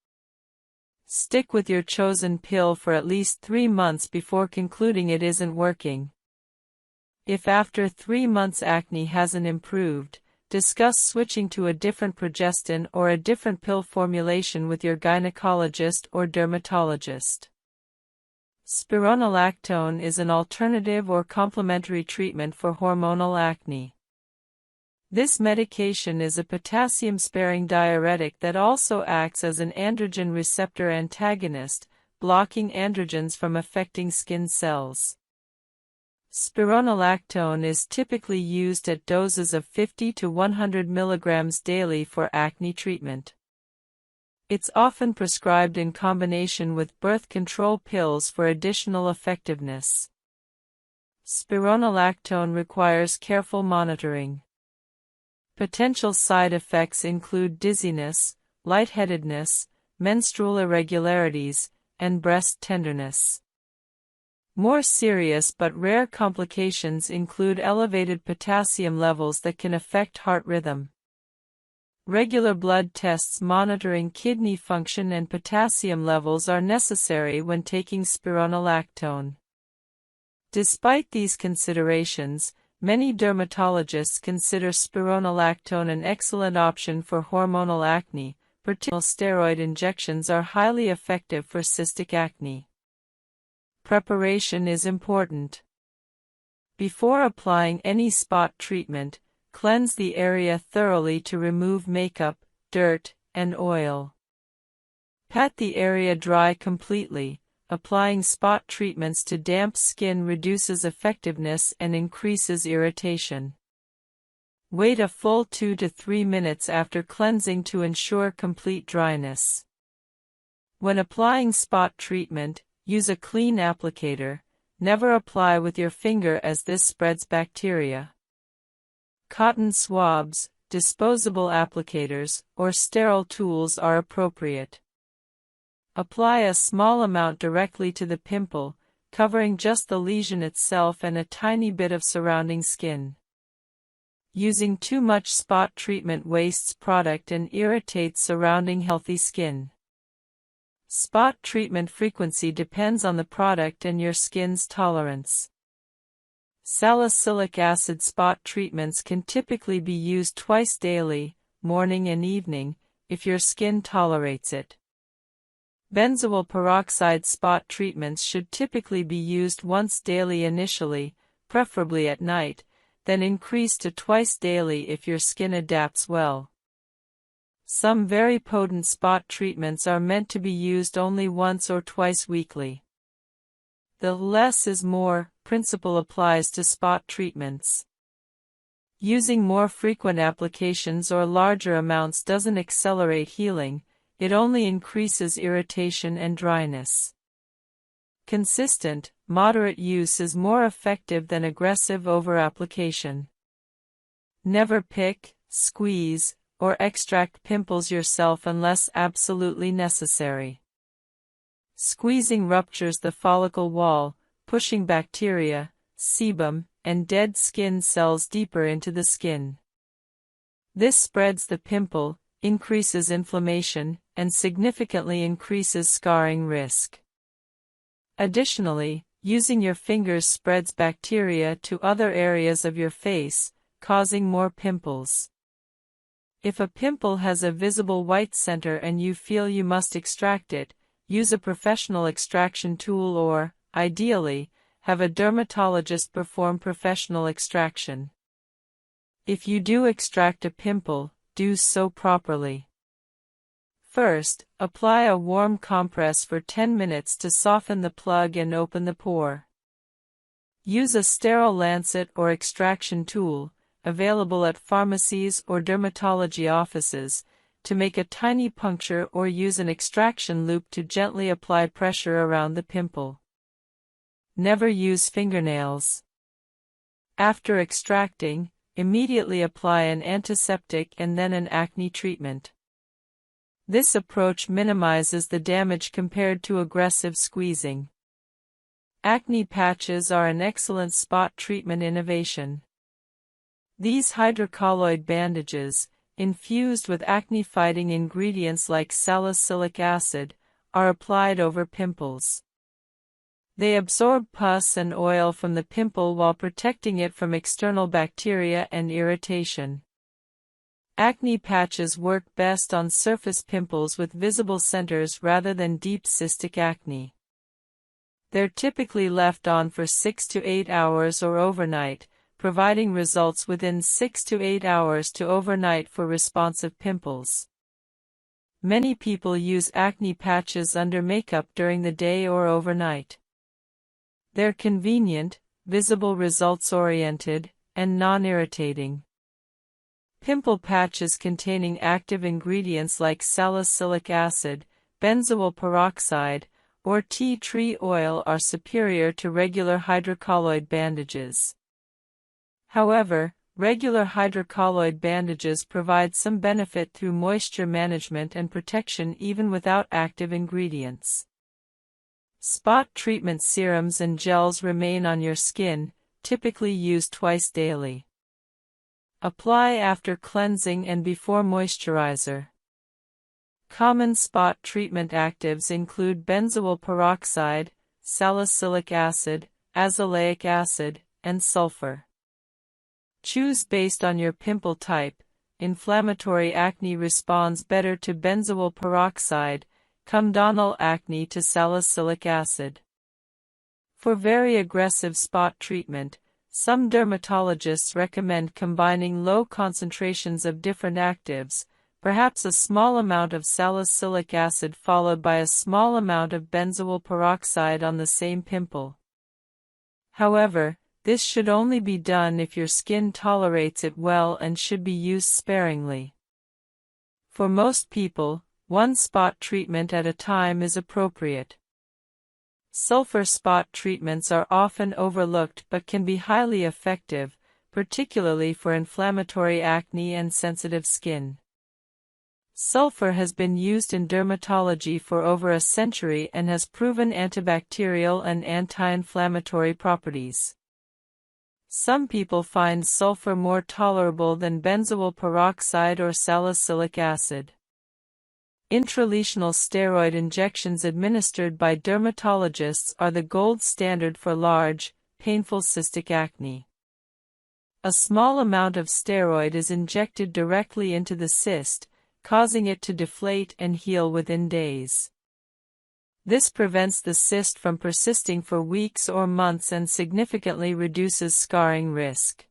Speaker 1: Stick with your chosen pill for at least 3 months before concluding it isn't working. If after 3 months acne hasn't improved, discuss switching to a different progestin or a different pill formulation with your gynecologist or dermatologist. Spironolactone is an alternative or complementary treatment for hormonal acne. This medication is a potassium-sparing diuretic that also acts as an androgen receptor antagonist, blocking androgens from affecting skin cells. Spironolactone is typically used at doses of 50 to 100 mg daily for acne treatment. It's often prescribed in combination with birth control pills for additional effectiveness. Spironolactone requires careful monitoring. Potential side effects include dizziness, lightheadedness, menstrual irregularities, and breast tenderness. More serious but rare complications include elevated potassium levels that can affect heart rhythm. Regular blood tests monitoring kidney function and potassium levels are necessary when taking spironolactone. Despite these considerations, many dermatologists consider spironolactone an excellent option for hormonal acne, particularly steroid injections are highly effective for cystic acne. Preparation is important. Before applying any spot treatment, cleanse the area thoroughly to remove makeup, dirt, and oil. Pat the area dry completely. Applying spot treatments to damp skin reduces effectiveness and increases irritation. Wait a full 2 to 3 minutes after cleansing to ensure complete dryness. When applying spot treatment, use a clean applicator. Never apply with your finger as this spreads bacteria. Cotton swabs, disposable applicators, or sterile tools are appropriate. Apply a small amount directly to the pimple, covering just the lesion itself and a tiny bit of surrounding skin. Using too much spot treatment wastes product and irritates surrounding healthy skin. Spot treatment frequency depends on the product and your skin's tolerance. Salicylic acid spot treatments can typically be used twice daily, morning and evening, if your skin tolerates it. Benzoyl peroxide spot treatments should typically be used once daily initially, preferably at night, then increase to twice daily if your skin adapts well. Some very potent spot treatments are meant to be used only once or twice weekly. The less is more principle applies to spot treatments. Using more frequent applications or larger amounts doesn't accelerate healing, it only increases irritation and dryness. Consistent, moderate use is more effective than aggressive over-application. Never pick, squeeze, or extract pimples yourself unless absolutely necessary. Squeezing ruptures the follicle wall, pushing bacteria, sebum, and dead skin cells deeper into the skin. This spreads the pimple, increases inflammation, and significantly increases scarring risk. Additionally, using your fingers spreads bacteria to other areas of your face, causing more pimples. If a pimple has a visible white center and you feel you must extract it, use a professional extraction tool or, ideally, have a dermatologist perform professional extraction. If you do extract a pimple, do so properly. First, apply a warm compress for 10 minutes to soften the plug and open the pore. Use a sterile lancet or extraction tool, available at pharmacies or dermatology offices, to make a tiny puncture or use an extraction loop to gently apply pressure around the pimple. Never use fingernails. After extracting, immediately apply an antiseptic and then an acne treatment. This approach minimizes the damage compared to aggressive squeezing. Acne patches are an excellent spot treatment innovation. These hydrocolloid bandages, infused with acne-fighting ingredients like salicylic acid, are applied over pimples. They absorb pus and oil from the pimple while protecting it from external bacteria and irritation. Acne patches work best on surface pimples with visible centers rather than deep cystic acne. They're typically left on for 6 to 8 hours or overnight, providing results within 6 to 8 hours to overnight for responsive pimples. Many people use acne patches under makeup during the day or overnight. They're convenient, visible results-oriented, and non-irritating. Pimple patches containing active ingredients like salicylic acid, benzoyl peroxide, or tea tree oil are superior to regular hydrocolloid bandages. However, regular hydrocolloid bandages provide some benefit through moisture management and protection even without active ingredients. Spot treatment serums and gels remain on your skin, typically used twice daily. Apply after cleansing and before moisturizer. Common spot treatment actives include benzoyl peroxide, salicylic acid, azelaic acid, and sulfur. Choose based on your pimple type. Inflammatory acne responds better to benzoyl peroxide, comedonal acne to salicylic acid. For very aggressive spot treatment, some dermatologists recommend combining low concentrations of different actives, perhaps a small amount of salicylic acid followed by a small amount of benzoyl peroxide on the same pimple. However, this should only be done if your skin tolerates it well and should be used sparingly. For most people, one spot treatment at a time is appropriate. Sulfur spot treatments are often overlooked but can be highly effective, particularly for inflammatory acne and sensitive skin. Sulfur has been used in dermatology for over a century and has proven antibacterial and anti-inflammatory properties. Some people find sulfur more tolerable than benzoyl peroxide or salicylic acid. Intralesional steroid injections administered by dermatologists are the gold standard for large, painful cystic acne. A small amount of steroid is injected directly into the cyst, causing it to deflate and heal within days. This prevents the cyst from persisting for weeks or months and significantly reduces scarring risk.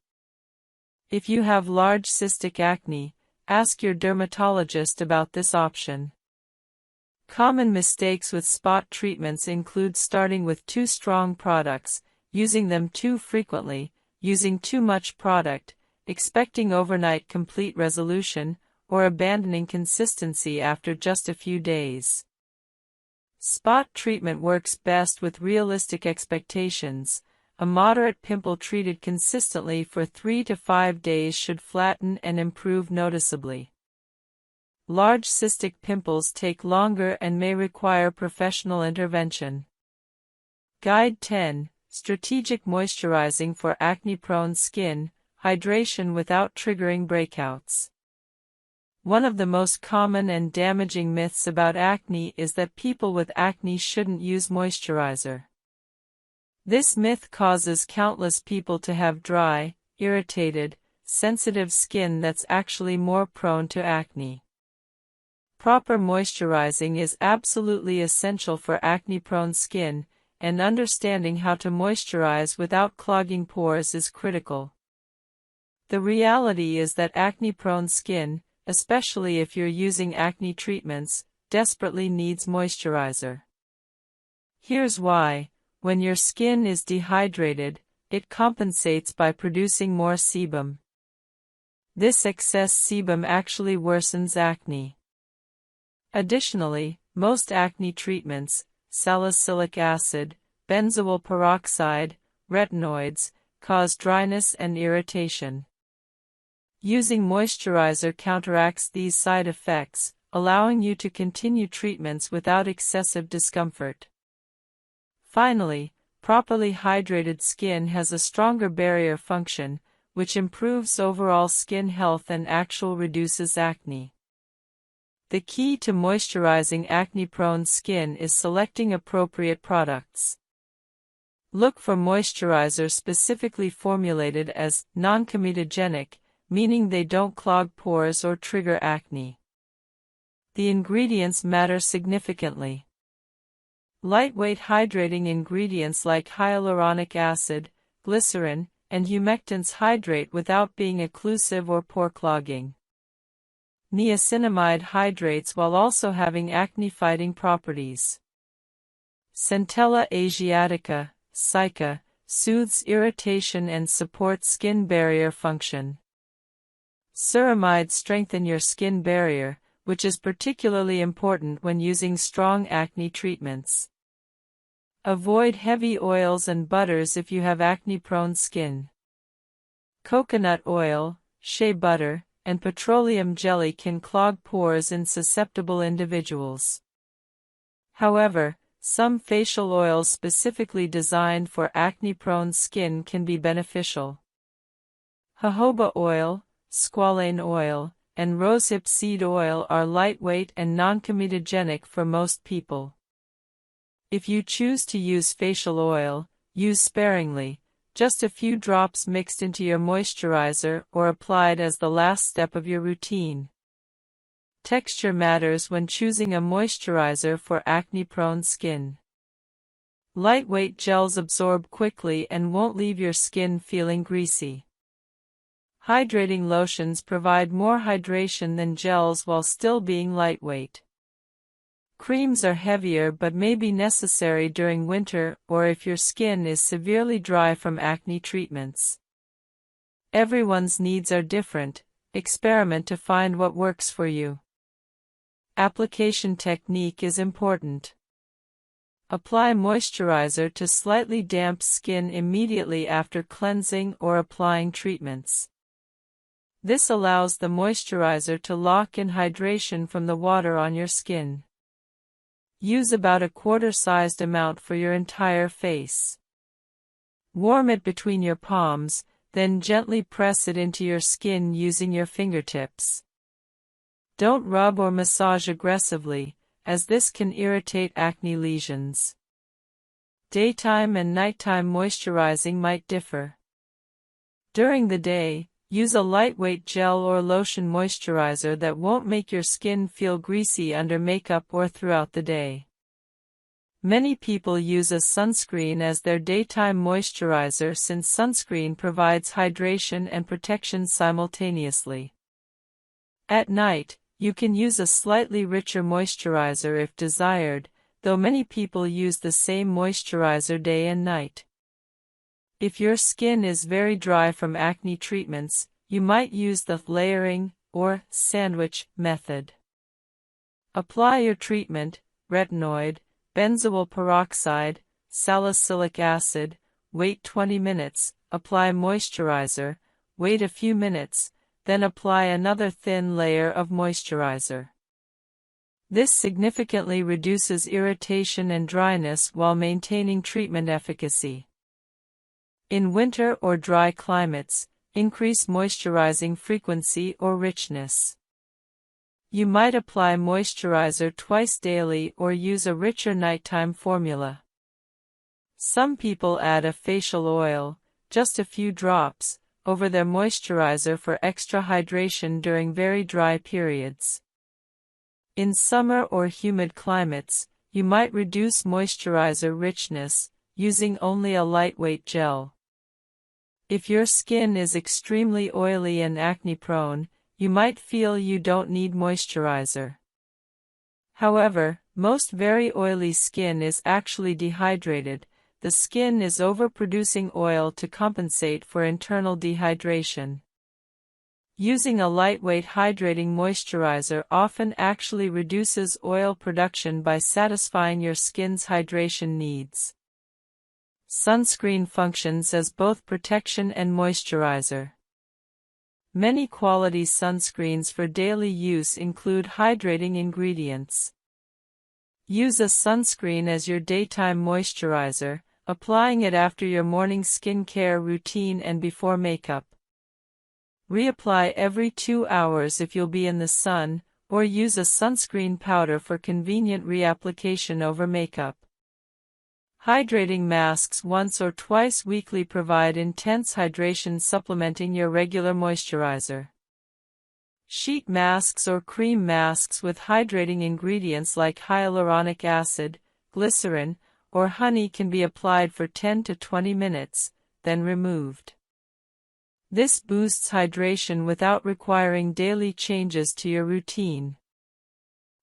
Speaker 1: If you have large cystic acne, ask your dermatologist about this option. Common mistakes with spot treatments include starting with too strong products, using them too frequently, using too much product, expecting overnight complete resolution, or abandoning consistency after just a few days. Spot treatment works best with realistic expectations. A moderate pimple treated consistently for 3 to 5 days should flatten and improve noticeably. Large cystic pimples take longer and may require professional intervention. Guide 10. Strategic moisturizing for acne-prone skin, hydration without triggering breakouts. One of the most common and damaging myths about acne is that people with acne shouldn't use moisturizer. This myth causes countless people to have dry, irritated, sensitive skin that's actually more prone to acne. Proper moisturizing is absolutely essential for acne-prone skin, and understanding how to moisturize without clogging pores is critical. The reality is that acne-prone skin, especially if you're using acne treatments, desperately needs moisturizer. Here's why. When your skin is dehydrated, it compensates by producing more sebum. This excess sebum actually worsens acne. Additionally, most acne treatments, salicylic acid, benzoyl peroxide, retinoids, cause dryness and irritation. Using moisturizer counteracts these side effects, allowing you to continue treatments without excessive discomfort. Finally, properly hydrated skin has a stronger barrier function, which improves overall skin health and actually reduces acne. The key to moisturizing acne-prone skin is selecting appropriate products. Look for moisturizers specifically formulated as non-comedogenic, meaning they don't clog pores or trigger acne. The ingredients matter significantly. Lightweight hydrating ingredients like hyaluronic acid, glycerin, and humectants hydrate without being occlusive or pore clogging. Niacinamide hydrates while also having acne-fighting properties. Centella asiatica, SICA, soothes irritation and supports skin barrier function. Ceramides strengthen your skin barrier, which is particularly important when using strong acne treatments. Avoid heavy oils and butters if you have acne-prone skin. Coconut oil, shea butter, and petroleum jelly can clog pores in susceptible individuals. However, some facial oils specifically designed for acne-prone skin can be beneficial. Jojoba oil, squalane oil, and rosehip seed oil are lightweight and non-comedogenic for most people. If you choose to use facial oil, use sparingly, just a few drops mixed into your moisturizer or applied as the last step of your routine. Texture matters when choosing a moisturizer for acne-prone skin. Lightweight gels absorb quickly and won't leave your skin feeling greasy. Hydrating lotions provide more hydration than gels while still being lightweight. Creams are heavier but may be necessary during winter or if your skin is severely dry from acne treatments. Everyone's needs are different. Experiment to find what works for you. Application technique is important. Apply moisturizer to slightly damp skin immediately after cleansing or applying treatments. This allows the moisturizer to lock in hydration from the water on your skin. Use about a quarter-sized amount for your entire face. Warm it between your palms, then gently press it into your skin using your fingertips. Don't rub or massage aggressively, as this can irritate acne lesions. Daytime and nighttime moisturizing might differ. During the day, use a lightweight gel or lotion moisturizer that won't make your skin feel greasy under makeup or throughout the day. Many people use a sunscreen as their daytime moisturizer since sunscreen provides hydration and protection simultaneously. At night, you can use a slightly richer moisturizer if desired, though many people use the same moisturizer day and night. If your skin is very dry from acne treatments, you might use the layering or sandwich method. Apply your treatment, retinoid, benzoyl peroxide, salicylic acid, wait 20 minutes, apply moisturizer, wait a few minutes, then apply another thin layer of moisturizer. This significantly reduces irritation and dryness while maintaining treatment efficacy. In winter or dry climates, increase moisturizing frequency or richness. You might apply moisturizer twice daily or use a richer nighttime formula. Some people add a facial oil, just a few drops, over their moisturizer for extra hydration during very dry periods. In summer or humid climates, you might reduce moisturizer richness, using only a lightweight gel. If your skin is extremely oily and acne-prone, you might feel you don't need moisturizer. However, most very oily skin is actually dehydrated. The skin is overproducing oil to compensate for internal dehydration. Using a lightweight hydrating moisturizer often actually reduces oil production by satisfying your skin's hydration needs. Sunscreen functions as both protection and moisturizer. Many quality sunscreens for daily use include hydrating ingredients. Use a sunscreen as your daytime moisturizer, applying it after your morning skincare routine and before makeup. Reapply every 2 hours if you'll be in the sun, or use a sunscreen powder for convenient reapplication over makeup. Hydrating masks once or twice weekly provide intense hydration, supplementing your regular moisturizer. Sheet masks or cream masks with hydrating ingredients like hyaluronic acid, glycerin, or honey can be applied for 10 to 20 minutes, then removed. This boosts hydration without requiring daily changes to your routine.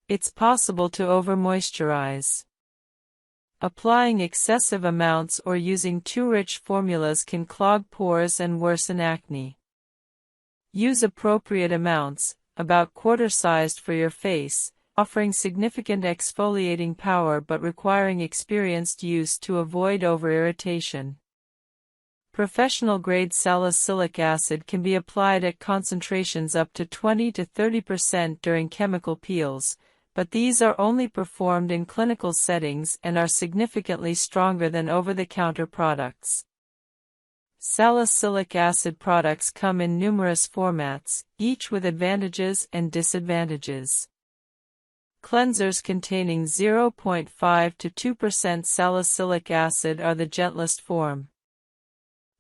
Speaker 1: It's possible to over-moisturize. Applying excessive amounts or using too rich formulas can clog pores and worsen acne. Use appropriate amounts, about quarter-sized for your face, offering significant exfoliating power but requiring experienced use to avoid over-irritation. Professional-grade salicylic acid can be applied at concentrations up to 20 to 30% during chemical peels, but these are only performed in clinical settings and are significantly stronger than over-the-counter products. Salicylic acid products come in numerous formats, each with advantages and disadvantages. Cleansers containing 0.5 to 2% salicylic acid are the gentlest form.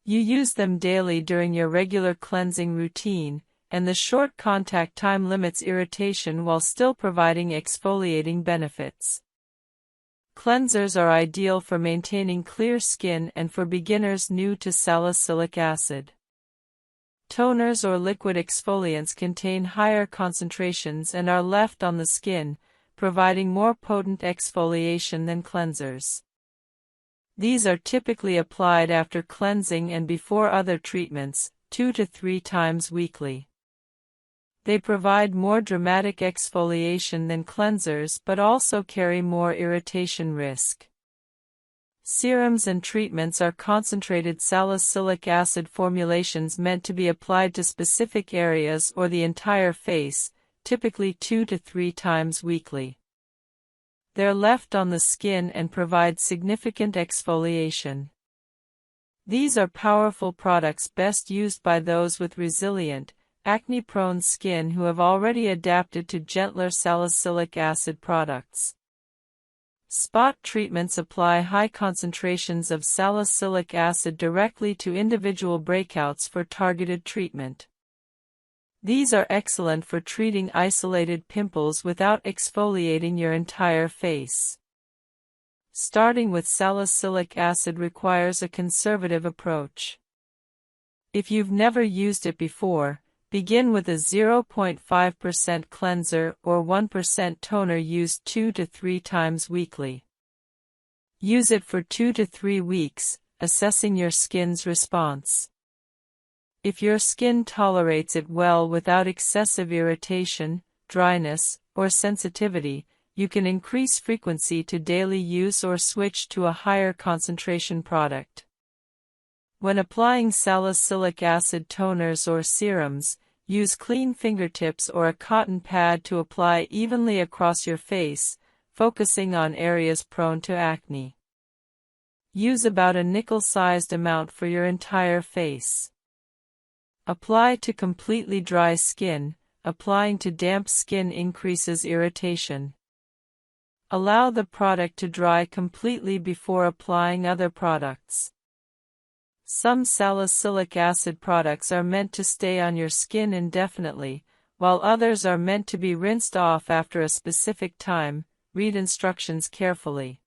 Speaker 1: You use them daily during your regular cleansing routine, and the short contact time limits irritation while still providing exfoliating benefits. Cleansers are ideal for maintaining clear skin and for beginners new to salicylic acid. Toners or liquid exfoliants contain higher concentrations and are left on the skin, providing more potent exfoliation than cleansers. These are typically applied after cleansing and before other treatments, 2 to 3 times weekly. They provide more dramatic exfoliation than cleansers but also carry more irritation risk. Serums and treatments are concentrated salicylic acid formulations meant to be applied to specific areas or the entire face, typically 2 to 3 times weekly. They're left on the skin and provide significant exfoliation. These are powerful products best used by those with resilient, acne-prone skin who have already adapted to gentler salicylic acid products. Spot treatments apply high concentrations of salicylic acid directly to individual breakouts for targeted treatment. These are excellent for treating isolated pimples without exfoliating your entire face. Starting with salicylic acid requires a conservative approach. If you've never used it before, begin with a 0.5% cleanser or 1% toner used 2 to 3 times weekly. Use it for 2 to 3 weeks, assessing your skin's response. If your skin tolerates it well without excessive irritation, dryness, or sensitivity, you can increase frequency to daily use or switch to a higher concentration product. When applying salicylic acid toners or serums, use clean fingertips or a cotton pad to apply evenly across your face, focusing on areas prone to acne. Use about a nickel-sized amount for your entire face. Apply to completely dry skin, applying to damp skin increases irritation. Allow the product to dry completely before applying other products. Some salicylic acid products are meant to stay on your skin indefinitely, while others are meant to be rinsed off after a specific time. Read instructions carefully.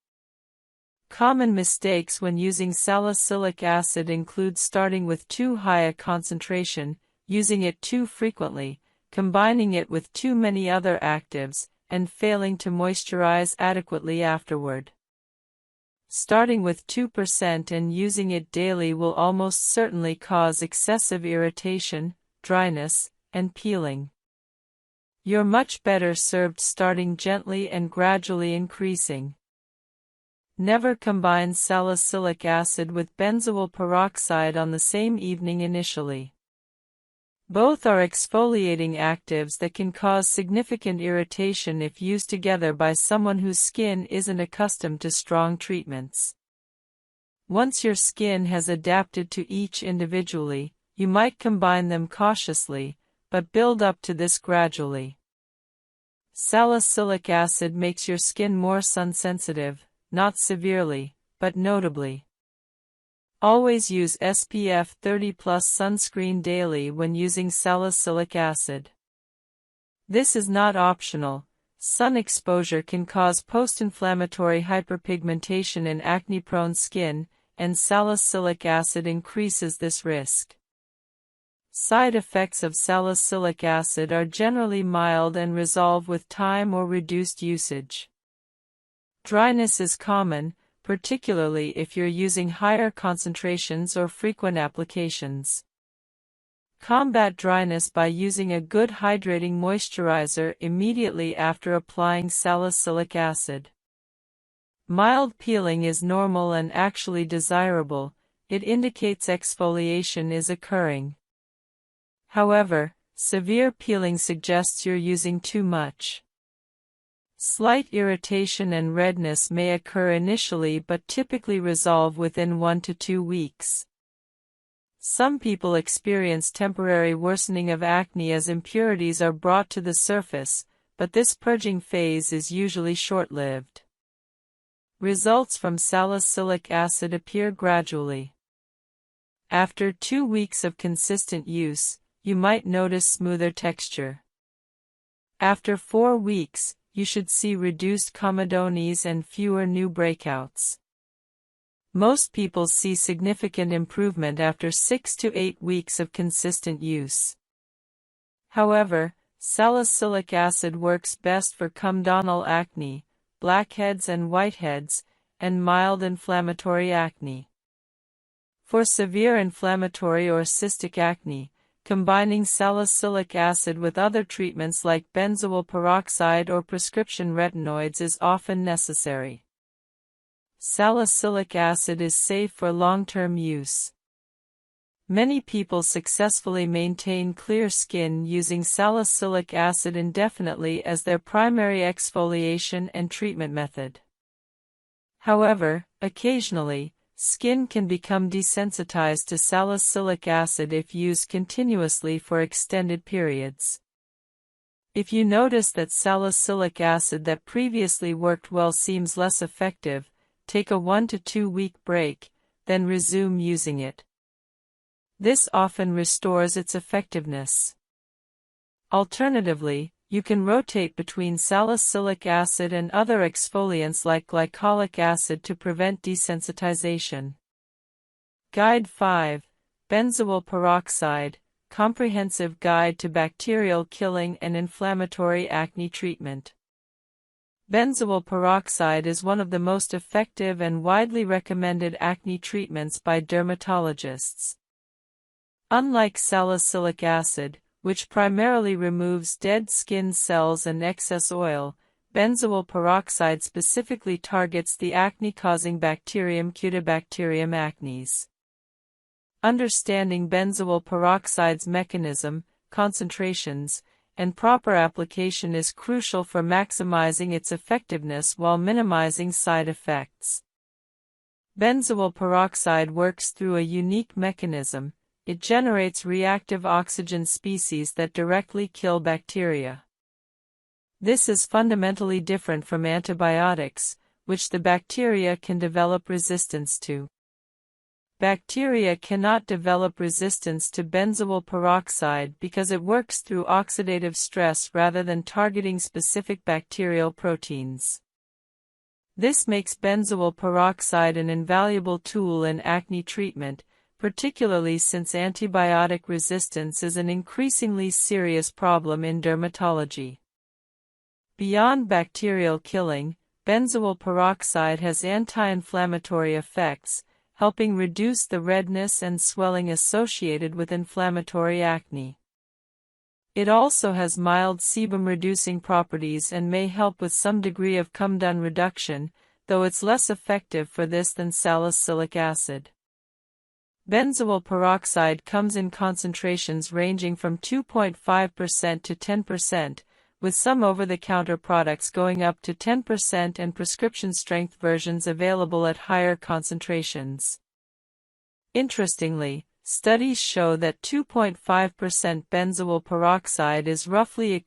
Speaker 1: Common mistakes when using salicylic acid include starting with too high a concentration, using it too frequently, combining it with too many other actives, and failing to moisturize adequately afterward. Starting with 2% and using it daily will almost certainly cause excessive irritation, dryness, and peeling. You're much better served starting gently and gradually increasing. Never combine salicylic acid with benzoyl peroxide on the same evening initially. Both are exfoliating actives that can cause significant irritation if used together by someone whose skin isn't accustomed to strong treatments. Once your skin has adapted to each individually, you might combine them cautiously, but build up to this gradually. Salicylic acid makes your skin more sun-sensitive, not severely, but notably. Always use SPF 30+ sunscreen daily when using salicylic acid. This is not optional. Sun exposure can cause post-inflammatory hyperpigmentation in acne-prone skin, and salicylic acid increases this risk. Side effects of salicylic acid are generally mild and resolve with time or reduced usage. Dryness is common, particularly if you're using higher concentrations or frequent applications. Combat dryness by using a good hydrating moisturizer immediately after applying salicylic acid. Mild peeling is normal and actually desirable. It indicates exfoliation is occurring. However, severe peeling suggests you're using too much. Slight irritation and redness may occur initially but typically resolve within 1 to 2 weeks. Some people experience temporary worsening of acne as impurities are brought to the surface, but this purging phase is usually short-lived. Results from salicylic acid appear gradually. After 2 weeks of consistent use, you might notice smoother texture. After 4 weeks, you should see reduced comedones and fewer new breakouts. Most people see significant improvement after 6 to 8 weeks of consistent use. However, salicylic acid works best for comedoneal acne, blackheads and whiteheads, and mild inflammatory acne. For severe inflammatory or cystic acne, combining salicylic acid with other treatments like benzoyl peroxide or prescription retinoids is often necessary. Salicylic acid is safe for long-term use. Many people successfully maintain clear skin using salicylic acid indefinitely as their primary exfoliation and treatment method. However, occasionally, skin can become desensitized to salicylic acid if used continuously for extended periods. If you notice that salicylic acid that previously worked well seems less effective, take a 1 to 2 week break, then resume using it. This often restores its effectiveness. Alternatively, you can rotate between salicylic acid and other exfoliants like glycolic acid to prevent desensitization. Guide 5. Benzoyl peroxide, Comprehensive Guide to Bacterial Killing and Inflammatory Acne Treatment. Benzoyl peroxide is one of the most effective and widely recommended acne treatments by dermatologists. Unlike salicylic acid, which primarily removes dead skin cells and excess oil, benzoyl peroxide specifically targets the acne-causing bacterium 𝑭𝒂𝒄𝒊𝒂𝒍 acnes. Understanding benzoyl peroxide's mechanism, concentrations, and proper application is crucial for maximizing its effectiveness while minimizing side effects. Benzoyl peroxide works through a unique mechanism. it generates reactive oxygen species that directly kill bacteria. This is fundamentally different from antibiotics, which the bacteria can develop resistance to. Bacteria cannot develop resistance to benzoyl peroxide because it works through oxidative stress rather than targeting specific bacterial proteins. This makes benzoyl peroxide an invaluable tool in acne treatment, particularly since antibiotic resistance is an increasingly serious problem in dermatology. Beyond bacterial killing, benzoyl peroxide has anti-inflammatory effects, helping reduce the redness and swelling associated with inflammatory acne. It also has mild sebum-reducing properties and may help with some degree of comedone reduction, though it's less effective for this than salicylic acid. Benzoyl peroxide comes in concentrations ranging from 2.5% to 10%, with some over-the-counter products going up to 10% and prescription-strength versions available at higher concentrations. Interestingly, studies show that 2.5% benzoyl peroxide is roughly equivalent